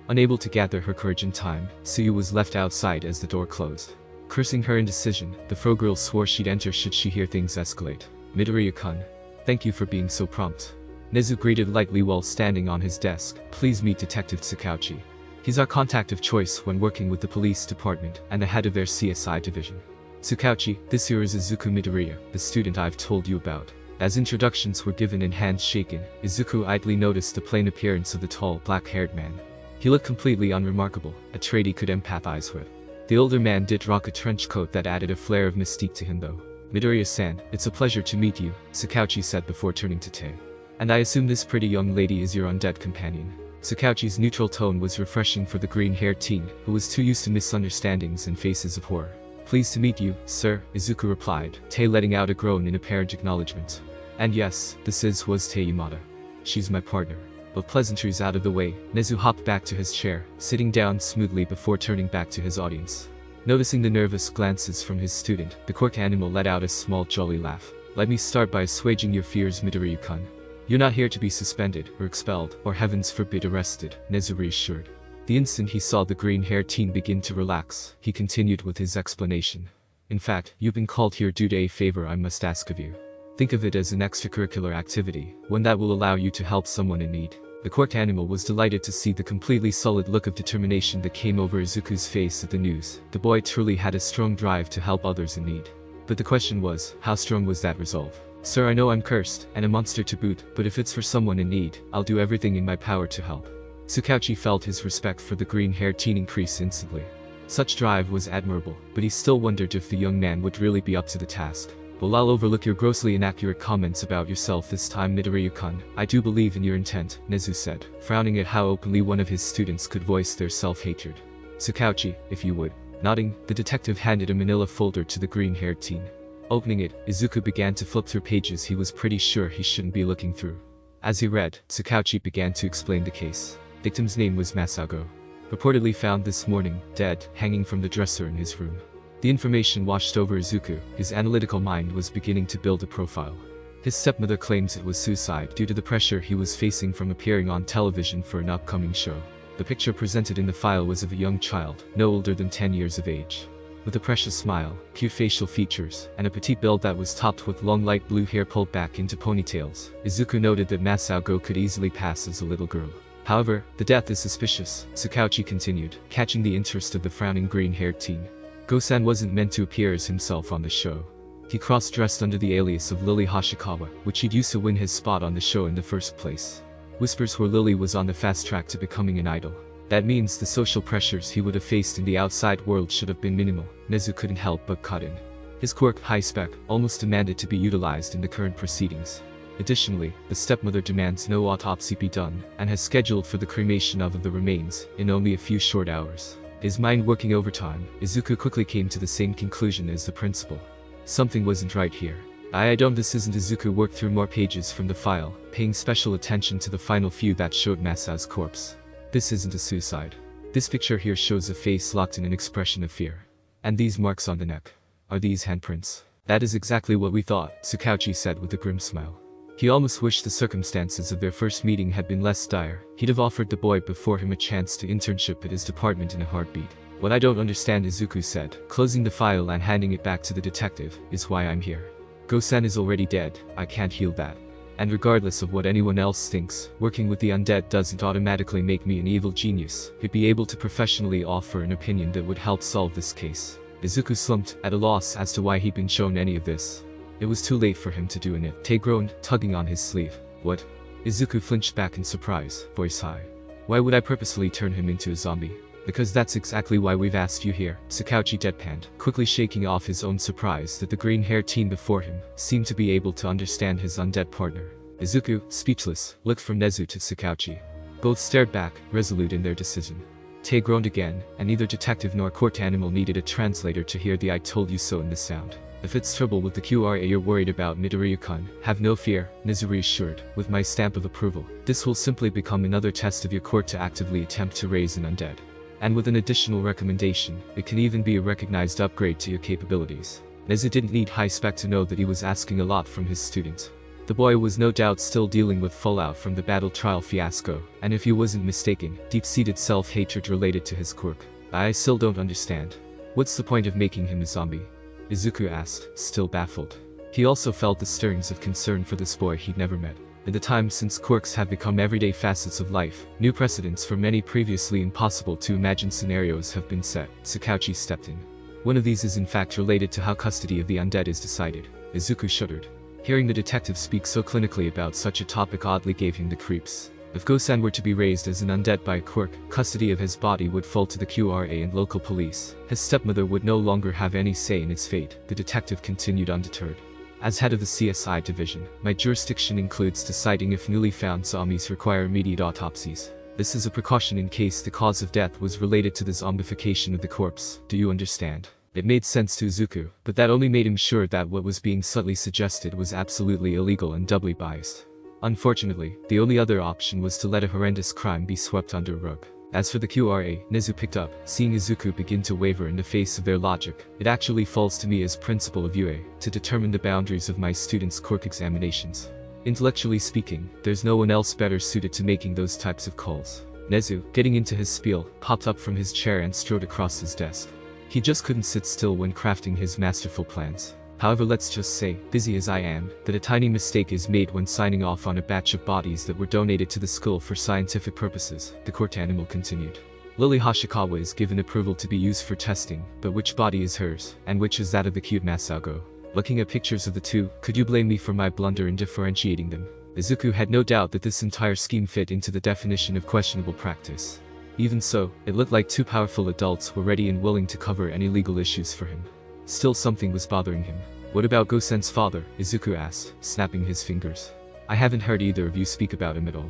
Unable to gather her courage in time, Suyu was left outside as the door closed. Cursing her indecision, the fro girl swore she'd enter should she hear things escalate. Midoriya-kun, thank you for being so prompt. Nezu greeted lightly while standing on his desk. Please meet Detective Tsukauchi. He's our contact of choice when working with the police department and the head of their CSI division. Tsukauchi, this here is Izuku Midoriya, the student I've told you about. As introductions were given and hands shaken, Izuku idly noticed the plain appearance of the tall, black-haired man. He looked completely unremarkable, a trait he could empathize with. The older man did rock a trench coat that added a flare of mystique to him though. Midoriya-san, it's a pleasure to meet you, Tsukauchi said before turning to Tae. And I assume this pretty young lady is your undead companion. Tsukauchi's neutral tone was refreshing for the green-haired teen, who was too used to misunderstandings and faces of horror. Pleased to meet you, sir, Izuku replied, Tae letting out a groan in apparent acknowledgement. And yes, was Taimata. She's my partner. But pleasantries out of the way, Nezu hopped back to his chair, sitting down smoothly before turning back to his audience. Noticing the nervous glances from his student, the Quirk animal let out a small jolly laugh. Let me start by assuaging your fears, Midoriya-kun. You're not here to be suspended, or expelled, or heavens forbid arrested, Nezu reassured. The instant he saw the green-haired teen begin to relax, he continued with his explanation. In fact, you've been called here due to a favor I must ask of you. Think of it as an extracurricular activity, one that will allow you to help someone in need. The Quirk animal was delighted to see the completely solid look of determination that came over Izuku's face at the news. The boy truly had a strong drive to help others in need. But the question was, how strong was that resolve? Sir, I know I'm cursed, and a monster to boot, but if it's for someone in need, I'll do everything in my power to help. Tsukauchi felt his respect for the green-haired teen increase instantly. Such drive was admirable, but he still wondered if the young man would really be up to the task. Well, I'll overlook your grossly inaccurate comments about yourself this time, Midoriya-kun. I do believe in your intent, Nezu said, frowning at how openly one of his students could voice their self-hatred. Tsukauchi, if you would. Nodding, the detective handed a manila folder to the green-haired teen. Opening it, Izuku began to flip through pages he was pretty sure he shouldn't be looking through. As he read, Tsukauchi began to explain the case. Victim's name was Masago. Reportedly found this morning, dead, hanging from the dresser in his room. The information washed over Izuku. His analytical mind was beginning to build a profile. His stepmother claims it was suicide due to the pressure he was facing from appearing on television for an upcoming show. The picture presented in the file was of a young child, no older than 10 years of age. With a precious smile, cute facial features, and a petite build that was topped with long light blue hair pulled back into ponytails, Izuku noted that Masago could easily pass as a little girl. However, the death is suspicious, Tsukauchi continued, catching the interest of the frowning green-haired teen. Go-san wasn't meant to appear as himself on the show. He cross-dressed under the alias of Lily Hashikawa, which he'd used to win his spot on the show in the first place. Whispers were Lily was on the fast track to becoming an idol. That means the social pressures he would have faced in the outside world should have been minimal. Nezu couldn't help but cut in. His quirk, high spec, almost demanded to be utilized in the current proceedings. Additionally, the stepmother demands no autopsy be done, and has scheduled for the cremation of the remains, in only a few short hours. His mind working overtime, Izuku quickly came to the same conclusion as the principal. Something wasn't right here. This isn't. Izuku worked through more pages from the file, paying special attention to the final few that showed Masa's corpse. This isn't a suicide. This picture here shows a face locked in an expression of fear. And these marks on the neck. Are these handprints? That is exactly what we thought, Tsukauchi said with a grim smile. He almost wished the circumstances of their first meeting had been less dire. He'd have offered the boy before him a chance to internship at his department in a heartbeat. What I don't understand, Izuku said, closing the file and handing it back to the detective, is why I'm here. Go-san is already dead, I can't heal that. And regardless of what anyone else thinks, working with the undead doesn't automatically make me an evil genius. He'd be able to professionally offer an opinion that would help solve this case. Izuku slumped, at a loss as to why he'd been shown any of this. It was too late for him to do it. Tae groaned, tugging on his sleeve. What? Izuku flinched back in surprise, voice high. Why would I purposely turn him into a zombie? Because that's exactly why we've asked you here, Tsukauchi deadpanned, quickly shaking off his own surprise that the green-haired teen before him seemed to be able to understand his undead partner. Izuku, speechless, looked from Nezu to Tsukauchi. Both stared back, resolute in their decision. Tae groaned again, and neither detective nor court animal needed a translator to hear the "I told you so" in the sound. If it's trouble with the QRA you're worried about, Midoriya-kun, have no fear, Nezu reassured, with my stamp of approval. This will simply become another test of your court to actively attempt to raise an undead. And with an additional recommendation, it can even be a recognized upgrade to your capabilities. Nezu didn't need high spec to know that he was asking a lot from his student. The boy was no doubt still dealing with fallout from the battle trial fiasco, and if he wasn't mistaken, deep-seated self-hatred related to his quirk. I still don't understand. What's the point of making him a zombie? Izuku asked, still baffled. He also felt the stirrings of concern for this boy he'd never met. In the time since quirks have become everyday facets of life, new precedents for many previously impossible to imagine scenarios have been set. Tsukauchi stepped in. One of these is in fact related to how custody of the undead is decided. Izuku shuddered. Hearing the detective speak so clinically about such a topic oddly gave him the creeps. If Go-san were to be raised as an undead by a quirk, custody of his body would fall to the QRA and local police. His stepmother would no longer have any say in its fate, the detective continued undeterred. As head of the CSI division, my jurisdiction includes deciding if newly found zombies require immediate autopsies. This is a precaution in case the cause of death was related to the zombification of the corpse. Do you understand? It made sense to Izuku, but that only made him sure that what was being subtly suggested was absolutely illegal and doubly biased. Unfortunately, the only other option was to let a horrendous crime be swept under a rug. As for the QRA, Nezu picked up, seeing Izuku begin to waver in the face of their logic. It actually falls to me as principal of UA to determine the boundaries of my students' Quirk examinations. Intellectually speaking, there's no one else better suited to making those types of calls. Nezu, getting into his spiel, popped up from his chair and strode across his desk. He just couldn't sit still when crafting his masterful plans. However, let's just say, busy as I am, that a tiny mistake is made when signing off on a batch of bodies that were donated to the school for scientific purposes, the court animal continued. Lily Hashikawa is given approval to be used for testing, but which body is hers, and which is that of the cute Masaugo? Looking at pictures of the two, could you blame me for my blunder in differentiating them? Izuku had no doubt that this entire scheme fit into the definition of questionable practice. Even so, it looked like two powerful adults were ready and willing to cover any legal issues for him. Still, something was bothering him. What about Gosen's father? Izuku asked, snapping his fingers. I haven't heard either of you speak about him at all.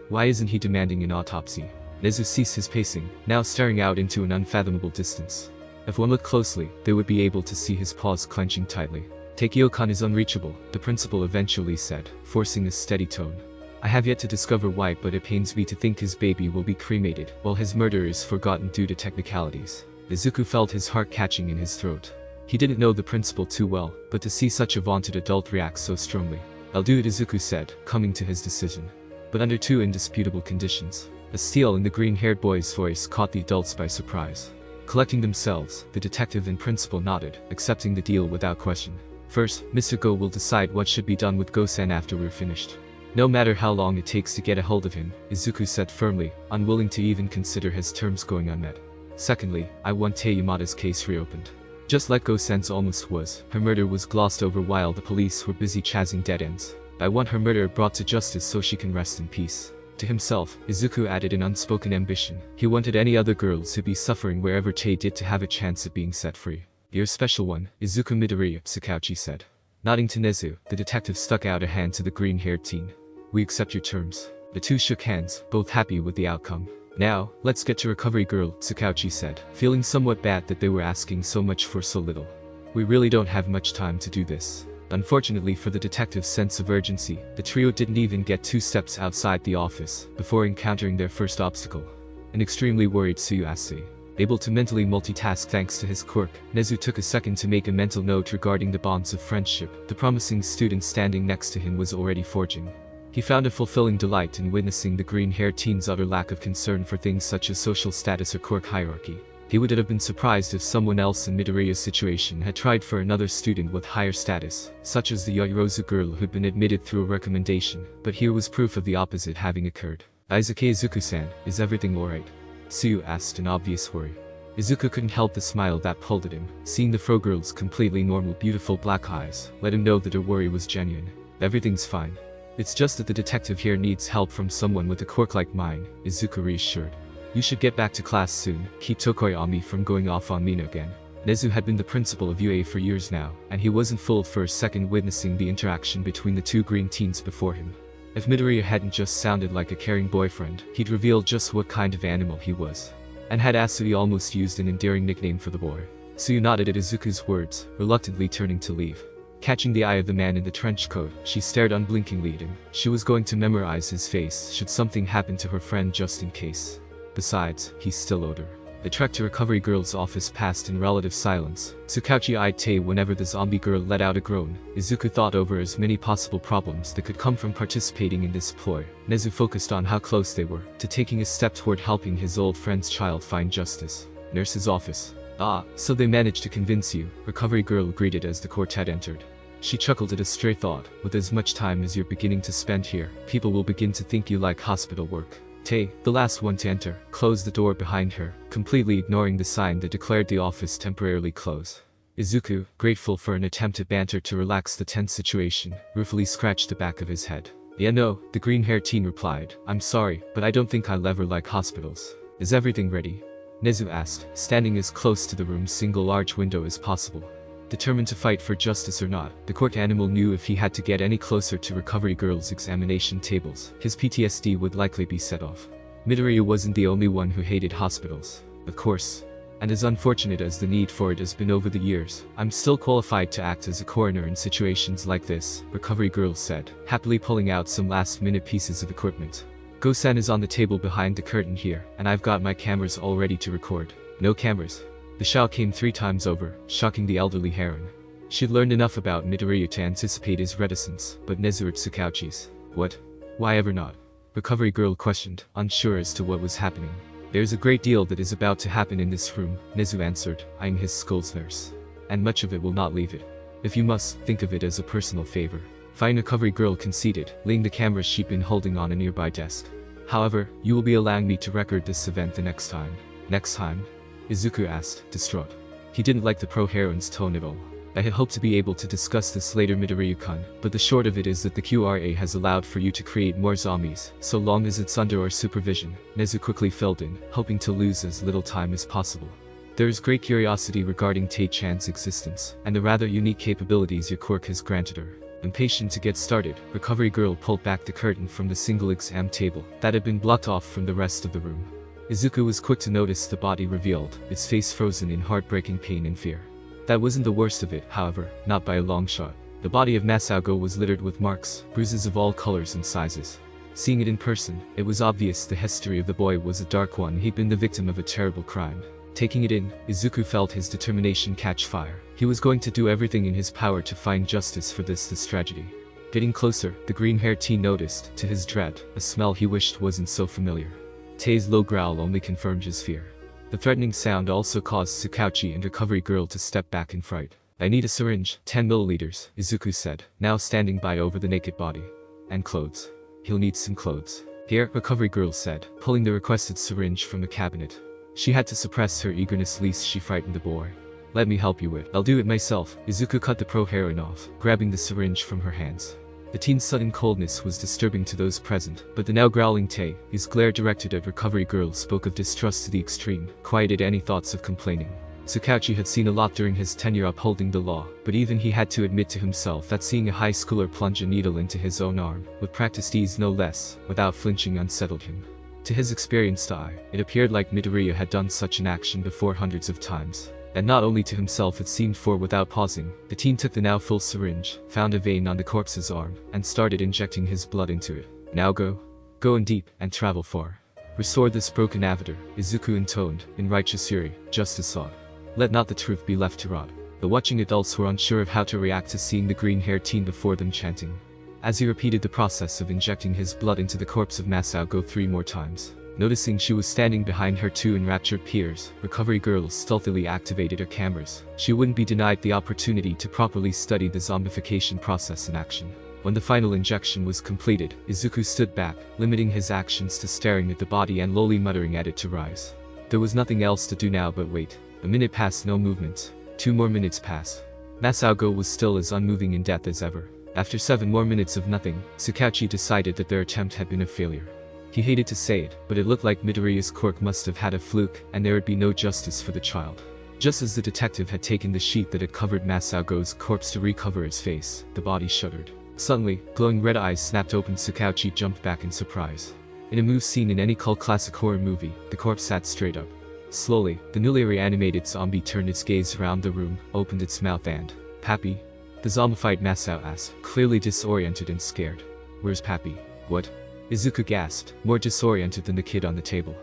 Why isn't he demanding an autopsy? Nezu ceased his pacing, now staring out into an unfathomable distance. If one looked closely, they would be able to see his paws clenching tightly. Takeo-kan is unreachable, the principal eventually said, forcing a steady tone. I have yet to discover why, but it pains me to think his baby will be cremated, while his murder is forgotten due to technicalities. Izuku felt his heart catching in his throat. He didn't know the principal too well, but to see such a vaunted adult react so strongly. I'll do it, Izuku said, coming to his decision. But under two indisputable conditions. A steel in the green-haired boy's voice caught the adults by surprise. Collecting themselves, the detective and principal nodded, accepting the deal without question. First, Mr. Go will decide what should be done with Gosen after we're finished. No matter how long it takes to get a hold of him, Izuku said firmly, unwilling to even consider his terms going unmet. Secondly, I want Tei Yamada's case reopened. Just like Gosen's almost was, her murder was glossed over while the police were busy chasing dead ends. I want her murderer brought to justice so she can rest in peace. To himself, Izuku added an unspoken ambition. He wanted any other girls who'd be suffering wherever Tei did to have a chance at being set free. You're a special one, Izuku Midoriya, Sakauchi said. Nodding to Nezu, the detective stuck out a hand to the green-haired teen. We accept your terms. The two shook hands, both happy with the outcome. Now, let's get to Recovery Girl, Sakauchi said, feeling somewhat bad that they were asking so much for so little. We really don't have much time to do this. Unfortunately for the detective's sense of urgency, the trio didn't even get 2 steps outside the office before encountering their first obstacle. An extremely worried Tsuyase. Able to mentally multitask thanks to his quirk, Nezu took a second to make a mental note regarding the bonds of friendship the promising student standing next to him was already forging. He found a fulfilling delight in witnessing the green-haired teen's utter lack of concern for things such as social status or quirk hierarchy. He would have been surprised if someone else in Midoriya's situation had tried for another student with higher status, such as the Yaoyorozu girl who'd been admitted through a recommendation, but here was proof of the opposite having occurred. Izuku-san, is everything alright? Tsuyu asked in obvious worry. Izuku couldn't help the smile that pulled at him, seeing the fro girl's completely normal beautiful black eyes, let him know that her worry was genuine. Everything's fine. It's just that the detective here needs help from someone with a quirk like mine, Izuku reassured. You should get back to class soon, keep Tokoyami from going off on Mina again. Nezu had been the principal of UA for years now, and he wasn't fooled for a second witnessing the interaction between the two green teens before him. If Midoriya hadn't just sounded like a caring boyfriend, he'd revealed just what kind of animal he was. And had Asui almost used an endearing nickname for the boy. Tsuyu nodded at Izuku's words, reluctantly turning to leave. Catching the eye of the man in the trench coat, she stared unblinkingly at him. She was going to memorize his face should something happen to her friend just in case. Besides, he still owed her. The trek to Recovery Girl's office passed in relative silence. Sakauchi eyed Tei whenever the zombie girl let out a groan. Izuku thought over as many possible problems that could come from participating in this ploy. Nezu focused on how close they were to taking a step toward helping his old friend's child find justice. Nurse's office. Ah, so they managed to convince you, Recovery Girl greeted as the quartet entered. She chuckled at a stray thought. With as much time as you're beginning to spend here, people will begin to think you like hospital work. Tei, the last one to enter, closed the door behind her, completely ignoring the sign that declared the office temporarily closed. Izuku, grateful for an attempt at banter to relax the tense situation, ruefully scratched the back of his head. Yeah, no, the green-haired teen replied. I'm sorry, but I don't think I'll ever like hospitals. Is everything ready? Nezu asked, standing as close to the room's single large window as possible. Determined to fight for justice or not, the court animal knew if he had to get any closer to Recovery Girl's examination tables, his PTSD would likely be set off. Midoriya wasn't the only one who hated hospitals. Of course. and as unfortunate as the need for it has been over the years, I'm still qualified to act as a coroner in situations like this, Recovery Girl said, happily pulling out some last-minute pieces of equipment. Go-san is on the table behind the curtain here, and I've got my cameras all ready to record. No cameras. The shout came 3 times over, shocking the elderly heron. She'd learned enough about Midoriya to anticipate his reticence, but Nezu at Tsukauchi's. What? Why ever not? Recovery Girl questioned, unsure as to what was happening. There's a great deal that is about to happen in this room, Nezu answered, eyeing his skull's nurse. And much of it will not leave it. If you must, think of it as a personal favor. Fine, Recovery Girl conceded, laying the camera she'd been holding on a nearby desk. However, you will be allowing me to record this event the next time. Next time? Izuku asked, distraught. He didn't like the pro-heroine's tone at all. I had hoped to be able to discuss this later, Midoriya-kun, but the short of it is that the QRA has allowed for you to create more zombies, so long as it's under our supervision, Nezu quickly filled in, hoping to lose as little time as possible. There is great curiosity regarding Tae-chan's existence, and the rather unique capabilities your Quirk has granted her. Impatient to get started, Recovery Girl pulled back the curtain from the single exam table that had been blocked off from the rest of the room. Izuku was quick to notice the body revealed, its face frozen in heartbreaking pain and fear. That wasn't the worst of it, however, not by a long shot. The body of Masaugo was littered with marks, bruises of all colors and sizes. Seeing it in person, it was obvious the history of the boy was a dark one. He'd been the victim of a terrible crime. Taking it in, Izuku felt his determination catch fire. He was going to do everything in his power to find justice for this tragedy. Getting closer, the green-haired teen noticed, to his dread, a smell he wished wasn't so familiar. Tae's low growl only confirmed his fear. The threatening sound also caused Tsukauchi and Recovery Girl to step back in fright. I need a syringe, 10 milliliters, Izuku said, now standing by over the naked body. And clothes. He'll need some clothes. Here, Recovery Girl said, pulling the requested syringe from the cabinet. She had to suppress her eagerness lest she frightened the boy. Let me help you with. I'll do it myself. Izuku cut the pro-heroine off, grabbing the syringe from her hands. The teen's sudden coldness was disturbing to those present, but the now growling Tae, his glare directed at Recovery Girl, spoke of distrust to the extreme, quieted any thoughts of complaining. Tsukauchi had seen a lot during his tenure upholding the law, but even he had to admit to himself that seeing a high schooler plunge a needle into his own arm, with practiced ease no less, without flinching unsettled him. To his experienced eye, it appeared like Midoriya had done such an action before hundreds of times. And not only to himself it seemed, for without pausing, the teen took the now full syringe, found a vein on the corpse's arm, and started injecting his blood into it. Now go. Go in deep, and travel far. Restore this broken avatar, Izuku intoned, in righteous fury, just as sought. Let not the truth be left to rot. The watching adults were unsure of how to react to seeing the green-haired teen before them chanting. As he repeated the process of injecting his blood into the corpse of Masaugo 3 more times. Noticing she was standing behind her 2 enraptured peers, Recovery Girl stealthily activated her cameras. She wouldn't be denied the opportunity to properly study the zombification process in action. When the final injection was completed, Izuku stood back, limiting his actions to staring at the body and lowly muttering at it to rise. There was nothing else to do now but wait. A minute passed, no movement. 2 more minutes passed. Masaugo was still as unmoving in death as ever. After 7 more minutes of nothing, Tsukauchi decided that their attempt had been a failure. He hated to say it, but it looked like Midoriya's Quirk must have had a fluke, and there would be no justice for the child. Just as the detective had taken the sheet that had covered Masaugo's corpse to recover his face, the body shuddered. Suddenly, glowing red eyes snapped open. Tsukauchi jumped back in surprise. In a move seen in any cult classic horror movie, the corpse sat straight up. Slowly, the newly reanimated zombie turned its gaze around the room, opened its mouth and, "Pappy?" The zombified Masao asked, clearly disoriented and scared. "Where's Pappy?" "What?" Izuku gasped, more disoriented than the kid on the table.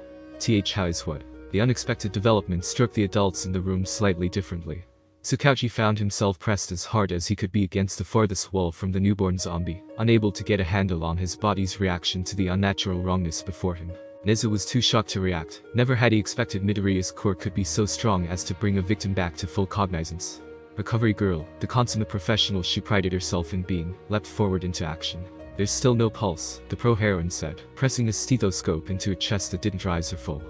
How is what? The unexpected development struck the adults in the room slightly differently. Tsukauchi found himself pressed as hard as he could be against the farthest wall from the newborn zombie, unable to get a handle on his body's reaction to the unnatural wrongness before him. Nezu was too shocked to react. Never had he expected Midoriya's Quirk could be so strong as to bring a victim back to full cognizance. Recovery Girl, the consummate professional she prided herself in being, leapt forward into action. "There's still no pulse," the pro-heroine said, pressing a stethoscope into a chest that didn't rise or fall.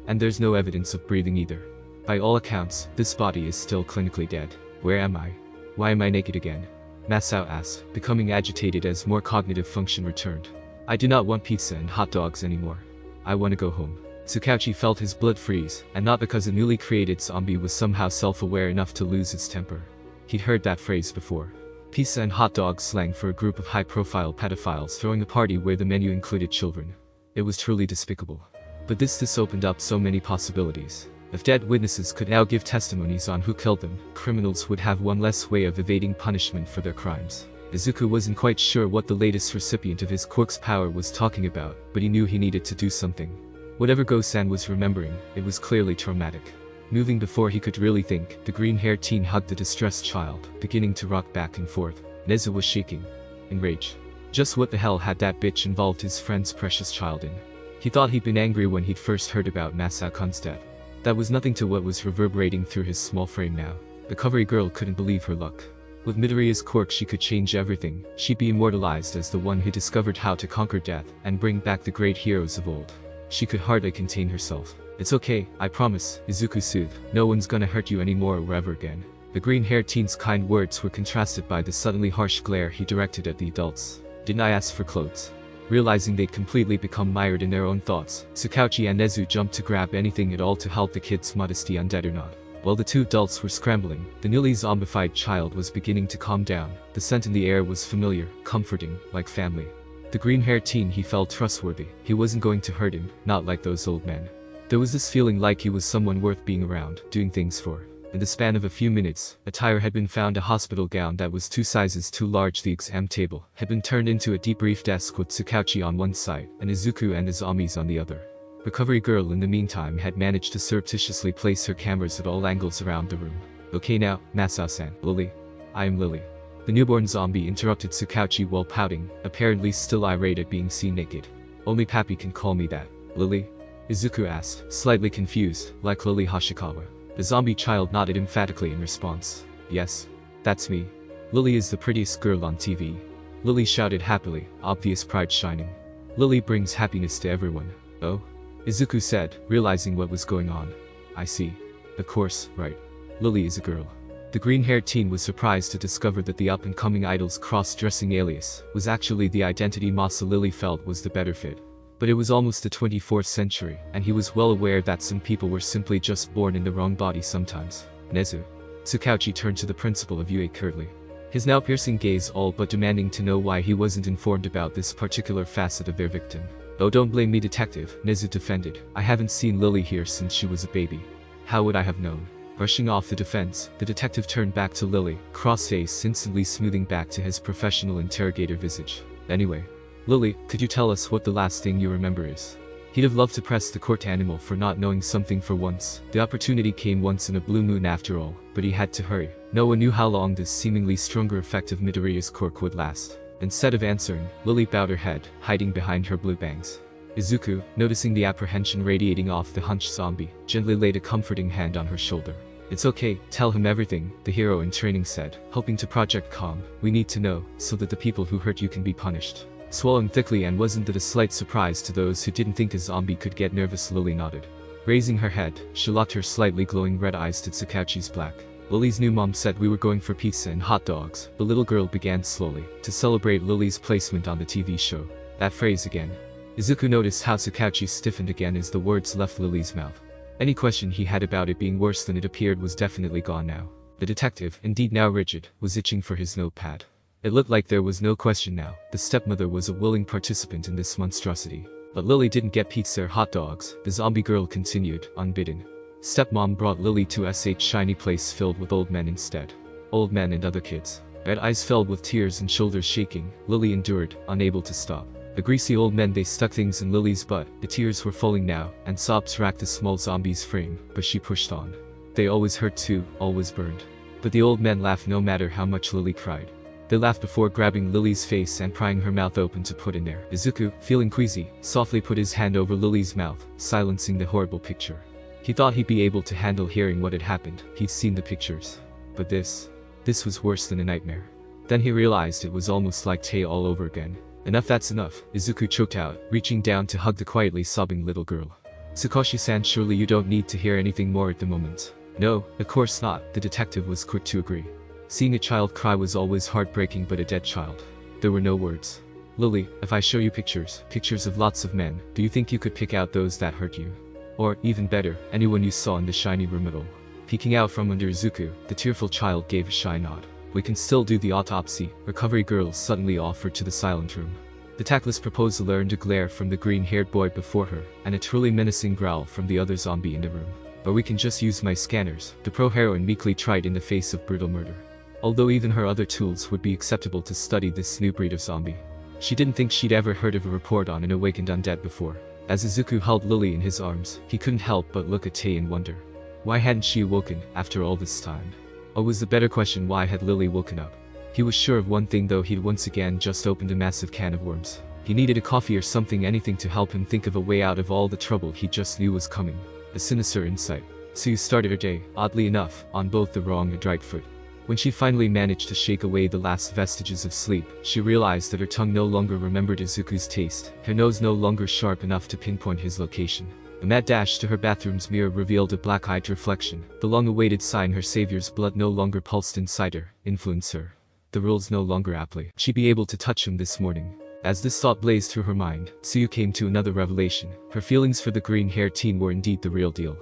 "And there's no evidence of breathing either. By all accounts, this body is still clinically dead. Where am I? Why am I naked again?" Masao asked, becoming agitated as more cognitive function returned. "I do not want pizza and hot dogs anymore. I want to go home." Tsukauchi felt his blood freeze, and not because a newly created zombie was somehow self-aware enough to lose its temper. He'd heard that phrase before. Pizza and hot dogs slang for a group of high-profile pedophiles throwing a party where the menu included children. It was truly despicable. But this opened up so many possibilities. If dead witnesses could now give testimonies on who killed them, criminals would have one less way of evading punishment for their crimes. Izuku wasn't quite sure what the latest recipient of his quirk's power was talking about, but he knew he needed to do something. Whatever Go-san was remembering, it was clearly traumatic. Moving before he could really think, the green-haired teen hugged the distressed child, beginning to rock back and forth. Nezu was shaking. In rage. Just what the hell had that bitch involved his friend's precious child in? He thought he'd been angry when he'd first heard about Masao-kun's death. That was nothing to what was reverberating through his small frame now. The Recovery girl couldn't believe her luck. With Midoriya's quirk she could change everything. She'd be immortalized as the one who discovered how to conquer death and bring back the great heroes of old. She could hardly contain herself. It's okay, I promise, Izuku soothed. No one's gonna hurt you anymore or ever again. The green-haired teen's kind words were contrasted by the suddenly harsh glare he directed at the adults. Didn't I ask for clothes? Realizing they'd completely become mired in their own thoughts, Tsukauchi and Nezu jumped to grab anything at all to help the kid's modesty undead or not. While the two adults were scrambling, the newly zombified child was beginning to calm down. The scent in the air was familiar, comforting, like family. The green-haired teen, he felt trustworthy. He wasn't going to hurt him, not like those old men. There was this feeling like he was someone worth being around, doing things for. In the span of a few minutes, a tire had been found, a hospital gown that was 2 sizes too large, the exam table had been turned into a debrief desk with Tsukauchi on one side and Izuku and his Amis on the other. Recovery girl in the meantime had managed to surreptitiously place her cameras at all angles around the room. Okay now, Masao-san. Lily. I am Lily. The newborn zombie interrupted Tsukauchi while pouting, apparently still irate at being seen naked. Only Pappy can call me that. Lily? Izuku asked, slightly confused, like Lily Hashikawa. The zombie child nodded emphatically in response. Yes. That's me. Lily is the prettiest girl on TV. Lily shouted happily, obvious pride shining. Lily brings happiness to everyone. Oh? Izuku said, realizing what was going on. I see. Of course, right. Lily is a girl. The green-haired teen was surprised to discover that the up-and-coming idol's cross-dressing alias was actually the identity Masa Lily felt was the better fit. But it was almost the 24th century, and he was well aware that some people were simply just born in the wrong body sometimes. Nezu. Tsukauchi turned to the principal of UA curtly. His now piercing gaze all but demanding to know why he wasn't informed about this particular facet of their victim. Oh, don't blame me, detective, Nezu defended. I haven't seen Lily here since she was a baby. How would I have known? Brushing off the defense, the detective turned back to Lily, cross-face instantly smoothing back to his professional interrogator visage. Anyway. Lily, could you tell us what the last thing you remember is? He'd have loved to press the court animal for not knowing something for once. The opportunity came once in a blue moon after all, but he had to hurry. No one knew how long this seemingly stronger effect of Midoriya's quirk would last. Instead of answering, Lily bowed her head, hiding behind her blue bangs. Izuku, noticing the apprehension radiating off the hunched zombie, gently laid a comforting hand on her shoulder. It's okay, tell him everything, the hero in training said, hoping to project calm. We need to know, so that the people who hurt you can be punished. Swallowing thickly, and wasn't that a slight surprise to those who didn't think a zombie could get nervous, Lily nodded. Raising her head, she locked her slightly glowing red eyes to Tsukauchi's black. Lily's new mom said we were going for pizza and hot dogs. The little girl began slowly, to celebrate Lily's placement on the TV show. That phrase again. Izuku noticed how Tsukauchi stiffened again as the words left Lily's mouth. Any question he had about it being worse than it appeared was definitely gone now. The detective, indeed now rigid, was itching for his notepad. It looked like there was no question now. The stepmother was a willing participant in this monstrosity. But Lily didn't get pizza or hot dogs, the zombie girl continued, unbidden. Stepmom brought Lily to a shiny place filled with old men instead. Old men and other kids. Red eyes filled with tears and shoulders shaking, Lily endured, unable to stop. The greasy old men, they stuck things in Lily's butt. The tears were falling now, and sobs racked the small zombie's frame, but she pushed on. They always hurt too, always burned. But the old men laughed no matter how much Lily cried. They laughed before grabbing Lily's face and prying her mouth open to put in there. Izuku, feeling queasy, softly put his hand over Lily's mouth, silencing the horrible picture. He thought he'd be able to handle hearing what had happened. He'd seen the pictures. But this was worse than a nightmare. Then he realized it was almost like Tay all over again. Enough, that's enough, Izuku choked out, reaching down to hug the quietly sobbing little girl. Tsukashi-san, surely you don't need to hear anything more at the moment. No, of course not, the detective was quick to agree. Seeing a child cry was always heartbreaking, but a dead child. There were no words. Lily, if I show you pictures of lots of men, do you think you could pick out those that hurt you? Or, even better, anyone you saw in the shiny room at all? Peeking out from under Izuku, the tearful child gave a shy nod. We can still do the autopsy, recovery girl suddenly offered to the silent room. The tactless proposal earned a glare from the green-haired boy before her, and a truly menacing growl from the other zombie in the room. Or we can just use my scanners, the pro-heroine meekly tried in the face of brutal murder. Although even her other tools would be acceptable to study this new breed of zombie. She didn't think she'd ever heard of a report on an awakened undead before. As Izuku held Lily in his arms, he couldn't help but look at Tae in wonder. Why hadn't she awoken, after all this time? Or was the better question, why had Lily woken up? He was sure of one thing though, he'd once again just opened a massive can of worms. He needed a coffee or something, anything to help him think of a way out of all the trouble he just knew was coming. A sinister insight. Tsuyu started her day, oddly enough, on both the wrong and right foot. When she finally managed to shake away the last vestiges of sleep, she realized that her tongue no longer remembered Izuku's taste, her nose no longer sharp enough to pinpoint his location. A mad dash to her bathroom's mirror revealed a black-eyed reflection, the long-awaited sign her savior's blood no longer pulsed inside her, influenced her. The rules no longer apply. She'd be able to touch him this morning. As this thought blazed through her mind, Tsuyu came to another revelation. Her feelings for the green-haired teen were indeed the real deal.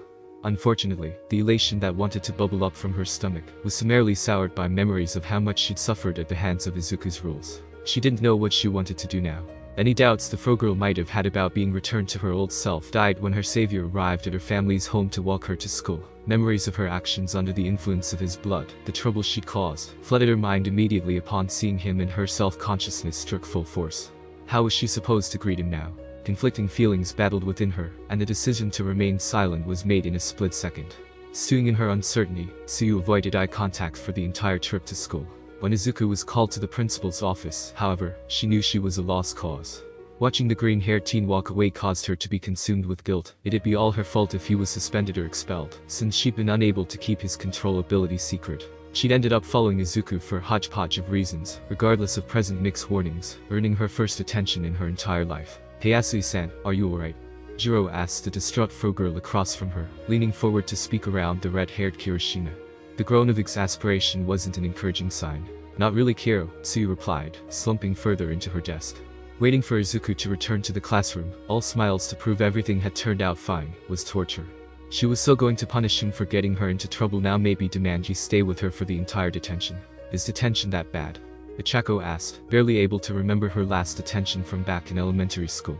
Unfortunately, the elation that wanted to bubble up from her stomach was summarily soured by memories of how much she'd suffered at the hands of Izuku's rules. She didn't know what she wanted to do now. Any doubts the frogirl might have had about being returned to her old self died when her savior arrived at her family's home to walk her to school. Memories of her actions under the influence of his blood, the trouble she'd caused, flooded her mind immediately upon seeing him, and her self-consciousness struck full force. How was she supposed to greet him now? Conflicting feelings battled within her, and the decision to remain silent was made in a split second. Stewing in her uncertainty, Tsuyu avoided eye contact for the entire trip to school. When Izuku was called to the principal's office, however, she knew she was a lost cause. Watching the green-haired teen walk away caused her to be consumed with guilt. It'd be all her fault if he was suspended or expelled, since she'd been unable to keep his control ability secret. She'd ended up following Izuku for a hodgepodge of reasons, regardless of present mixed warnings, earning her first attention in her entire life. "Hey Asui-san, are you alright?" Jiro asked the distraught frogirl across from her, leaning forward to speak around the red-haired Kirishina. The groan of exasperation wasn't an encouraging sign. "Not really, Kiro," Tsuyu replied, slumping further into her desk. Waiting for Izuku to return to the classroom, all smiles to prove everything had turned out fine, was torture. She was so going to punish him for getting her into trouble, now maybe demand he stay with her for the entire detention. Is detention that bad? Ichako asked, barely able to remember her last detention from back in elementary school.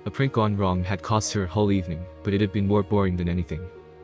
A prank gone wrong had cost her a whole evening, but it had been more boring than anything.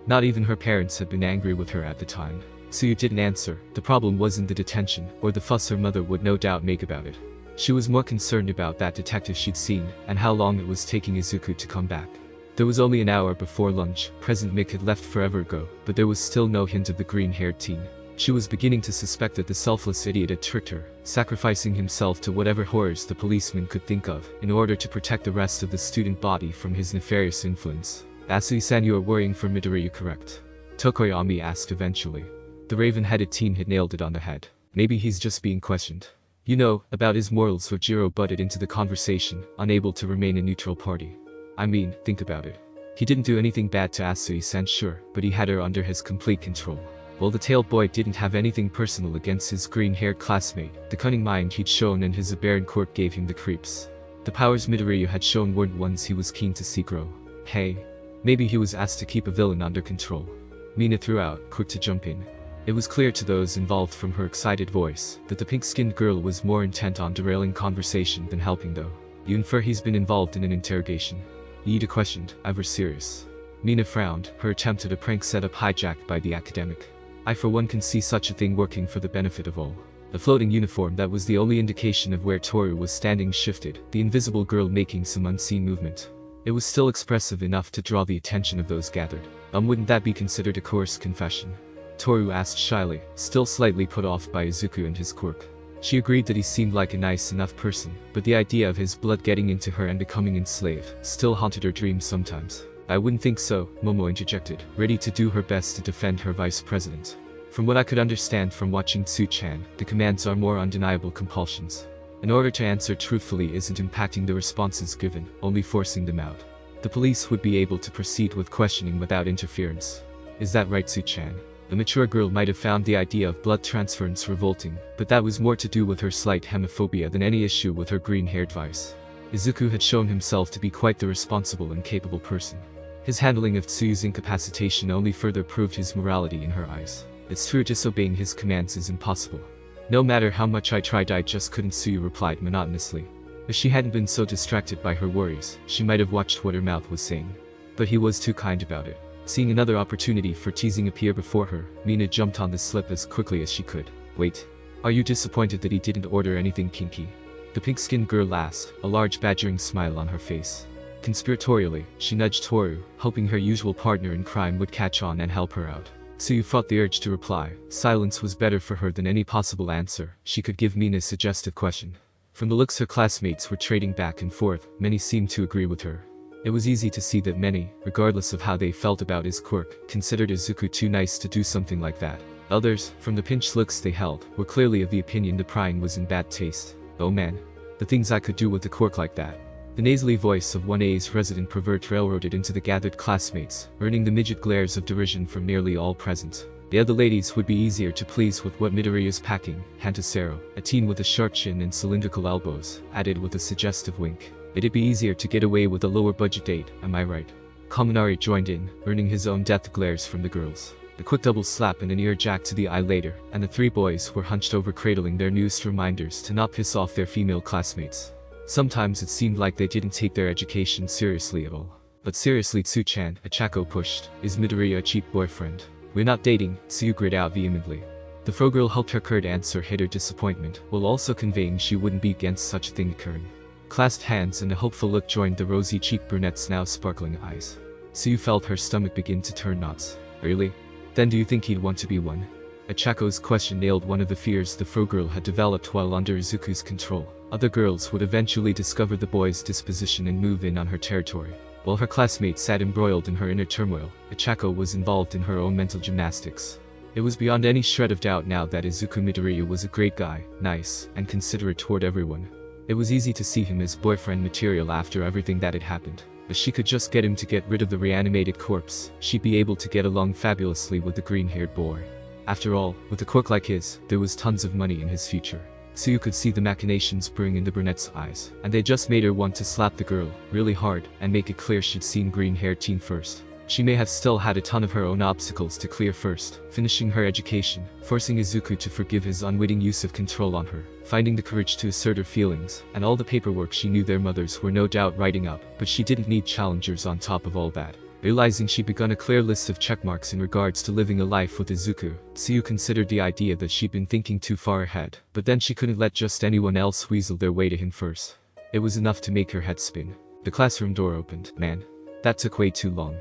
Not even her parents had been angry with her at the time. Tsuyu didn't answer. The problem wasn't the detention, or the fuss her mother would no doubt make about it. She was more concerned about that detective she'd seen, and how long it was taking Izuku to come back. There was only an hour before lunch. President Mick had left forever ago, but there was still no hint of the green-haired teen. She was beginning to suspect that the selfless idiot had tricked her, sacrificing himself to whatever horrors the policeman could think of, in order to protect the rest of the student body from his nefarious influence. "Asui-san, you are worrying for Midoriya, correct?" Tokoyami asked eventually. The raven-headed teen had nailed it on the head. Maybe he's just being questioned. "You know, about his morals," so Jiro butted into the conversation, unable to remain a neutral party. "I mean, think about it. He didn't do anything bad to Asui-san, sure, but he had her under his complete control. While the tailed boy didn't have anything personal against his green-haired classmate, the cunning mind he'd shown and his aberrant quirk gave him the creeps. The powers Midoriya had shown weren't ones he was keen to see grow. Hey, maybe he was asked to keep a villain under control." Mina threw out, quick to jump in. It was clear to those involved from her excited voice that the pink-skinned girl was more intent on derailing conversation than helping though. "You infer he's been involved in an interrogation?" Iida questioned, ever serious. Mina frowned, her attempt at a prank setup hijacked by the academic. "I for one can see such a thing working for the benefit of all." The floating uniform that was the only indication of where Toru was standing shifted, the invisible girl making some unseen movement. It was still expressive enough to draw the attention of those gathered. Wouldn't that be considered a coerced confession?" Toru asked shyly, still slightly put off by Izuku and his quirk. She agreed that he seemed like a nice enough person, but the idea of his blood getting into her and becoming enslaved still haunted her dreams sometimes. "I wouldn't think so," Momo interjected, ready to do her best to defend her vice president. "From what I could understand from watching Tsu-chan, the commands are more undeniable compulsions. In order to answer truthfully isn't impacting the responses given, only forcing them out. The police would be able to proceed with questioning without interference. Is that right, Tsu-chan?" The mature girl might have found the idea of blood transference revolting, but that was more to do with her slight hemophobia than any issue with her green-haired vice. Izuku had shown himself to be quite the responsible and capable person. His handling of Tsuyu's incapacitation only further proved his morality in her eyes. "It's true, disobeying his commands is impossible. No matter how much I tried, I just couldn't," Tsuyu replied monotonously. If she hadn't been so distracted by her worries, she might have watched what her mouth was saying. But he was too kind about it. Seeing another opportunity for teasing appear before her, Mina jumped on the slip as quickly as she could. Wait. Are you disappointed that he didn't order anything kinky? The pink-skinned girl asked, a large badgering smile on her face. Conspiratorially, she nudged Toru, hoping her usual partner in crime would catch on and help her out. Tsuyu fought the urge to reply. Silence was better for her than any possible answer she could give Mina's suggestive question. From the looks her classmates were trading back and forth, many seemed to agree with her. It was easy to see that many, regardless of how they felt about his quirk, considered Izuku too nice to do something like that. Others, from the pinched looks they held, were clearly of the opinion the prying was in bad taste. Oh man. The things I could do with a quirk like that. The nasally voice of 1A's resident pervert railroaded into the gathered classmates, earning the midget glares of derision from nearly all present. The other ladies would be easier to please with what Midori is packing, Hantasero, a teen with a sharp chin and cylindrical elbows, added with a suggestive wink. It'd be easier to get away with a lower budget date, am I right? Kaminari joined in, earning his own death glares from the girls. A quick double slap and an ear jack to the eye later, and the three boys were hunched over cradling their newest reminders to not piss off their female classmates. Sometimes it seemed like they didn't take their education seriously at all. But seriously, Tsu-chan, Achako pushed, is Midori a cheap boyfriend? We're not dating, Tsuyu grit out vehemently. The fro-girl helped her curt answer hid her disappointment, while also conveying she wouldn't be against such a thing occurring. Clasped hands and a hopeful look joined the rosy-cheeked brunette's now sparkling eyes. Tsuyu felt her stomach begin to turn knots. Really? Then do you think he'd want to be one? Achako's question nailed one of the fears the fro-girl had developed while under Izuku's control. Other girls would eventually discover the boy's disposition and move in on her territory. While her classmates sat embroiled in her inner turmoil, Achako was involved in her own mental gymnastics. It was beyond any shred of doubt now that Izuku Midoriya was a great guy, nice, and considerate toward everyone. It was easy to see him as boyfriend material after everything that had happened. If she could just get him to get rid of the reanimated corpse, she'd be able to get along fabulously with the green-haired boy. After all, with a quirk like his, there was tons of money in his future. Tsuyu could see the machinations brewing in the brunette's eyes, and they just made her want to slap the girl, really hard, and make it clear she'd seen green-haired teen first. She may have still had a ton of her own obstacles to clear first, finishing her education, forcing Izuku to forgive his unwitting use of control on her, finding the courage to assert her feelings, and all the paperwork she knew their mothers were no doubt writing up, but she didn't need challengers on top of all that. Realizing she'd begun a clear list of checkmarks in regards to living a life with Izuku, Tsuyu considered the idea that she'd been thinking too far ahead, but then she couldn't let just anyone else weasel their way to him first. It was enough to make her head spin. The classroom door opened. Man. That took way too long.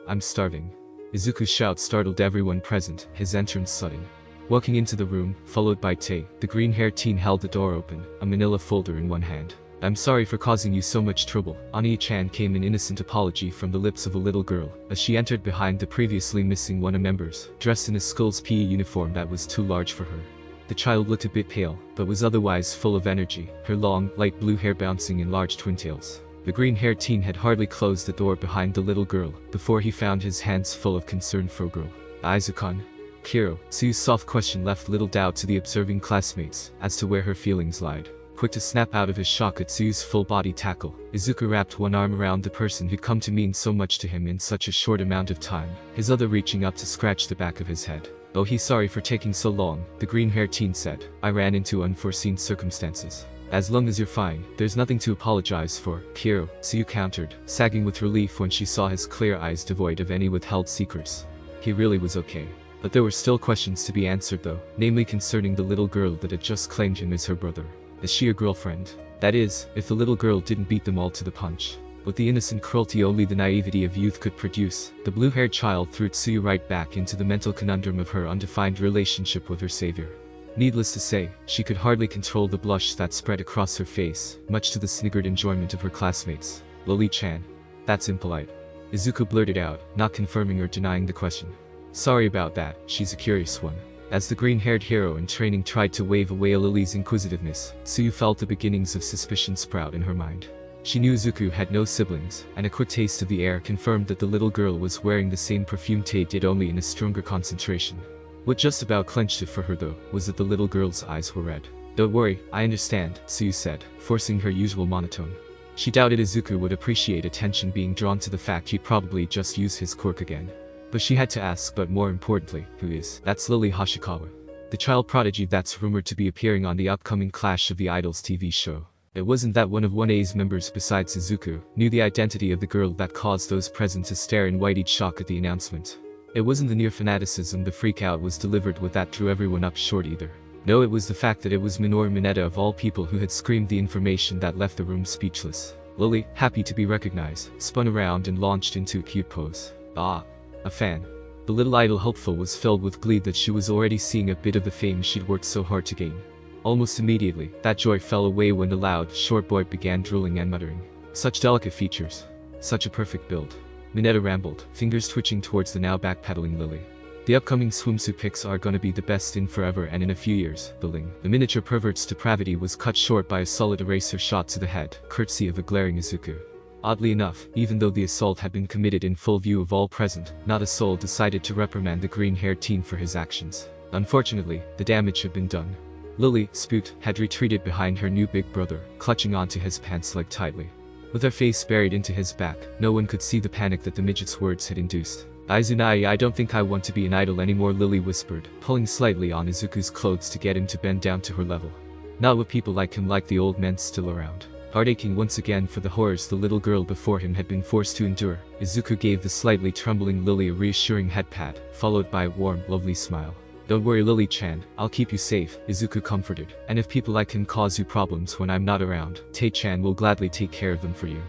I'm starving. Izuku's shout startled everyone present, his entrance sudden. Walking into the room, followed by Tae, the green-haired teen held the door open, a manila folder in one hand. I'm sorry for causing you so much trouble. Ani-chan came an innocent apology from the lips of a little girl, as she entered behind the previously missing one of members, dressed in a school's PE uniform that was too large for her. The child looked a bit pale, but was otherwise full of energy, her long, light blue hair bouncing in large twintails. The green-haired teen had hardly closed the door behind the little girl, before he found his hands full of concerned fro-girl. Aizawa. Kiro, Tsuyu's soft question left little doubt to the observing classmates, as to where her feelings lied. Quick to snap out of his shock at Tsuyu's full-body tackle, Izuku wrapped one arm around the person who'd come to mean so much to him in such a short amount of time, his other reaching up to scratch the back of his head. Oh, he's sorry for taking so long, the green-haired teen said. I ran into unforeseen circumstances. As long as you're fine, there's nothing to apologize for, Kiro, Tsuyu countered, sagging with relief when she saw his clear eyes devoid of any withheld secrets. He really was okay. But there were still questions to be answered though, namely concerning the little girl that had just claimed him as her brother. Is she your girlfriend? That is, if the little girl didn't beat them all to the punch. With the innocent cruelty only the naivety of youth could produce, the blue-haired child threw Tsuyu right back into the mental conundrum of her undefined relationship with her savior. Needless to say, she could hardly control the blush that spread across her face, much to the sniggered enjoyment of her classmates. Loli-chan. That's impolite. Izuku blurted out, not confirming or denying the question. Sorry about that, she's a curious one. As the green-haired hero in training tried to wave away Lily's inquisitiveness, Tsuyu felt the beginnings of suspicion sprout in her mind. She knew Izuku had no siblings, and a quick taste of the air confirmed that the little girl was wearing the same perfume Tae did, only in a stronger concentration. What just about clenched it for her though, was that the little girl's eyes were red. Don't worry, I understand, Tsuyu said, forcing her usual monotone. She doubted Izuku would appreciate attention being drawn to the fact he'd probably just use his quirk again. But she had to ask, but more importantly, who is? That's Lily Hashikawa. The child prodigy that's rumored to be appearing on the upcoming Clash of the Idols TV show. It wasn't that one of 1A's members besides Izuku knew the identity of the girl that caused those present to stare in wide-eyed shock at the announcement. It wasn't the near fanaticism the freak-out was delivered with that drew everyone up short either. No, it was the fact that it was Minoru Mineta of all people who had screamed the information that left the room speechless. Lily, happy to be recognized, spun around and launched into a cute pose. Ah, a fan. The little idol hopeful was filled with glee that she was already seeing a bit of the fame she'd worked so hard to gain. Almost immediately, that joy fell away when the loud, short boy began drooling and muttering. Such delicate features. Such a perfect build. Mineta rambled, fingers twitching towards the now backpedaling Lily. The upcoming swimsuit pics are gonna be the best in forever and in a few years, the miniature pervert's depravity was cut short by a solid eraser shot to the head, courtesy of a glaring Izuku. Oddly enough, even though the assault had been committed in full view of all present, not a soul decided to reprimand the green-haired teen for his actions. Unfortunately, the damage had been done. Lily, spooked, had retreated behind her new big brother, clutching onto his pants leg tightly. With her face buried into his back, no one could see the panic that the midget's words had induced. Aizunai, I don't think I want to be an idol anymore, Lily whispered, pulling slightly on Izuku's clothes to get him to bend down to her level. Not with people like him, like the old men still around. Heartaching once again for the horrors the little girl before him had been forced to endure, Izuku gave the slightly trembling Lily a reassuring head pat, followed by a warm, lovely smile. Don't worry, Lily-chan, I'll keep you safe, Izuku comforted, and if people like him cause you problems when I'm not around, Tae-chan will gladly take care of them for you.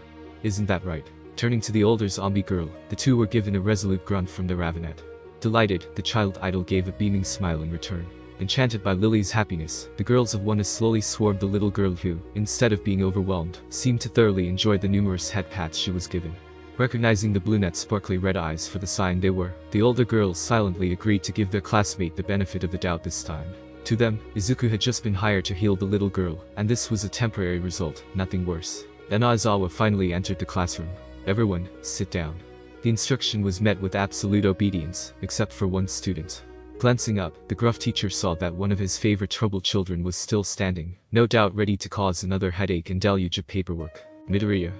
Isn't that right? Turning to the older zombie girl, the two were given a resolute grunt from the ravenet. Delighted, the child idol gave a beaming smile in return. Enchanted by Lily's happiness, the girls of 1A slowly swarmed the little girl who, instead of being overwhelmed, seemed to thoroughly enjoy the numerous head pats she was given. Recognizing the brunette's sparkly red eyes for the sign they were, the older girls silently agreed to give their classmate the benefit of the doubt this time. To them, Izuku had just been hired to heal the little girl, and this was a temporary result, nothing worse. Then Aizawa finally entered the classroom. Everyone, sit down. The instruction was met with absolute obedience, except for one student. Glancing up, the gruff teacher saw that one of his favorite troubled children was still standing, no doubt ready to cause another headache and deluge of paperwork. Midoriya.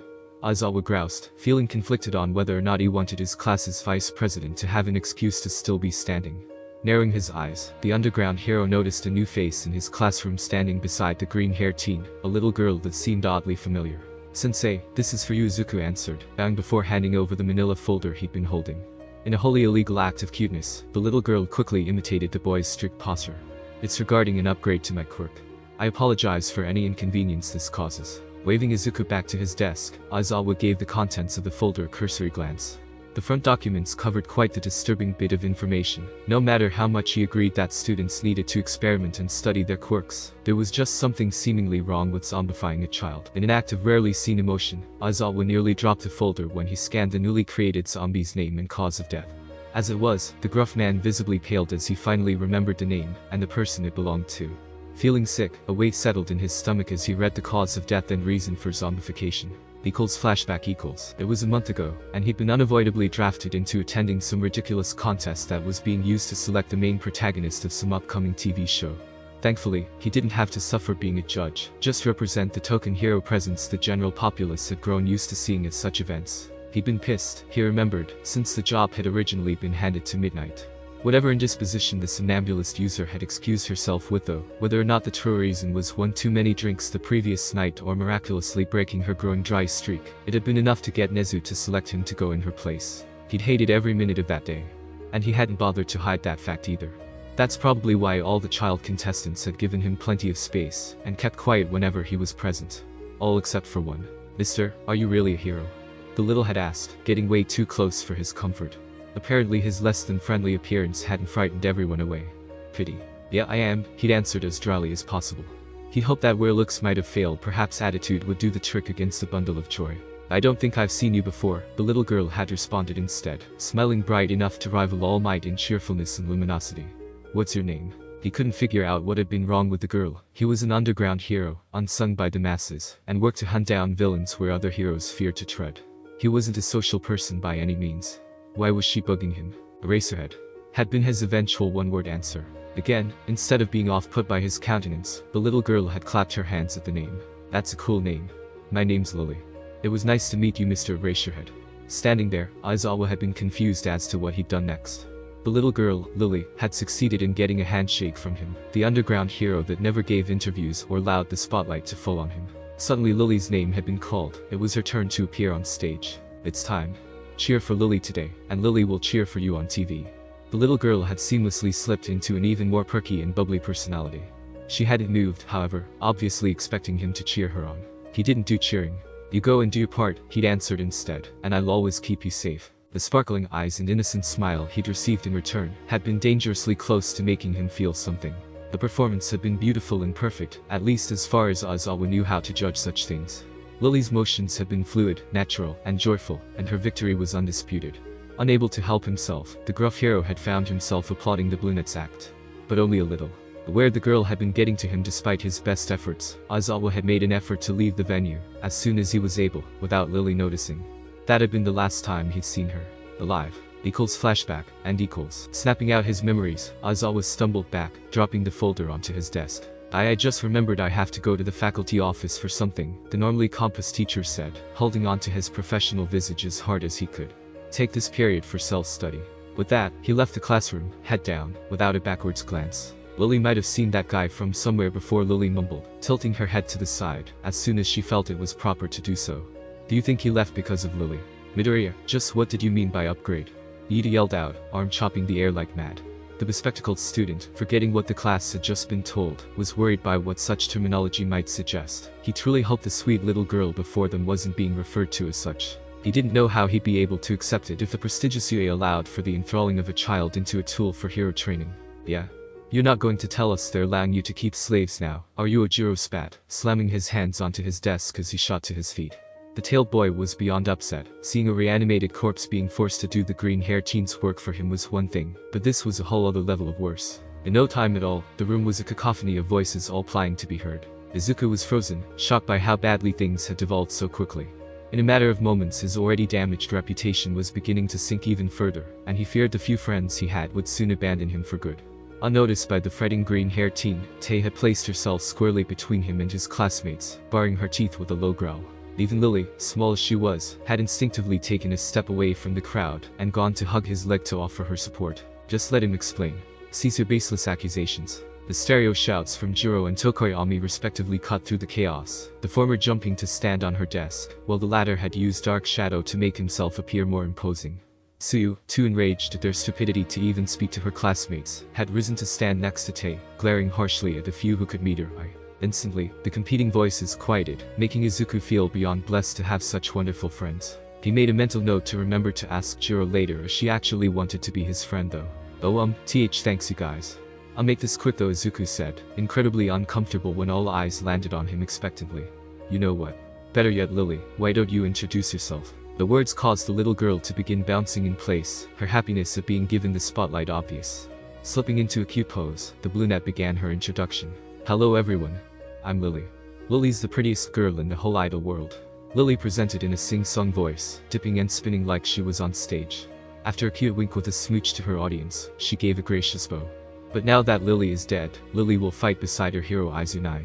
Aizawa groused, feeling conflicted on whether or not he wanted his class's vice president to have an excuse to still be standing. Narrowing his eyes, the underground hero noticed a new face in his classroom standing beside the green-haired teen, a little girl that seemed oddly familiar. Sensei, this is for you, Izuku answered, bowing before handing over the manila folder he'd been holding. In a wholly illegal act of cuteness, the little girl quickly imitated the boy's strict posture. It's regarding an upgrade to my quirk. I apologize for any inconvenience this causes. Waving Izuku back to his desk, Aizawa gave the contents of the folder a cursory glance. The front documents covered quite the disturbing bit of information. No matter how much he agreed that students needed to experiment and study their quirks, there was just something seemingly wrong with zombifying a child. In an act of rarely seen emotion, Aizawa nearly dropped the folder when he scanned the newly created zombie's name and cause of death. As it was, the gruff man visibly paled as he finally remembered the name and the person it belonged to. Feeling sick, a weight settled in his stomach as he read the cause of death and reason for zombification. Flashback equals. It was a month ago, and he'd been unavoidably drafted into attending some ridiculous contest that was being used to select the main protagonist of some upcoming TV show. Thankfully, he didn't have to suffer being a judge, just represent the token hero presence the general populace had grown used to seeing at such events. He'd been pissed, he remembered, since the job had originally been handed to Midnight. Whatever indisposition the somnambulist user had excused herself with though, whether or not the true reason was one too many drinks the previous night or miraculously breaking her growing dry streak, it had been enough to get Nezu to select him to go in her place. He'd hated every minute of that day. And he hadn't bothered to hide that fact either. That's probably why all the child contestants had given him plenty of space, and kept quiet whenever he was present. All except for one. Mister, are you really a hero? The little had asked, getting way too close for his comfort. Apparently his less than friendly appearance hadn't frightened everyone away. Pity. Yeah, I am, he'd answered as dryly as possible. He hoped that where looks might have failed, perhaps attitude would do the trick against a bundle of joy. I don't think I've seen you before, the little girl had responded instead, smiling bright enough to rival All Might in cheerfulness and luminosity. What's your name? He couldn't figure out what had been wrong with the girl. He was an underground hero, unsung by the masses, and worked to hunt down villains where other heroes feared to tread. He wasn't a social person by any means. Why was she bugging him? Eraserhead. Had been his eventual one-word answer. Again, instead of being off-put by his countenance, the little girl had clapped her hands at the name. That's a cool name. My name's Lily. It was nice to meet you, Mr. Eraserhead. Standing there, Aizawa had been confused as to what he'd done next. The little girl, Lily, had succeeded in getting a handshake from him, the underground hero that never gave interviews or allowed the spotlight to fall on him. Suddenly Lily's name had been called. It was her turn to appear on stage. It's time. Cheer for Lily today, and Lily will cheer for you on TV. The little girl had seamlessly slipped into an even more perky and bubbly personality. She hadn't moved, however, obviously expecting him to cheer her on. He didn't do cheering. You go and do your part, he'd answered instead, and I'll always keep you safe. The sparkling eyes and innocent smile he'd received in return had been dangerously close to making him feel something. The performance had been beautiful and perfect, at least as far as Aizawa knew how to judge such things. Lily's motions had been fluid, natural, and joyful, and her victory was undisputed. Unable to help himself, the gruff hero had found himself applauding the brunette's act. But only a little. Aware the girl had been getting to him despite his best efforts, Aizawa had made an effort to leave the venue, as soon as he was able, without Lily noticing. That had been the last time he'd seen her. Alive. Equals flashback, and equals. Snapping out his memories, Aizawa stumbled back, dropping the folder onto his desk. I just remembered I have to go to the faculty office for something, the normally compass teacher said, holding on to his professional visage as hard as he could. Take this period for self-study. With that, he left the classroom, head down, without a backwards glance. Lily might have seen that guy from somewhere before Lily mumbled, tilting her head to the side, as soon as she felt it was proper to do so. Do you think he left because of Lily? Midoriya, just what did you mean by upgrade? Ida yelled out, arm chopping the air like mad. The bespectacled student, forgetting what the class had just been told, was worried by what such terminology might suggest. He truly hoped the sweet little girl before them wasn't being referred to as such. He didn't know how he'd be able to accept it if the prestigious UA allowed for the enthralling of a child into a tool for hero training. Yeah. You're not going to tell us they're allowing you to keep slaves now, are you? Ojiro spat, slamming his hands onto his desk as he shot to his feet. The tailed boy was beyond upset. Seeing a reanimated corpse being forced to do the green-haired teen's work for him was one thing, but this was a whole other level of worse. In no time at all, the room was a cacophony of voices all plying to be heard. Izuku was frozen, shocked by how badly things had devolved so quickly. In a matter of moments his already damaged reputation was beginning to sink even further, and he feared the few friends he had would soon abandon him for good. Unnoticed by the fretting green-haired teen, Tay had placed herself squarely between him and his classmates, baring her teeth with a low growl. Even Lily, small as she was, had instinctively taken a step away from the crowd and gone to hug his leg to offer her support. Just let him explain. Cease your baseless accusations. The stereo shouts from Jiro and Tokoyami respectively cut through the chaos, the former jumping to stand on her desk, while the latter had used Dark Shadow to make himself appear more imposing. Suyu, too enraged at their stupidity to even speak to her classmates, had risen to stand next to Tay, glaring harshly at the few who could meet her eye. Instantly, the competing voices quieted, making Izuku feel beyond blessed to have such wonderful friends. He made a mental note to remember to ask Jiro later if she actually wanted to be his friend though. Oh thanks you guys. I'll make this quick though, Izuku said, incredibly uncomfortable when all eyes landed on him expectantly. You know what? Better yet, Lily, why don't you introduce yourself? The words caused the little girl to begin bouncing in place, her happiness at being given the spotlight obvious. Slipping into a cute pose, the brunette began her introduction. Hello everyone. I'm Lily. Lily's the prettiest girl in the whole idol world. Lily presented in a sing-song voice, dipping and spinning like she was on stage. After a cute wink with a smooch to her audience, she gave a gracious bow. But now that Lily is dead, Lily will fight beside her hero Izunai.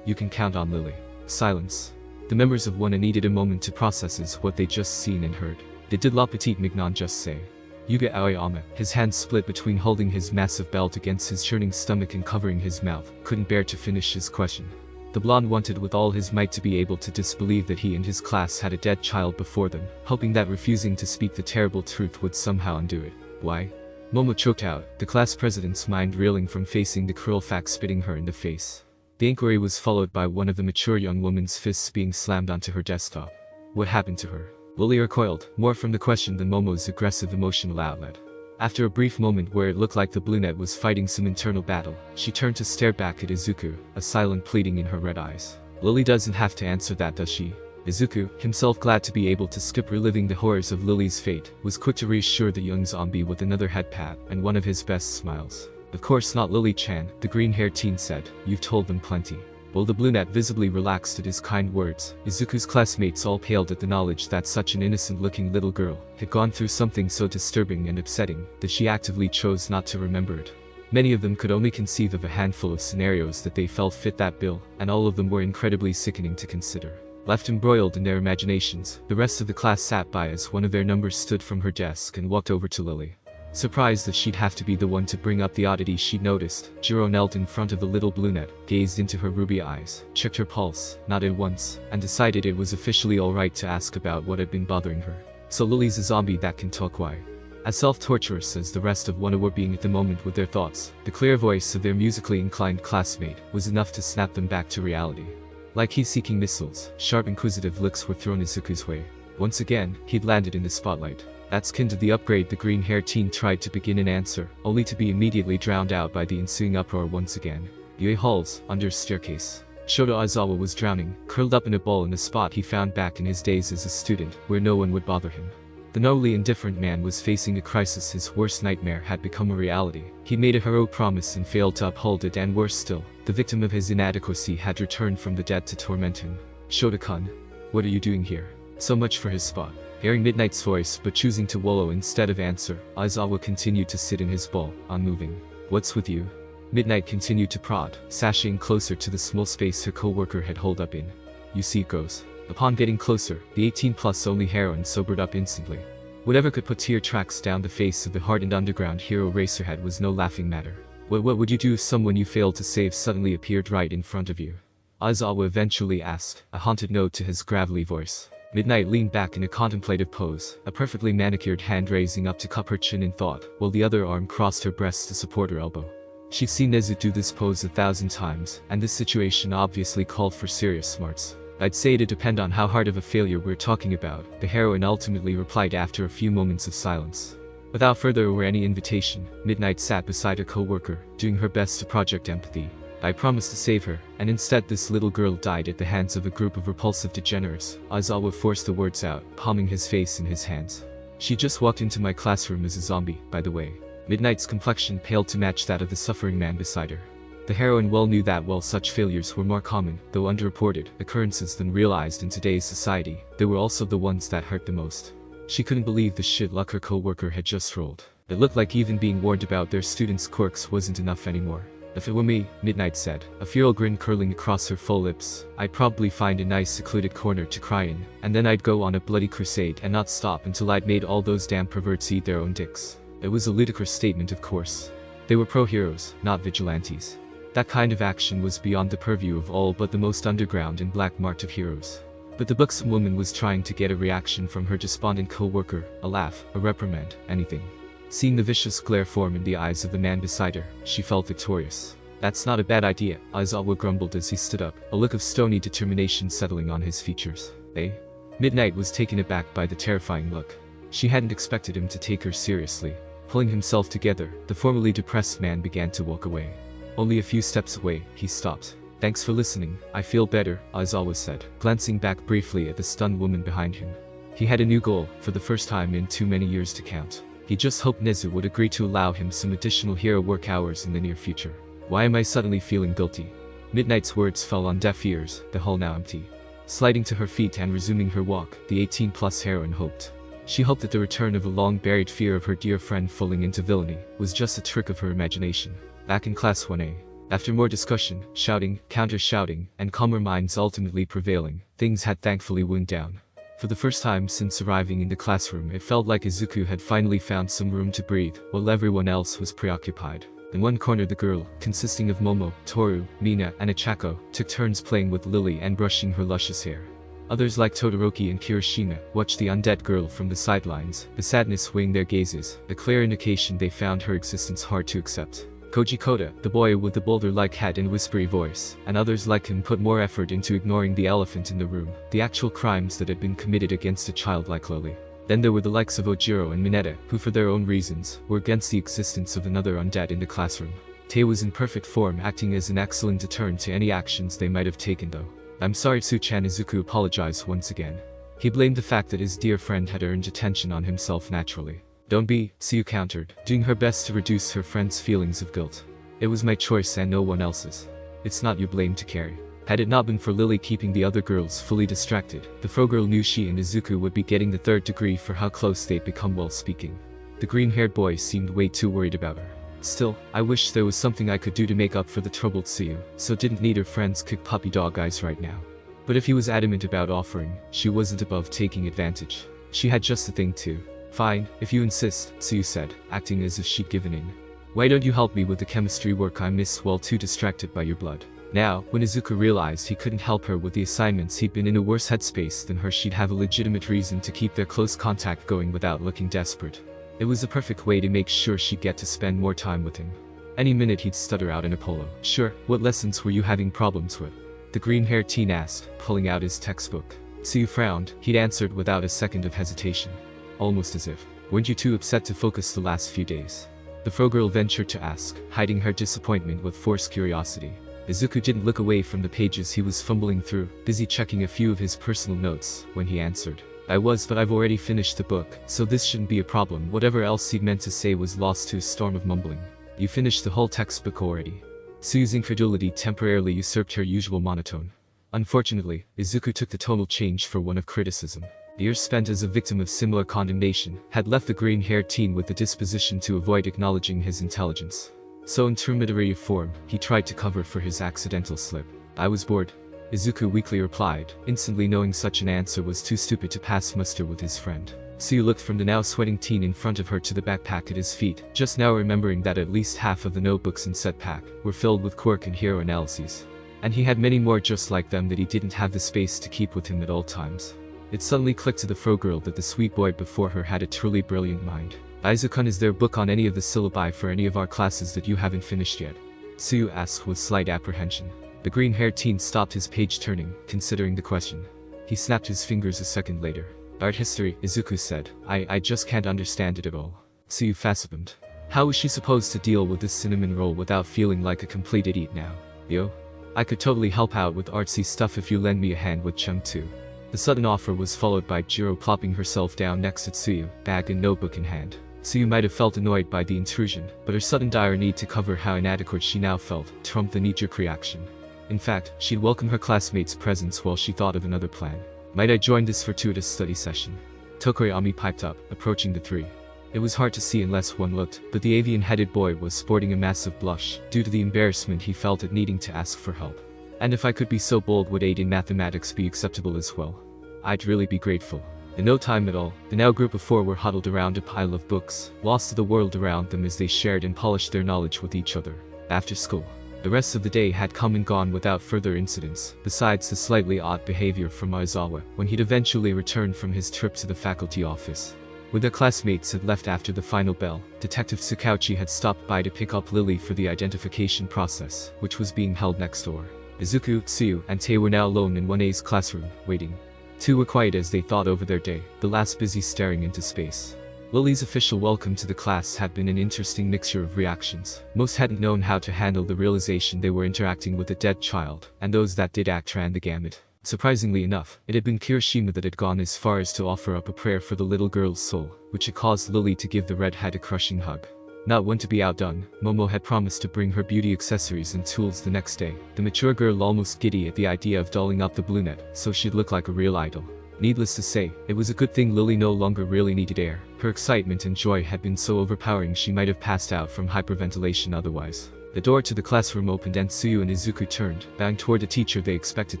You can count on Lily. Silence. The members of One needed a moment to process what they just seen and heard. Did La Petite Mignon just say? Yuga Aoyama, his hands split between holding his massive belt against his churning stomach and covering his mouth, couldn't bear to finish his question. The blonde wanted with all his might to be able to disbelieve that he and his class had a dead child before them, hoping that refusing to speak the terrible truth would somehow undo it. Why? Momo choked out, the class president's mind reeling from facing the cruel fact spitting her in the face. The inquiry was followed by one of the mature young woman's fists being slammed onto her desktop. What happened to her? Lily recoiled, more from the question than Momo's aggressive emotional outlet. After a brief moment where it looked like the brunette was fighting some internal battle, she turned to stare back at Izuku, a silent pleading in her red eyes. Lily doesn't have to answer that, does she? Izuku, himself glad to be able to skip reliving the horrors of Lily's fate, was quick to reassure the young zombie with another head pat and one of his best smiles. Of course not, Lily-chan, the green-haired teen said, you've told them plenty. While the brunette visibly relaxed at his kind words, Izuku's classmates all paled at the knowledge that such an innocent-looking little girl had gone through something so disturbing and upsetting that she actively chose not to remember it. Many of them could only conceive of a handful of scenarios that they felt fit that bill, and all of them were incredibly sickening to consider. Left embroiled in their imaginations, the rest of the class sat by as one of their numbers stood from her desk and walked over to Lily. Surprised that she'd have to be the one to bring up the oddity she'd noticed, Jiro knelt in front of the little brunette, gazed into her ruby eyes, checked her pulse, nodded once, and decided it was officially alright to ask about what had been bothering her. So Lily's a zombie that can talk, why? As self-torturous as the rest of one were being at the moment with their thoughts, the clear voice of their musically inclined classmate was enough to snap them back to reality. Like heat-seeking missiles, sharp inquisitive looks were thrown Izuku's way. Once again, he'd landed in the spotlight. That's kin to the upgrade. The green-haired teen tried to begin an answer, only to be immediately drowned out by the ensuing uproar once again. Yue Hall's under staircase. Shoto Aizawa was drowning, curled up in a ball in the spot he found back in his days as a student, where no one would bother him. The normally indifferent man was facing a crisis. His worst nightmare had become a reality. He made a heroic promise and failed to uphold it, and worse still, the victim of his inadequacy had returned from the dead to torment him. Shota-kun, what are you doing here? So much for his spot. Hearing Midnight's voice but choosing to wallow instead of answer, Aizawa continued to sit in his ball, unmoving. What's with you? Midnight continued to prod, sashaying closer to the small space her co-worker had holed up in. You see it goes. Upon getting closer, the 18+ only heroine sobered up instantly. Whatever could put tear tracks down the face of the hardened underground hero Racerhead was no laughing matter. What would you do if someone you failed to save suddenly appeared right in front of you? Aizawa eventually asked, a haunted note to his gravelly voice. Midnight leaned back in a contemplative pose, a perfectly manicured hand raising up to cup her chin in thought, while the other arm crossed her breast to support her elbow. She'd seen Nezu do this pose 1,000 times, and this situation obviously called for serious smarts. I'd say it'd depend on how hard of a failure we're talking about, the heroine ultimately replied after a few moments of silence. Without further or any invitation, Midnight sat beside a co-worker, doing her best to project empathy. I promised to save her, and instead this little girl died at the hands of a group of repulsive degenerates. Aizawa forced the words out, palming his face in his hands. She just walked into my classroom as a zombie, by the way. Midnight's complexion paled to match that of the suffering man beside her. The heroine well knew that while such failures were more common, though underreported, occurrences than realized in today's society, they were also the ones that hurt the most. She couldn't believe the shit luck her co-worker had just rolled. It looked like even being warned about their students' quirks wasn't enough anymore. If it were me, Midnight said, a feral grin curling across her full lips, I'd probably find a nice secluded corner to cry in, and then I'd go on a bloody crusade and not stop until I'd made all those damn perverts eat their own dicks. It was a ludicrous statement, of course. They were pro-heroes, not vigilantes. That kind of action was beyond the purview of all but the most underground and black-marked of heroes. But the buxom woman was trying to get a reaction from her despondent co-worker, a laugh, a reprimand, anything. Seeing the vicious glare form in the eyes of the man beside her, she felt victorious. That's not a bad idea, Aizawa grumbled as he stood up, a look of stony determination settling on his features. Eh? Midnight was taken aback by the terrifying look. She hadn't expected him to take her seriously. Pulling himself together, the formerly depressed man began to walk away. Only a few steps away, he stopped. Thanks for listening, I feel better, Aizawa said, glancing back briefly at the stunned woman behind him. He had a new goal, for the first time in too many years to count. He just hoped Nezu would agree to allow him some additional hero work hours in the near future. Why am I suddenly feeling guilty? Midnight's words fell on deaf ears, the hall now empty. Sliding to her feet and resuming her walk, the 18+ heroine hoped. She hoped that the return of a long-buried fear of her dear friend falling into villainy was just a trick of her imagination. Back in Class 1A. After more discussion, shouting, counter-shouting, and calmer minds ultimately prevailing, things had thankfully wound down. For the first time since arriving in the classroom, it felt like Izuku had finally found some room to breathe, while everyone else was preoccupied. In one corner the girl, consisting of Momo, Toru, Mina, and Achako, took turns playing with Lily and brushing her luscious hair. Others like Todoroki and Kirishima watched the undead girl from the sidelines, the sadness weighing their gazes, a clear indication they found her existence hard to accept. Koji Koda, the boy with the boulder-like head and whispery voice, and others like him put more effort into ignoring the elephant in the room, the actual crimes that had been committed against a child like Lily. Then there were the likes of Ojiro and Mineta, who for their own reasons, were against the existence of another undead in the classroom. Tei was in perfect form, acting as an excellent deterrent to any actions they might have taken though. I'm sorry, Tsuchan. Izuku apologized once again. He blamed the fact that his dear friend had earned attention on himself naturally. Don't be, Tsu countered, doing her best to reduce her friend's feelings of guilt. It was my choice and no one else's. It's not your blame to carry. Had it not been for Lily keeping the other girls fully distracted, the Fro girl knew she and Izuku would be getting the 3rd degree for how close they'd become while speaking. The green-haired boy seemed way too worried about her. Still, I wish there was something I could do to make up for the troubled Tsu, so didn't need her friend's kick puppy dog eyes right now. But if he was adamant about offering, she wasn't above taking advantage. She had just the thing too. Fine, if you insist, Tsuyu said, acting as if she'd given in. Why don't you help me with the chemistry work I miss while too distracted by your blood? Now, when Izuku realized he couldn't help her with the assignments, he'd been in a worse headspace than her. She'd have a legitimate reason to keep their close contact going without looking desperate. It was the perfect way to make sure she'd get to spend more time with him. Any minute he'd stutter out in Apollo. Sure, what lessons were you having problems with? The green-haired teen asked, pulling out his textbook. Tsuyu frowned. He'd answered without a second of hesitation. Almost as if, weren't you too upset to focus the last few days? The Frogirl ventured to ask, hiding her disappointment with forced curiosity. Izuku didn't look away from the pages he was fumbling through, busy checking a few of his personal notes, when he answered. I was, but I've already finished the book, so this shouldn't be a problem. Whatever else he'd meant to say was lost to a storm of mumbling. You finished the whole textbook already. Tsuyu's incredulity temporarily usurped her usual monotone. Unfortunately, Izuku took the tonal change for one of criticism. Years spent as a victim of similar condemnation had left the green-haired teen with the disposition to avoid acknowledging his intelligence. So in terminatory form, he tried to cover for his accidental slip. I was bored. Izuku weakly replied, instantly knowing such an answer was too stupid to pass muster with his friend. Tsuyu looked from the now sweating teen in front of her to the backpack at his feet, just now remembering that at least half of the notebooks in said pack were filled with Quirk and hero analyses. And he had many more just like them that he didn't have the space to keep with him at all times. It suddenly clicked to the Frogirl that the sweet boy before her had a truly brilliant mind. Izuku, is there a book on any of the syllabi for any of our classes that you haven't finished yet? Tsuyu asked with slight apprehension. The green-haired teen stopped his page turning, considering the question. He snapped his fingers a second later. Art history, Izuku said. I just can't understand it at all. Tsuyu fathomed. How was she supposed to deal with this cinnamon roll without feeling like a complete idiot now? Yo? I could totally help out with artsy stuff if you lend me a hand with Chum too. The sudden offer was followed by Jiro plopping herself down next to Tsuyu, bag and notebook in hand. Tsuyu might have felt annoyed by the intrusion, but her sudden dire need to cover how inadequate she now felt trumped the knee-jerk reaction. In fact, she'd welcome her classmates' presence while she thought of another plan. Might I join this fortuitous study session? Tokoyami piped up, approaching the three. It was hard to see unless one looked, but the avian-headed boy was sporting a massive blush, due to the embarrassment he felt at needing to ask for help. And if I could be so bold, would aid in mathematics be acceptable as well? I'd really be grateful. In no time at all, the now group of four were huddled around a pile of books, lost to the world around them as they shared and polished their knowledge with each other. After school, the rest of the day had come and gone without further incidents, besides the slightly odd behavior from Aizawa when he'd eventually returned from his trip to the faculty office. When their classmates had left after the final bell, Detective Tsukauchi had stopped by to pick up Lily for the identification process, which was being held next door. Izuku, Tsuyu, and Tae were now alone in 1A's classroom, waiting. Two were quiet as they thought over their day, the last busy staring into space. Lily's official welcome to the class had been an interesting mixture of reactions. Most hadn't known how to handle the realization they were interacting with a dead child, and those that did act ran the gamut. Surprisingly enough, it had been Kirishima that had gone as far as to offer up a prayer for the little girl's soul, which had caused Lily to give the redhead a crushing hug. Not one to be outdone, Momo had promised to bring her beauty accessories and tools the next day, the mature girl almost giddy at the idea of dolling up the brunette, so she'd look like a real idol. Needless to say, it was a good thing Lily no longer really needed air. Her excitement and joy had been so overpowering she might have passed out from hyperventilation otherwise. The door to the classroom opened and Tsuyu and Izuku turned, bowing toward the teacher they expected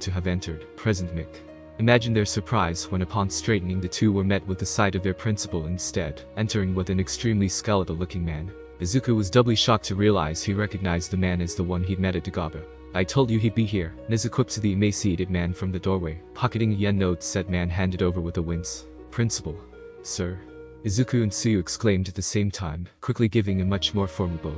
to have entered, President Mick. Imagine their surprise when upon straightening the two were met with the sight of their principal instead, entering with an extremely skeletal-looking man. Izuku was doubly shocked to realize he recognized the man as the one he'd met at Dagaba. I told you he'd be here, Nezu quipped to the emaciated man from the doorway, pocketing a yen note said man handed over with a wince. Principal. Sir. Izuku and Tsuyu exclaimed at the same time, quickly giving a much more formal bow.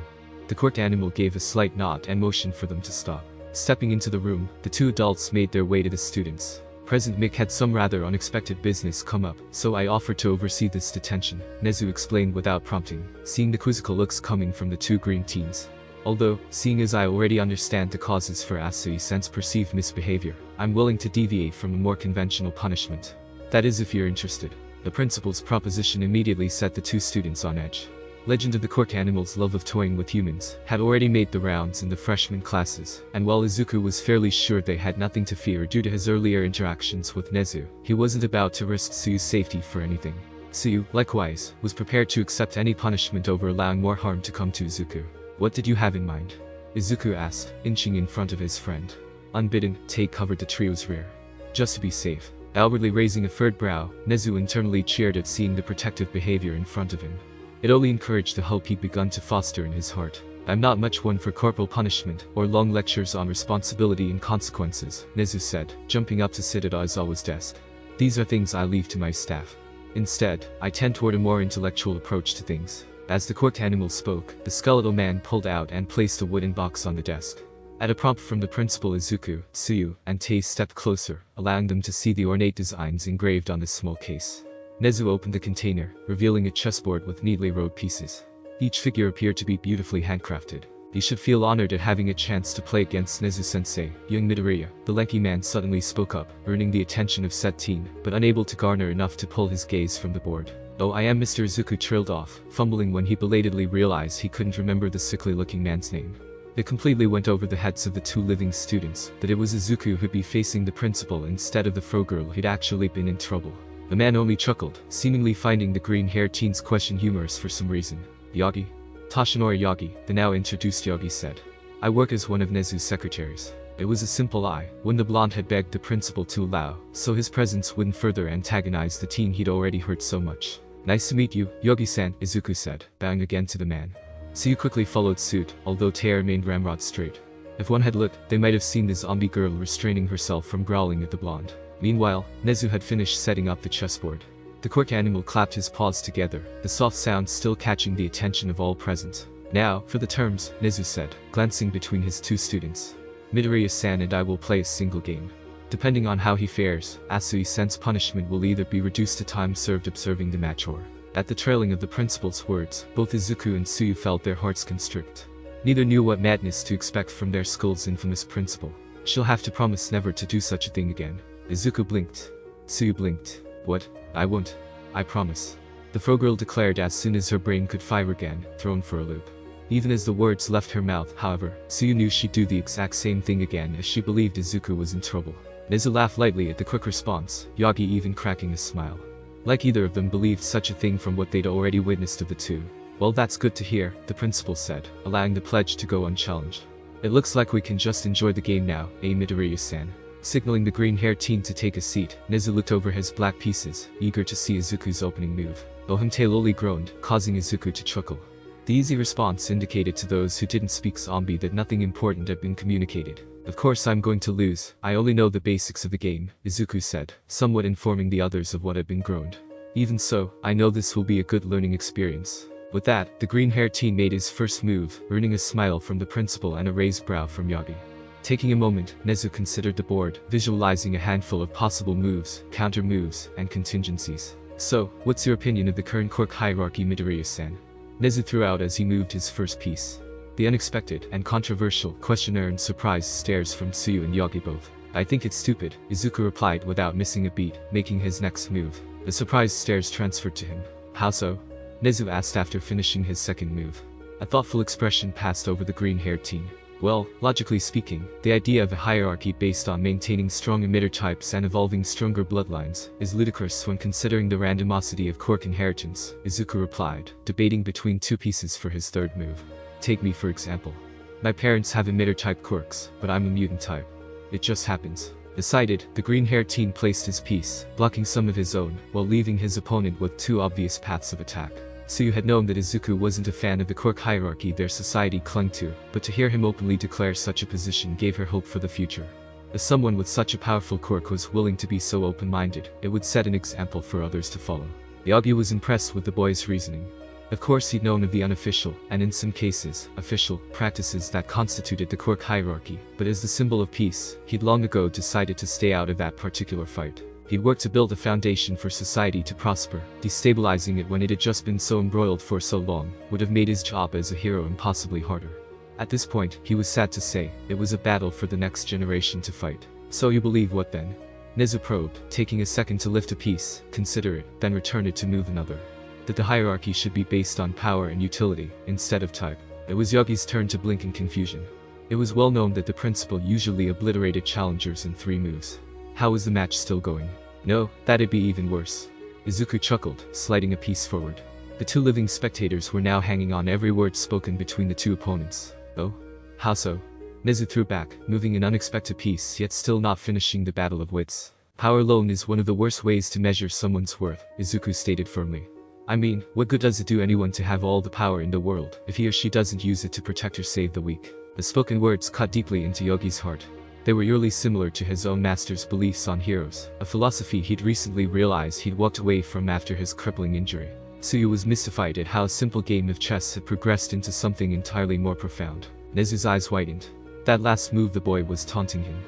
The court animal gave a slight nod and motioned for them to stop. Stepping into the room, the two adults made their way to the students. President Mick had some rather unexpected business come up, so I offered to oversee this detention, Nezu explained without prompting, seeing the quizzical looks coming from the two green teens. Although, seeing as I already understand the causes for Asui-sen's perceived misbehavior, I'm willing to deviate from a more conventional punishment. That is if you're interested. The principal's proposition immediately set the two students on edge. Legend of the Quirk animal's love of toying with humans had already made the rounds in the freshman classes, and while Izuku was fairly sure they had nothing to fear due to his earlier interactions with Nezu, he wasn't about to risk Tsuyu's safety for anything. Tsuyu, likewise, was prepared to accept any punishment over allowing more harm to come to Izuku. What did you have in mind? Izuku asked, inching in front of his friend. Unbidden, Tae covered the trio's rear. Just to be safe. Outwardly raising a furrowed brow, Nezu internally cheered at seeing the protective behavior in front of him. It only encouraged the hope he'd begun to foster in his heart. I'm not much one for corporal punishment or long lectures on responsibility and consequences, Nezu said, jumping up to sit at Aizawa's desk. These are things I leave to my staff. Instead, I tend toward a more intellectual approach to things. As the quirked animal spoke, the skeletal man pulled out and placed a wooden box on the desk. At a prompt from the principal, Izuku, Tsuyu, and Tei stepped closer, allowing them to see the ornate designs engraved on this small case. Nezu opened the container, revealing a chessboard with neatly rowed pieces. Each figure appeared to be beautifully handcrafted. He should feel honored at having a chance to play against Nezu-sensei. Young Midoriya, the lanky man, suddenly spoke up, earning the attention of said teen, but unable to garner enough to pull his gaze from the board. "Oh, I am Mr. Izuku," trailed off, fumbling when he belatedly realized he couldn't remember the sickly-looking man's name. It completely went over the heads of the two living students that it was Izuku who'd be facing the principal instead of the fro girl who'd actually been in trouble. The man only chuckled, seemingly finding the green-haired teen's question humorous for some reason. "Yagi?" "Toshinori Yagi," the now introduced Yagi said. "I work as one of Nezu's secretaries." It was a simple lie, when the blonde had begged the principal to allow, so his presence wouldn't further antagonize the teen he'd already hurt so much. "Nice to meet you, Yogi-san," Izuku said, bowing again to the man. Tsuyu quickly followed suit, although Tei remained ramrod straight. If one had looked, they might have seen the zombie girl restraining herself from growling at the blonde. Meanwhile, Nezu had finished setting up the chessboard. The quirk animal clapped his paws together, the soft sound still catching the attention of all present. "Now, for the terms," Nezu said, glancing between his two students. "Midoriya-san and I will play a single game. Depending on how he fares, Asui-san's punishment will either be reduced to time served observing the match or..." At the trailing of the principal's words, both Izuku and Tsuyu felt their hearts constrict. Neither knew what madness to expect from their school's infamous principal. "She'll have to promise never to do such a thing again." Izuku blinked. Tsuyu blinked. "What? I won't. I promise," the fro girl declared as soon as her brain could fire again, thrown for a loop. Even as the words left her mouth, however, Tsuyu knew she'd do the exact same thing again as she believed Izuku was in trouble. Nezu laughed lightly at the quick response, Yagi even cracking a smile. Like either of them believed such a thing from what they'd already witnessed of the two. "Well, that's good to hear," the principal said, allowing the pledge to go unchallenged. "It looks like we can just enjoy the game now, Midoriya-san." Signaling the green-haired teen to take a seat, Nezu looked over his black pieces, eager to see Izuku's opening move. Ohimte lowly groaned, causing Izuku to chuckle. The easy response indicated to those who didn't speak zombie that nothing important had been communicated. "Of course I'm going to lose, I only know the basics of the game," Izuku said, somewhat informing the others of what had been groaned. "Even so, I know this will be a good learning experience." With that, the green-haired teen made his first move, earning a smile from the principal and a raised brow from Yagi. Taking a moment, Nezu considered the board, visualizing a handful of possible moves, counter-moves, and contingencies. "So, what's your opinion of the current quirk hierarchy, Midoriya-san?" Nezu threw out as he moved his first piece. The unexpected and controversial question earned surprised stares from Tsuyu and Yagi both. "I think it's stupid," Izuku replied without missing a beat, making his next move. The surprised stares transferred to him. "How so?" Nezu asked after finishing his second move. A thoughtful expression passed over the green-haired teen. "Well, logically speaking, the idea of a hierarchy based on maintaining strong emitter types and evolving stronger bloodlines is ludicrous when considering the randomosity of quirk inheritance," Izuku replied, debating between two pieces for his third move. "Take me for example. My parents have emitter-type quirks, but I'm a mutant type. It just happens." Decided, the green-haired teen placed his piece, blocking some of his own, while leaving his opponent with two obvious paths of attack. Tsuyu had known that Izuku wasn't a fan of the quirk hierarchy their society clung to, but to hear him openly declare such a position gave her hope for the future. If someone with such a powerful quirk was willing to be so open-minded, it would set an example for others to follow. Yagi was impressed with the boy's reasoning. Of course he'd known of the unofficial, and in some cases, official, practices that constituted the quirk hierarchy, but as the symbol of peace, he'd long ago decided to stay out of that particular fight. He'd worked to build a foundation for society to prosper. Destabilizing it when it had just been so embroiled for so long, would have made his job as a hero impossibly harder. At this point, he was sad to say, it was a battle for the next generation to fight. "So you believe what then?" Nezu probed, taking a second to lift a piece, consider it, then return it to move another. "That the hierarchy should be based on power and utility, instead of type." It was Yagi's turn to blink in confusion. It was well known that the principal usually obliterated challengers in 3 moves. How was the match still going? "No, that'd be even worse." Izuku chuckled, sliding a piece forward. The two living spectators were now hanging on every word spoken between the two opponents. "Oh? How so?" Nezu threw back, moving an unexpected piece yet still not finishing the battle of wits. Power alone is one of the worst ways to measure someone's worth, Izuku stated firmly. I mean, what good does it do anyone to have all the power in the world if he or she doesn't use it to protect or save the weak? The spoken words cut deeply into Yogi's heart. They were eerily similar to his own master's beliefs on heroes, a philosophy he'd recently realized he'd walked away from after his crippling injury. Suyu was mystified at how a simple game of chess had progressed into something entirely more profound. Nezu's eyes widened. That last move, the boy was taunting him.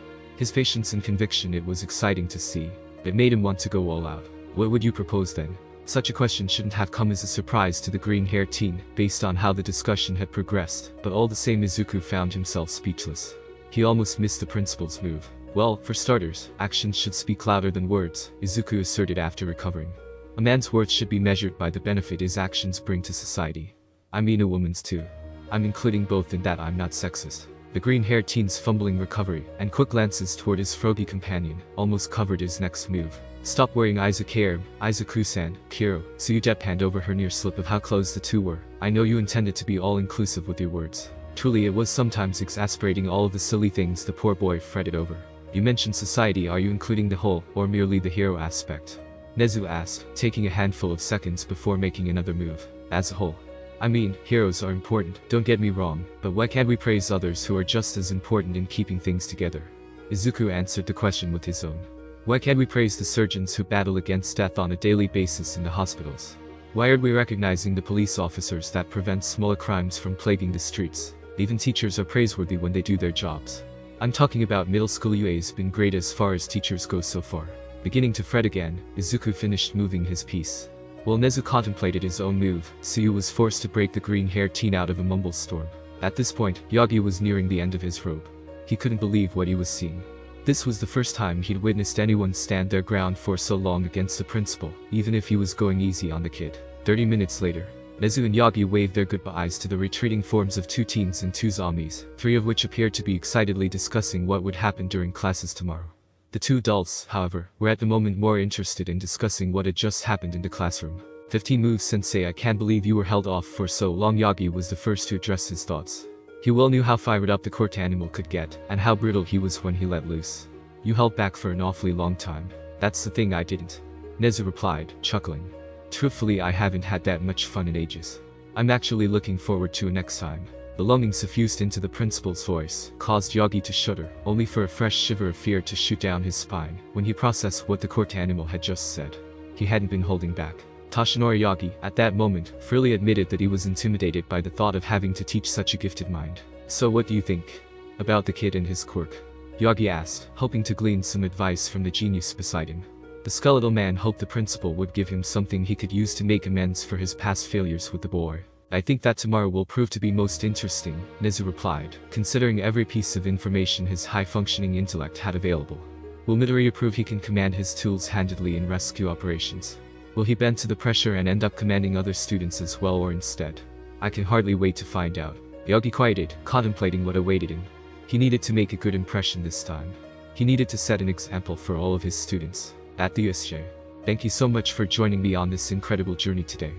His patience and conviction, it was exciting to see. It made him want to go all out. What would you propose then? Such a question shouldn't have come as a surprise to the green-haired teen, based on how the discussion had progressed, but all the same Izuku found himself speechless. He almost missed the principal's move. Well, for starters, actions should speak louder than words, Izuku asserted after recovering. A man's worth should be measured by the benefit his actions bring to society. I mean a woman's too. I'm including both in that. I'm not sexist. The green-haired teen's fumbling recovery and quick glances toward his froggy companion almost covered his next move. Stop worrying, Izuku-san, Kiro, Suyu deadpanned over her near slip of how close the two were. I know you intended to be all-inclusive with your words. Truly, it was sometimes exasperating, all of the silly things the poor boy fretted over. You mentioned society. Are you including the whole, or merely the hero aspect? Nezu asked, taking a handful of seconds before making another move. As a whole. I mean, heroes are important, don't get me wrong, but why can't we praise others who are just as important in keeping things together? Izuku answered the question with his own. Why can't we praise the surgeons who battle against death on a daily basis in the hospitals? Why aren't we recognizing the police officers that prevent smaller crimes from plaguing the streets? Even teachers are praiseworthy when they do their jobs. I'm talking about middle school. UA's been great as far as teachers go so far. Beginning to fret again, Izuku finished moving his piece. While Nezu contemplated his own move, Suyu was forced to break the green-haired teen out of a mumble storm. At this point, Yagi was nearing the end of his rope. He couldn't believe what he was seeing. This was the first time he'd witnessed anyone stand their ground for so long against the principal, even if he was going easy on the kid. 30 minutes later, Nezu and Yagi waved their goodbyes to the retreating forms of two teens and two zombies, three of which appeared to be excitedly discussing what would happen during classes tomorrow. The two adults, however, were at the moment more interested in discussing what had just happened in the classroom. 15 moves, sensei. I can't believe you were held off for so long. Yagi was the first to address his thoughts. He well knew how fired up the court animal could get, and how brutal he was when he let loose. You held back for an awfully long time. That's the thing, I didn't. Nezu replied, chuckling. Truthfully, I haven't had that much fun in ages. I'm actually looking forward to a next time. The longing suffused into the principal's voice caused Yagi to shudder, only for a fresh shiver of fear to shoot down his spine when he processed what the court animal had just said. He hadn't been holding back. Toshinori Yagi, at that moment, freely admitted that he was intimidated by the thought of having to teach such a gifted mind. So what do you think about the kid and his quirk? Yagi asked, hoping to glean some advice from the genius beside him. The skeletal man hoped the principal would give him something he could use to make amends for his past failures with the boy. I think that tomorrow will prove to be most interesting, Nezu replied, considering every piece of information his high-functioning intellect had available. Will Midoriya prove he can command his tools handedly in rescue operations? Will he bend to the pressure and end up commanding other students as well, or instead? I can hardly wait to find out. Yagi quieted, contemplating what awaited him. He needed to make a good impression this time. He needed to set an example for all of his students. At the USJ. Thank you so much for joining me on this incredible journey today.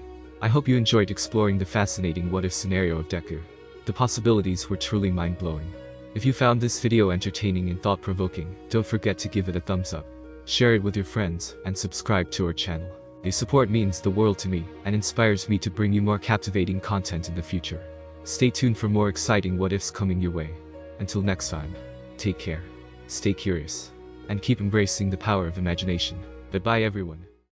I hope you enjoyed exploring the fascinating what-if scenario of Deku. The possibilities were truly mind-blowing. If you found this video entertaining and thought-provoking, don't forget to give it a thumbs up, share it with your friends, and subscribe to our channel. Your support means the world to me, and inspires me to bring you more captivating content in the future. Stay tuned for more exciting what-ifs coming your way. Until next time, take care, stay curious, and keep embracing the power of imagination. Goodbye everyone.